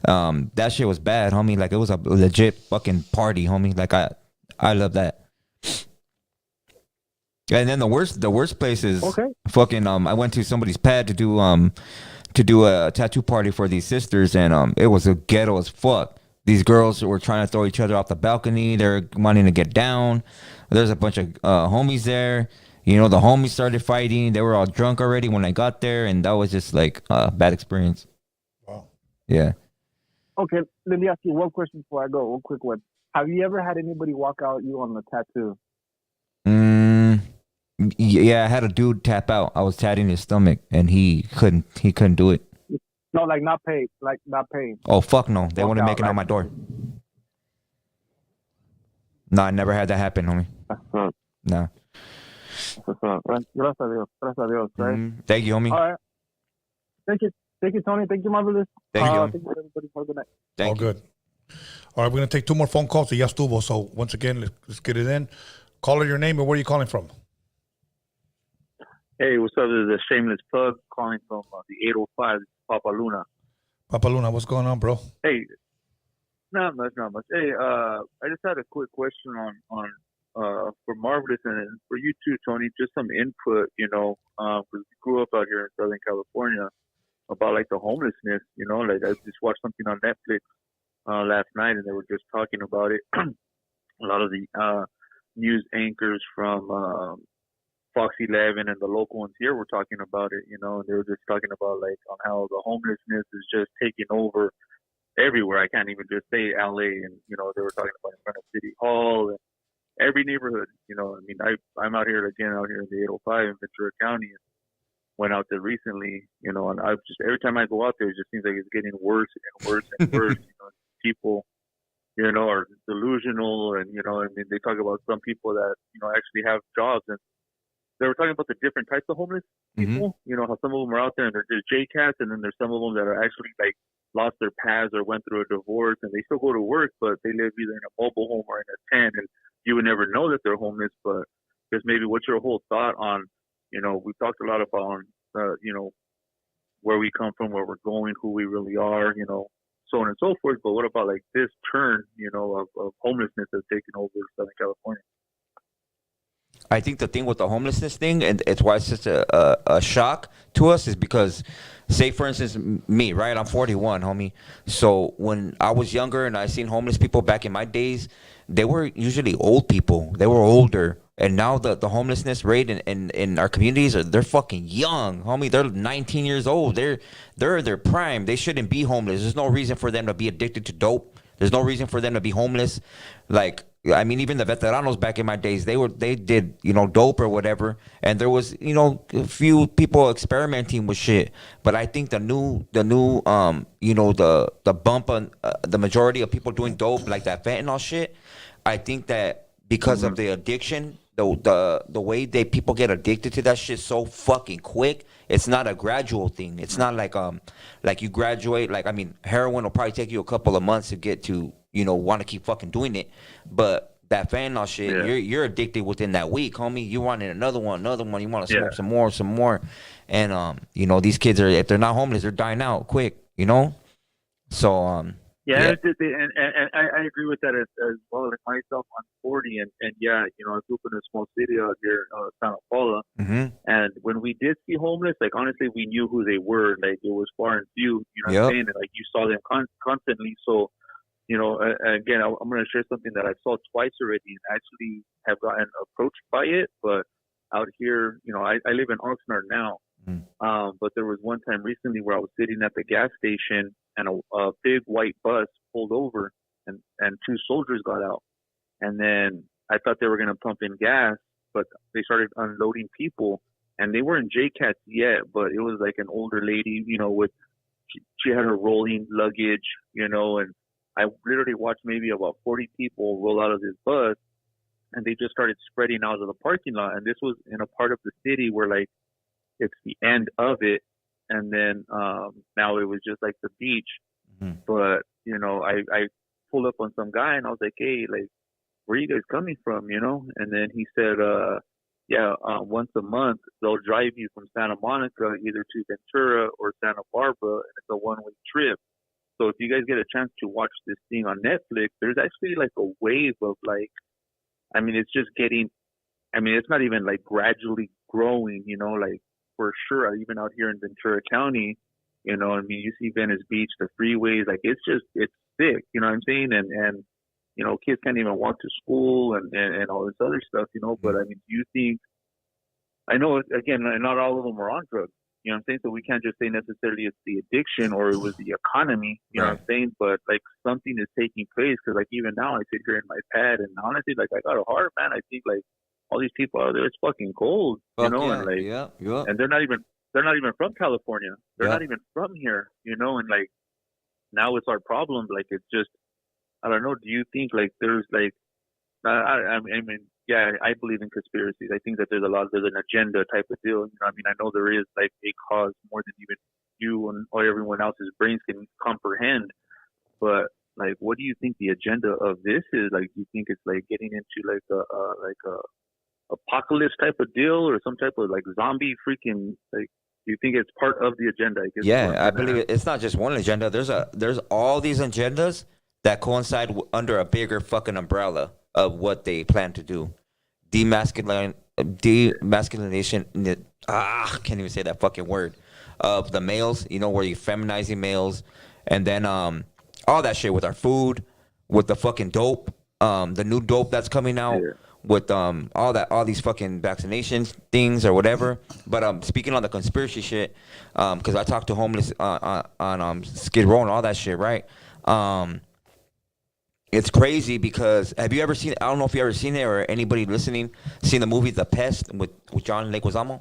that shit was bad, homie. Like it was a legit fucking party, homie. Like I love that. And then the worst place is fucking I went to somebody's pad to do a tattoo party for these sisters, and it was a ghetto as fuck. These girls were trying to throw each other off the balcony. They're wanting to get down. There's a bunch of homies there. You know, the homies started fighting. They were all drunk already when I got there, and that was just like a bad experience. Wow. Yeah. Okay, let me ask you one question before I go. One quick one. Have you ever had anybody walk out you on the tattoo? Yeah, I had a dude tap out. I was tatting his stomach, and he couldn't do it. No, like not paid. Like not paid. Oh, fuck no. They Walk wouldn't out, make it like- on my door. No, I never had that happen, homie. No. What's up? Gracias a Dios. Gracias a Dios, right? Thank you, homie. All right. Thank you. Thank you, Tony. Thank you, Marvelous. Thank you. Thank you, everybody. Have a good night. All good. All right, we're gonna take 2 more phone calls. Ya estuvo. So once again, let's get it in. Caller, your name and where are you calling from? Hey, what's up? This is a shameless plug calling from the 805 Papa Luna. Papa Luna, what's going on, bro? Hey, not much. Hey, I just had a quick question on for Marvelous and for you too, Tony. Just some input, you know, because we grew up out here in Southern California about like the homelessness. You know, like I just watched something on Netflix last night, and they were just talking about it. A lot of the news anchors from Fox 11 and the local ones here were talking about it, you know, and they were just talking about like on how the homelessness is just taking over everywhere. I can't even just say LA, and you know, they were talking about in front of City Hall and every neighborhood, you know. I mean, I'm out here again out here in the 805 in Ventura County, and went out there recently, you know, and I just every time I go out there, it just seems like it's getting worse and worse and worse. You know, people, you know, are delusional, and you know, I mean, they talk about some people that you know actually have jobs, and they were talking about the different types of homeless people. You know, how some of them are out there and they're J-cats, and then there's some of them that are actually like lost their paths or went through a divorce, and they still go to work, but they live either in a mobile home or in a tent, and you would never know that they're homeless. But just maybe what's your whole thought on, you know, we've talked a lot about, you know, where we come from, where we're going, who we really are, you know, so on and so forth. But what about like this turn, you know, of homelessness that's taken over Southern California? I think the thing with the homelessness thing, and it's why it's such a shock to us, is because, say for instance, me, right? I'm 41, homie. So when I was younger and I seen homeless people back in my days, they were usually old people. They were older. And now the homelessness rate in our communities they're fucking young, homie. They're 19 years old. They're in their prime. They shouldn't be homeless. There's no reason for them to be addicted to dope. There's no reason for them to be homeless. Like, I mean, even the veteranos back in my days, they did, you know, dope or whatever, and there was, you know, a few people experimenting with shit. But I think the new you know, the bump on the majority of people doing dope, like that fentanyl shit. I think that because of the addiction, the way people get addicted to that shit so fucking quick. It's not a gradual thing. It's not like you graduate. Like, I mean, heroin will probably take you a couple of months to get to, you know, want to keep fucking doing it. But that fentanyl shit, you're addicted within that week, homie. You want another one. You want to smoke some more. And you know, these kids if they're not homeless, they're dying out quick. You know, so Yeah. And I agree with that as well. Like myself, I'm 40, and yeah, you know, I grew up in a small city out here, Santa Paula. And when we did see homeless, like honestly, we knew who they were. Like it was far and few. You know what I'm saying? And, like you saw them constantly. So, you know, again, I'm going to share something that I saw twice already, and actually have gotten approached by it. But out here, you know, I live in Oxnard now. But there was one time recently where I was sitting at the gas station, and a big white bus pulled over, and two soldiers got out. And then I thought they were going to pump in gas, but they started unloading people, and they weren't JCats yet, but it was like an older lady, you know, she had her rolling luggage, you know, and I literally watched maybe about 40 people roll out of this bus, and they just started spreading out of the parking lot. And this was in a part of the city where, like, it's the end of it, and then now it was just like the beach. But you know, I pulled up on some guy, and I was like, hey, like, where are you guys coming from, you know? And then he said, once a month they'll drive you from Santa Monica either to Ventura or Santa Barbara, and it's a one-way trip. So if you guys get a chance to watch this thing on Netflix, there's actually like a wave of, like, I mean, it's just getting, I mean, it's not even like gradually growing, you know, like, for sure, even out here in Ventura County, you know, I mean, you see Venice Beach, the freeways, like, it's sick, you know what I'm saying? And you know, kids can't even walk to school and all this other stuff, you know. But I mean, do you think, I know, again, not all of them are on drugs, you know what I'm saying? So we can't just say necessarily it's the addiction or it was the economy, you know what I'm saying? But like, something is taking place, because like even now I sit here in my pad, and honestly, like, I got a heart, man. I think like all these people out there, it's fucking cold, you know, and like, and they're not even from California. They're not even from here, you know, and like, now it's our problem. Like, it's just, I don't know. Do you think like there's like, I mean, yeah, I believe in conspiracies. I think that there's an agenda type of deal. You know, I mean, I know there is like a cause more than even you or everyone else's brains can comprehend. But like, what do you think the agenda of this is? Like, do you think it's like getting into like a apocalypse type of deal, or some type of like zombie freaking, like, do you think it's part of the agenda? I believe it's not just one agenda. There's all these agendas that coincide under a bigger fucking umbrella of what they plan to do. Demasculination, can't even say that fucking word, of the males, you know, where you're feminizing males, and then all that shit with our food, with the fucking dope, the new dope that's coming out, with all these fucking vaccinations things or whatever. But speaking on the conspiracy shit, because I talked to homeless on Skid Row and all that shit, right? It's crazy because have you ever seen? I don't know if you ever seen it, or anybody listening seen the movie The Pest with John Leguizamo.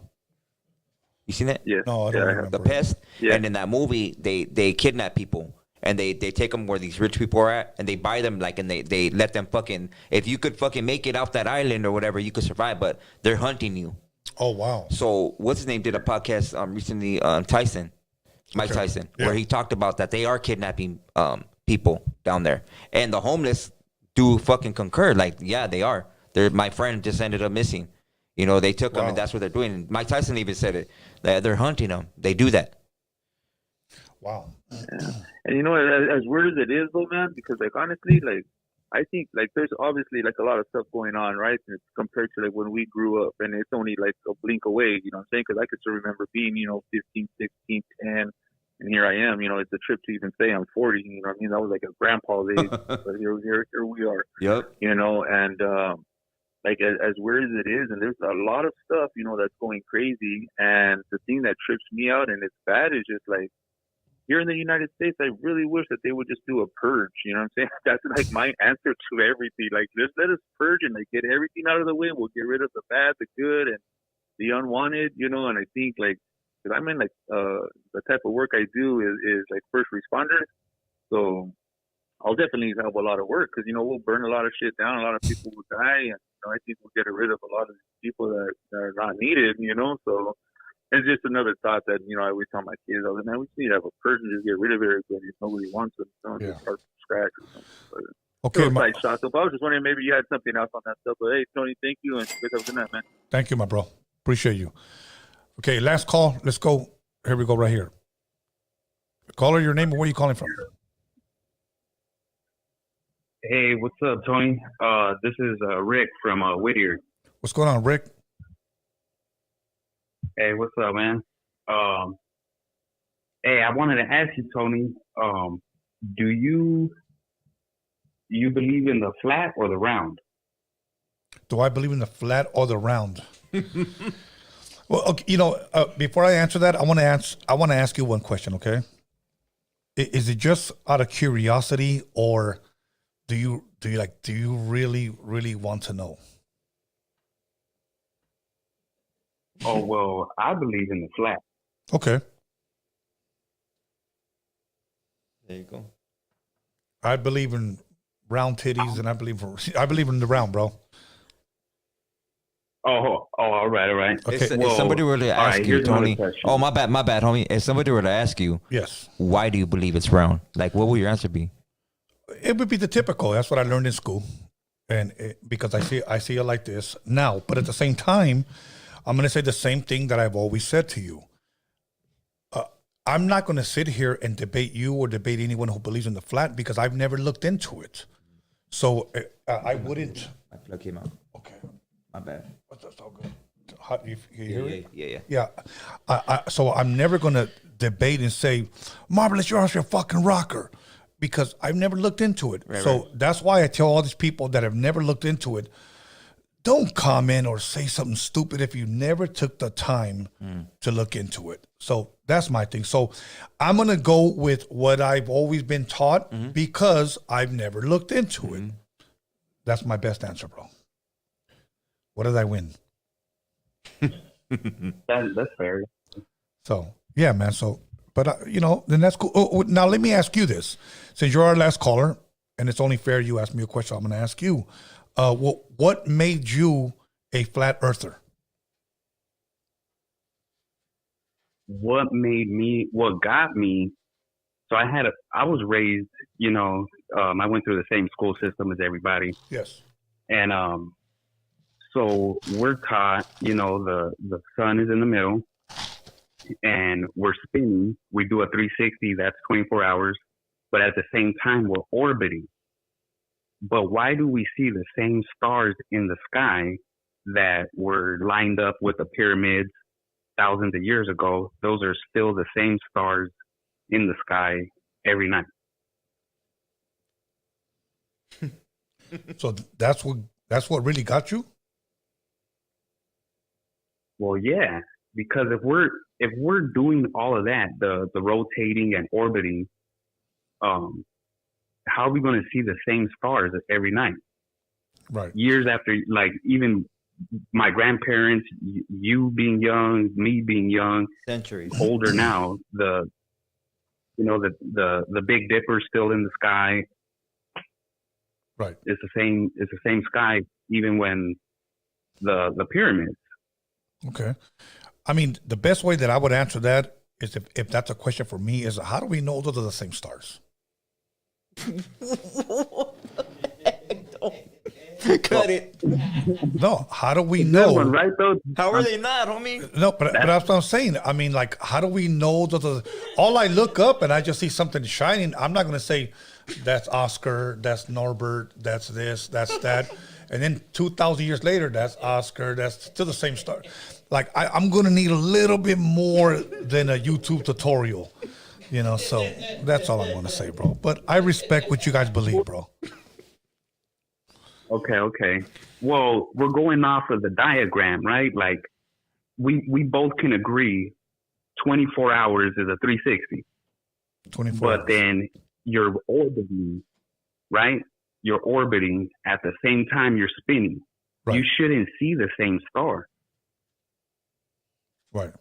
You seen it? Yeah. No, I don't remember. The Pest. Yeah. And in that movie, they kidnap people. And they take them where these rich people are at, and they buy them, like, and they let them fucking, if you could fucking make it off that island or whatever, you could survive, but they're hunting you. Oh, wow. So what's his name did a podcast recently, Mike Tyson, where he talked about that they are kidnapping people down there, and the homeless do fucking concur, like, yeah, they are. My friend just ended up missing. You know, they took them, and that's what they're doing. And Mike Tyson even said it. They're hunting them. They do that. Wow. Yeah. And you know, as weird as it is though, man, because like honestly, like I think like there's obviously like a lot of stuff going on, right? And it's compared to like when we grew up, and it's only like a blink away, you know what I'm saying? Because I could still remember being, you know, 15, 16, 10, and here I am, you know, it's a trip to even say I'm 40, you know what I mean? That was like a grandpa's age, but here we are. Yep. You know, and like as weird as it is, and there's a lot of stuff, you know, that's going crazy. And the thing that trips me out and it's bad is just like here in the United States, I really wish that they would just do a purge. You know what I'm saying? That's like my answer to everything. Like, just let us purge and like get everything out of the way. We'll get rid of the bad, the good, and the unwanted. You know, and I think like, cause I'm in like the type of work I do is like first responder, so I'll definitely have a lot of work because, you know, we'll burn a lot of shit down. A lot of people will die. And, you know, I think we'll get rid of a lot of people that are not needed, you know. So it's just another thought that, you know, I always tell my kids, I was like, man, we just need to have a person just get rid of everybody if nobody wants them. So just start from scratch or something. But, okay. So I was just wondering, maybe you had something else on that stuff. But hey, Tony, thank you. And pick up the night, man. Thank you, my bro. Appreciate you. Okay, last call. Let's go. Here we go right here. Caller, your name and where are you calling from? Hey, what's up, Tony? This is Rick from Whittier. What's going on, Rick? Hey, what's up, man? Hey, I wanted to ask you, Tony, do you believe in the flat or the round? Do I believe in the flat or the round? Well, okay, you know, before I answer that, I want to ask you one question, okay? Is it just out of curiosity, or do you really want to know? Oh, well, I believe in the flat. Okay. There you go. I believe in round titties, and I believe in the round, bro. Oh, all right. Okay. If somebody were to ask you, Tony, oh, my bad, homie. If somebody were to ask you, yes, why do you believe it's round? Like, what will your answer be? It would be the typical. That's what I learned in school, and because I see it like this now. But at the same time, I'm going to say the same thing that I've always said to you. I'm not going to sit here and debate you or debate anyone who believes in the flat because I've never looked into it. So I wouldn't. My plug came out. Okay, my bad. That's all good. How, you hear it? Yeah. Yeah. So I'm never going to debate and say, Marvelous, you're a fucking rocker, because I've never looked into it. Right. That's why I tell all these people that have never looked into it, don't comment or say something stupid if you never took the time to look into it. So that's my thing. So I'm going to go with what I've always been taught because I've never looked into it. That's my best answer, bro. What did I win? That's fair. So, yeah, man. So, but, you know, then that's cool. Oh, now, let me ask you this. Since you're our last caller, and it's only fair you ask me a question, I'm going to ask you. What made you a flat earther? What got me? So I was raised, you know, I went through the same school system as everybody. Yes. And so we're taught, you know, the sun is in the middle and we're spinning. We do a 360, that's 24 hours. But at the same time, we're orbiting. But why do we see the same stars in the sky that were lined up with the pyramids thousands of years ago? Those are still the same stars in the sky every night. So that's what really got you? Well, yeah, because if we're doing all of that, the rotating and orbiting, how are we going to see the same stars every night? Right. Years after, like even my grandparents, you being young, me being young, centuries older now. The Big Dipper's still in the sky. Right. It's the same sky even when the pyramids. Okay. I mean, the best way that I would answer that is if that's a question for me is how do we know those are the same stars? Cut it. No, how do we know? One, right, though? How are they not, homie? No, but that's what I'm saying. I mean, like, how do we know that all I look up and I just see something shining? I'm not going to say that's Oscar, that's Norbert, that's this, that's that. And then 2,000 years later, that's Oscar, that's still the same star. Like, I'm going to need a little bit more than a YouTube tutorial. You know, so that's all I'm going to say, bro. But I respect what you guys believe, bro. Okay. Well, we're going off of the diagram, right? Like we both can agree 24 hours is a 360. 24 But hours. then you're orbiting, right? You're orbiting at the same time you're spinning. Right. You shouldn't see the same star. Right.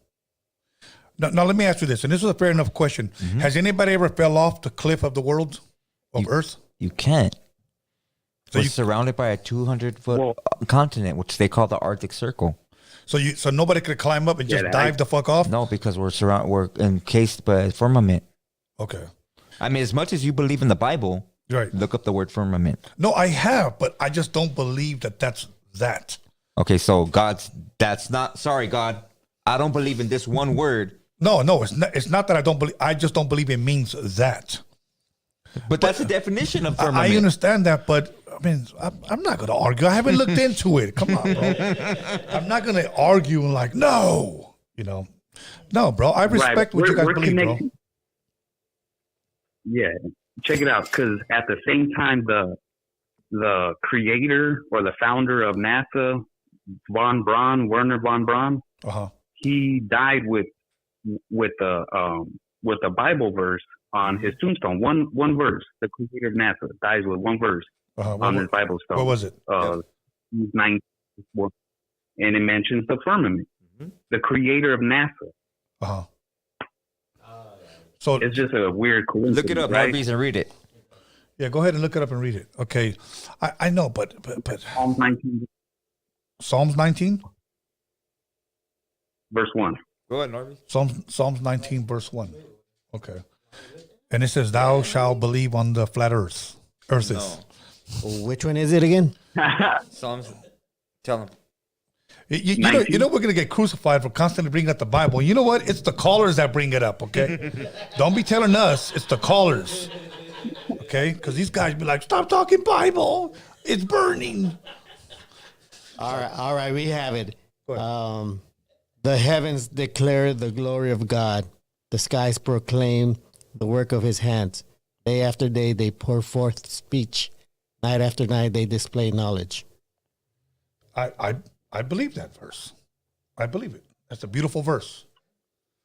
Now, let me ask you this, and this is a fair enough question. Mm-hmm. Has anybody ever fell off the cliff of the world of Earth? You can't. So We're you- surrounded by a 200-foot continent, which they call the Arctic Circle. So nobody could climb up and just dive the fuck off? No, because we're encased by a firmament. Okay. I mean, as much as you believe in the Bible, right? Look up the word firmament. No, I have, but I just don't believe that that's that. Okay, so that's not. Sorry, God, I don't believe in this one word. No, it's not that I don't believe. I just don't believe it means that. But that's the definition of firmament. I understand that, but I mean, I'm not going to argue. I haven't looked into it. Come on, bro. I'm not going to argue and like, no, no, bro. I respect what you guys believe, bro. Yeah, check it out. Because at the same time, the creator or the founder of NASA, Werner von Braun, he died with a Bible verse on his tombstone. One verse. The creator of NASA dies with one verse on his Bible stone. What was it? 9, and it mentions the firmament. The creator of NASA. So it's just a weird coincidence. Look it up, right? Norbies, and read it. Yeah, go ahead and look it up and read it. Okay, I know, but Psalms 19. Psalms 19, verse 1. Go ahead, Norby. Psalms 19, verse 1. Okay, and it says, "Thou shalt believe on the flat earth." Earths. Which one is it again? Psalms. Tell him. You know we're gonna get crucified for constantly bringing up the Bible. You know what? It's the callers that bring it up. Okay, don't be telling us. It's the callers. Okay, because these guys be like, "Stop talking Bible. It's burning." All right, we have it. The heavens declare the glory of God. The skies proclaim the work of his hands. Day after day, they pour forth speech. Night after night, they display knowledge. I believe that verse. I believe it. That's a beautiful verse.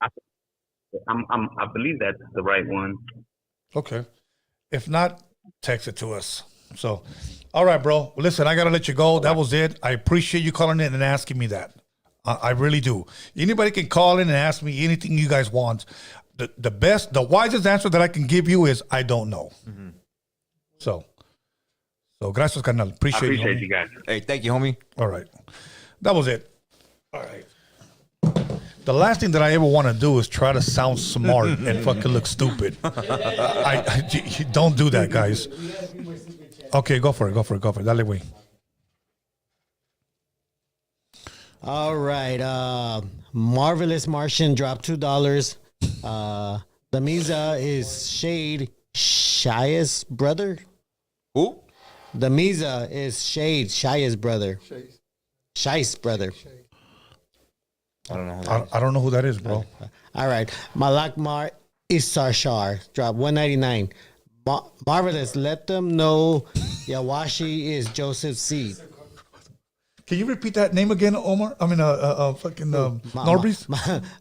I believe that's the right one. Okay. If not, text it to us. So, all right, bro. Listen, I got to let you go. That was it. I appreciate you calling in and asking me that. I really do. Anybody can call in and ask me anything you guys want. The wisest answer that I can give you is I don't know. Mm-hmm. So gracias, carnal. Appreciate you guys. Hey, thank you, homie. All right. That was it. All right. The last thing that I ever want to do is try to sound smart and fucking look stupid. I don't do that, guys. Okay, go for it. Dale, güey. All right. Marvelous Martian dropped $2. The Misa is Shia's brother. Who? The Misa is Shia's brother. Shia's brother. I don't know. I don't know who that is, bro. All right. Malakmar Isarshar dropped $199. Marvelous. Let them know Yawashi is Joseph's seed. Can you repeat that name again, Omar? I mean, Norbis?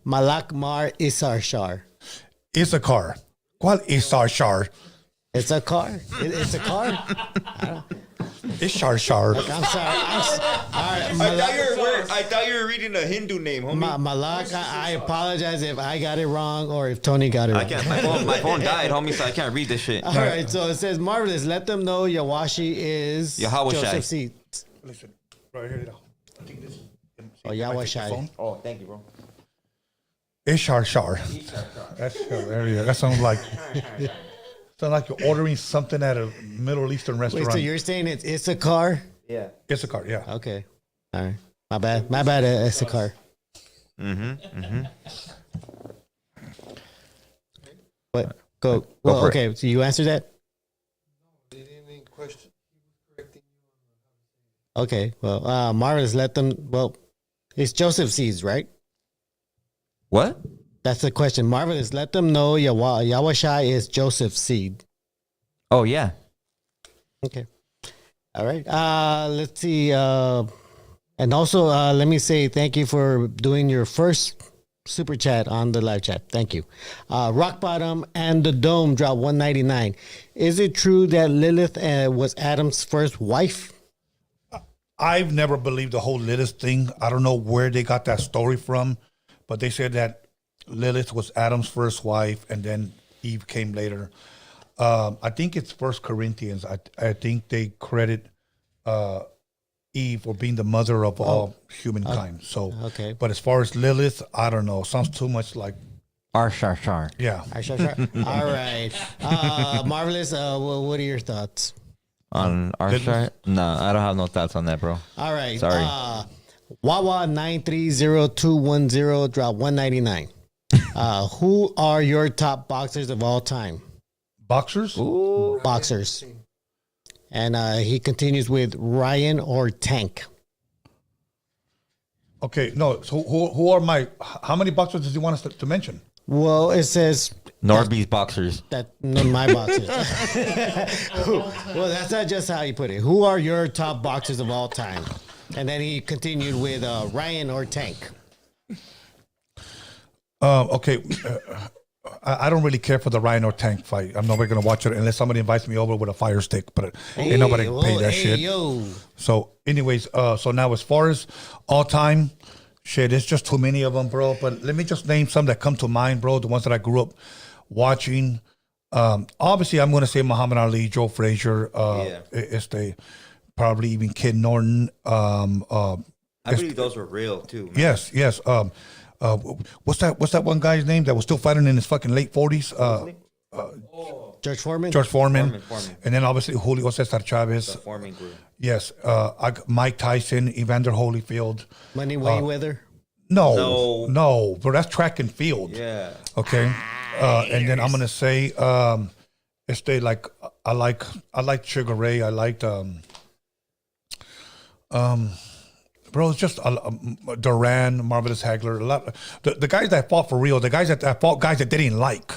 Malakmar Isarshar. Issachar. ¿Cuál Issachar? It's a car. It's a car. Ishar. I'm sorry. I thought you were reading a Hindu name, homie. Malak, I apologize if I got it wrong or if Tony got it wrong. I can't. My phone died, homie, so I can't read this shit. All right, so it says, Marvelous, let them know Yawashi is Joseph's seed. Listen, right here. I think this. Oh, Yawashi. Oh, thank you, bro. Ishar. That's hilarious. That sounds like you're ordering something at a Middle Eastern restaurant. Wait, so you're saying it's a car? Yeah. It's a car, yeah. Okay. All right. My bad, it's a car. What? Go well, okay, so you answered that? They didn't question. He was correcting you. Okay, well, Marvelous, let them, well, it's Joseph's seeds, right? What? That's the question. Marvelous, let them know Yawashai is Joseph's seed. Oh, yeah. Okay. All right. Let's see. And also, let me say thank you for doing your first super chat on the live chat. Thank you. Rock Bottom and the Dome dropped 199. Is it true that Lilith was Adam's first wife? I've never believed the whole Lilith thing. I don't know where they got that story from, but they said that Lilith was Adam's first wife, and then Eve came later. I think it's First Corinthians. I think they credit Eve for being the mother of all humankind. So, okay. But as far as Lilith, I don't know. Sounds too much like Arshar. Yeah. All right. Marvelous. What are your thoughts? On Arshar? No, I don't have no thoughts on that, bro. All right. Sorry. Wawa 930210 drop 199. Who are your top boxers of all time? Boxers? Ooh. Boxers. And he continues with Ryan or Tank. Okay, no. So who are how many boxers does he want us to mention? Well, it says Norby's boxers. No, my boxers. Well, that's not just how you put it. Who are your top boxers of all time? And then he continued with Ryan or Tank. Okay. I don't really care for the Ryan or Tank fight. I'm never going to watch it unless somebody invites me over with a fire stick, but ain't nobody pay that shit. Yo. So anyways, so now as far as all time, shit, it's just too many of them, bro. But let me just name some that come to mind, bro. The ones that I grew up watching. Obviously, I'm going to say Muhammad Ali, Joe Frazier, probably even Kid Norton. I believe those were real too. Man. Yes. What's that one guy's name that was still fighting in his fucking late 40s? George Foreman. George Foreman. And then obviously Julio Cesar Chavez. The Foreman group. Yes. Mike Tyson, Evander Holyfield. Money Mayweather. No, but that's track and field. Yeah. Okay. And then I'm gonna say, I like Sugar Ray. I liked bro, it's just Duran, Marvelous Hagler, a lot. The guys that fought for real, the guys that fought guys that they didn't like.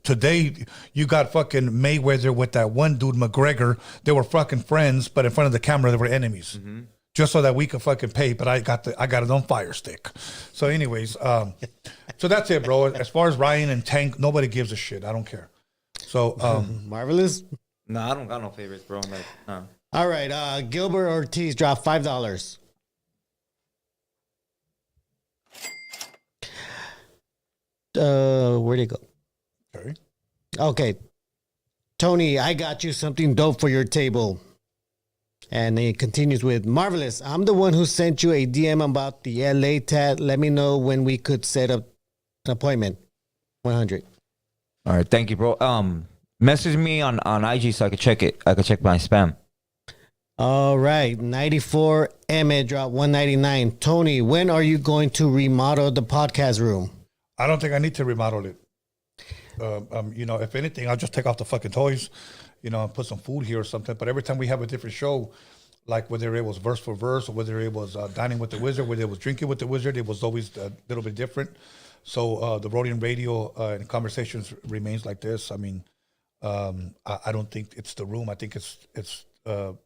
Today, you got fucking Mayweather with that one dude, McGregor. They were fucking friends, but in front of the camera, they were enemies. Mm-hmm. Just so that we could fucking pay, but I got it on fire stick. So anyways, so that's it, bro. As far as Ryan and Tank, nobody gives a shit. I don't care. So Marvelous. No, I don't got no favorites, bro. Like, no. All right, Gilbert Ortiz dropped $5. Where'd it go? Okay. Tony, I got you something dope for your table. And he continues with, Marvelous, I'm the one who sent you a DM about the LA tat. Let me know when we could set up an appointment. 100. All right, thank you, bro. Message me on IG so I could check it. I could check my spam. All right, 94 Emmett dropped 199. Tony, when are you going to remodel the podcast room? I don't think I need to remodel it. If anything, I'll just take off the fucking toys, and put some food here or something. But every time we have a different show, like whether it was verse for verse or whether it was dining with the wizard, whether it was drinking with the wizard, it was always a little bit different. So the Roadium radio and conversations remains like this. I mean, I don't think it's the room. I think it's the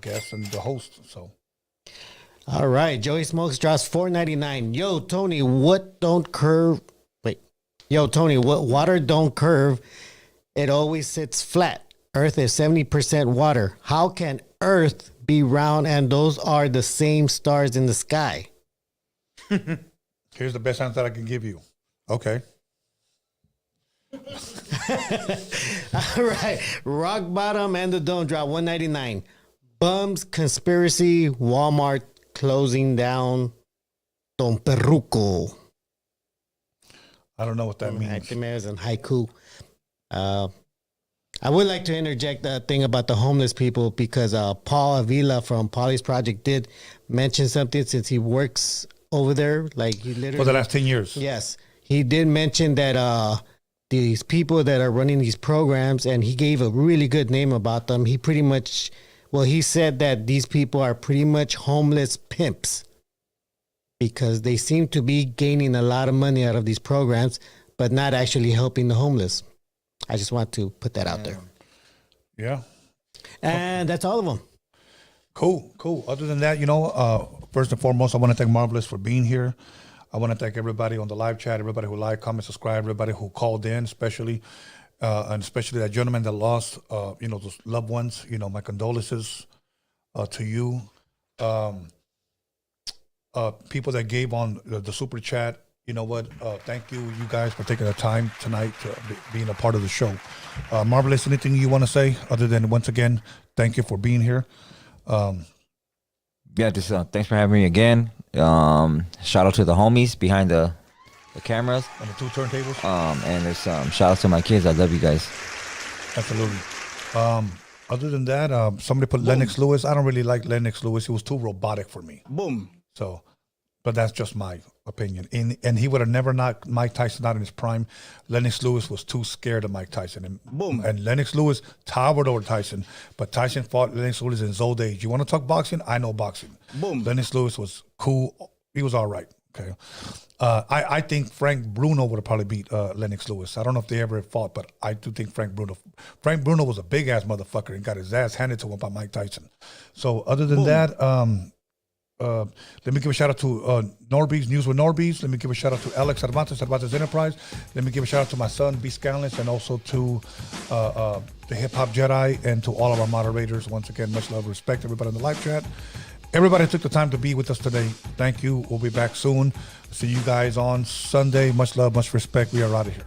guest and the host. So. All right, Joey Smokes drops $4.99. Yo, Tony, what water don't curve? It always sits flat. Earth is 70% water. How can Earth be round and those are the same stars in the sky? Here's the best answer I can give you. Okay. All right, Rock Bottom and the Dome drop $1.99. Bums conspiracy. Walmart closing down Don Perruco. I don't know what that means. I think it was in haiku. I would like to interject that thing about the homeless people because Paul Avila from Polly's Project did mention something since he works over there. Like he literally for the last 10 years. Yes, he did mention that these people that are running these programs, and he gave a really good name about them. He pretty much, he said that these people are pretty much homeless pimps because they seem to be gaining a lot of money out of these programs, but not actually helping the homeless. I just want to put that out there. Yeah. And that's all of them. Cool. Other than that, first and foremost, I want to thank Marvelous for being here. I want to thank everybody on the live chat, everybody who liked, comment, subscribe, everybody who called in, especially that gentleman that lost, those loved ones. My condolences to you. People that gave on the super chat. You know what? Thank you guys for taking the time tonight to being a part of the show. Marvelous, anything you want to say other than once again, thank you for being here. Just thanks for having me again. Shout out to the homies behind the cameras and the 2 turntables. And there's shout out to my kids. I love you guys. Absolutely. Other than that, somebody put Lennox Lewis. I don't really like Lennox Lewis. He was too robotic for me. Boom. So, but that's just my opinion. And he would have never knocked Mike Tyson out in his prime. Lennox Lewis was too scared of Mike Tyson. And boom. And Lennox Lewis towered over Tyson. But Tyson fought Lennox Lewis in his old age. You want to talk boxing? I know boxing. Boom. Lennox Lewis was cool. He was all right. Okay. I think Frank Bruno would have probably beat Lennox Lewis. I don't know if they ever fought, but I do think Frank Bruno was a big ass motherfucker and got his ass handed to him by Mike Tyson. So other than that, let me give a shout out to Norby's News with Norby's. Let me give a shout out to Alex Cervantes Enterprise. Let me give a shout out to my son B-SKANLESS, and also to the Hip Hop Jedi, and to all of our moderators. Once again, much love, respect, everybody in the live chat. Everybody who took the time to be with us today, thank you. We'll be back soon. See you guys on Sunday. Much love, much respect. We are out of here.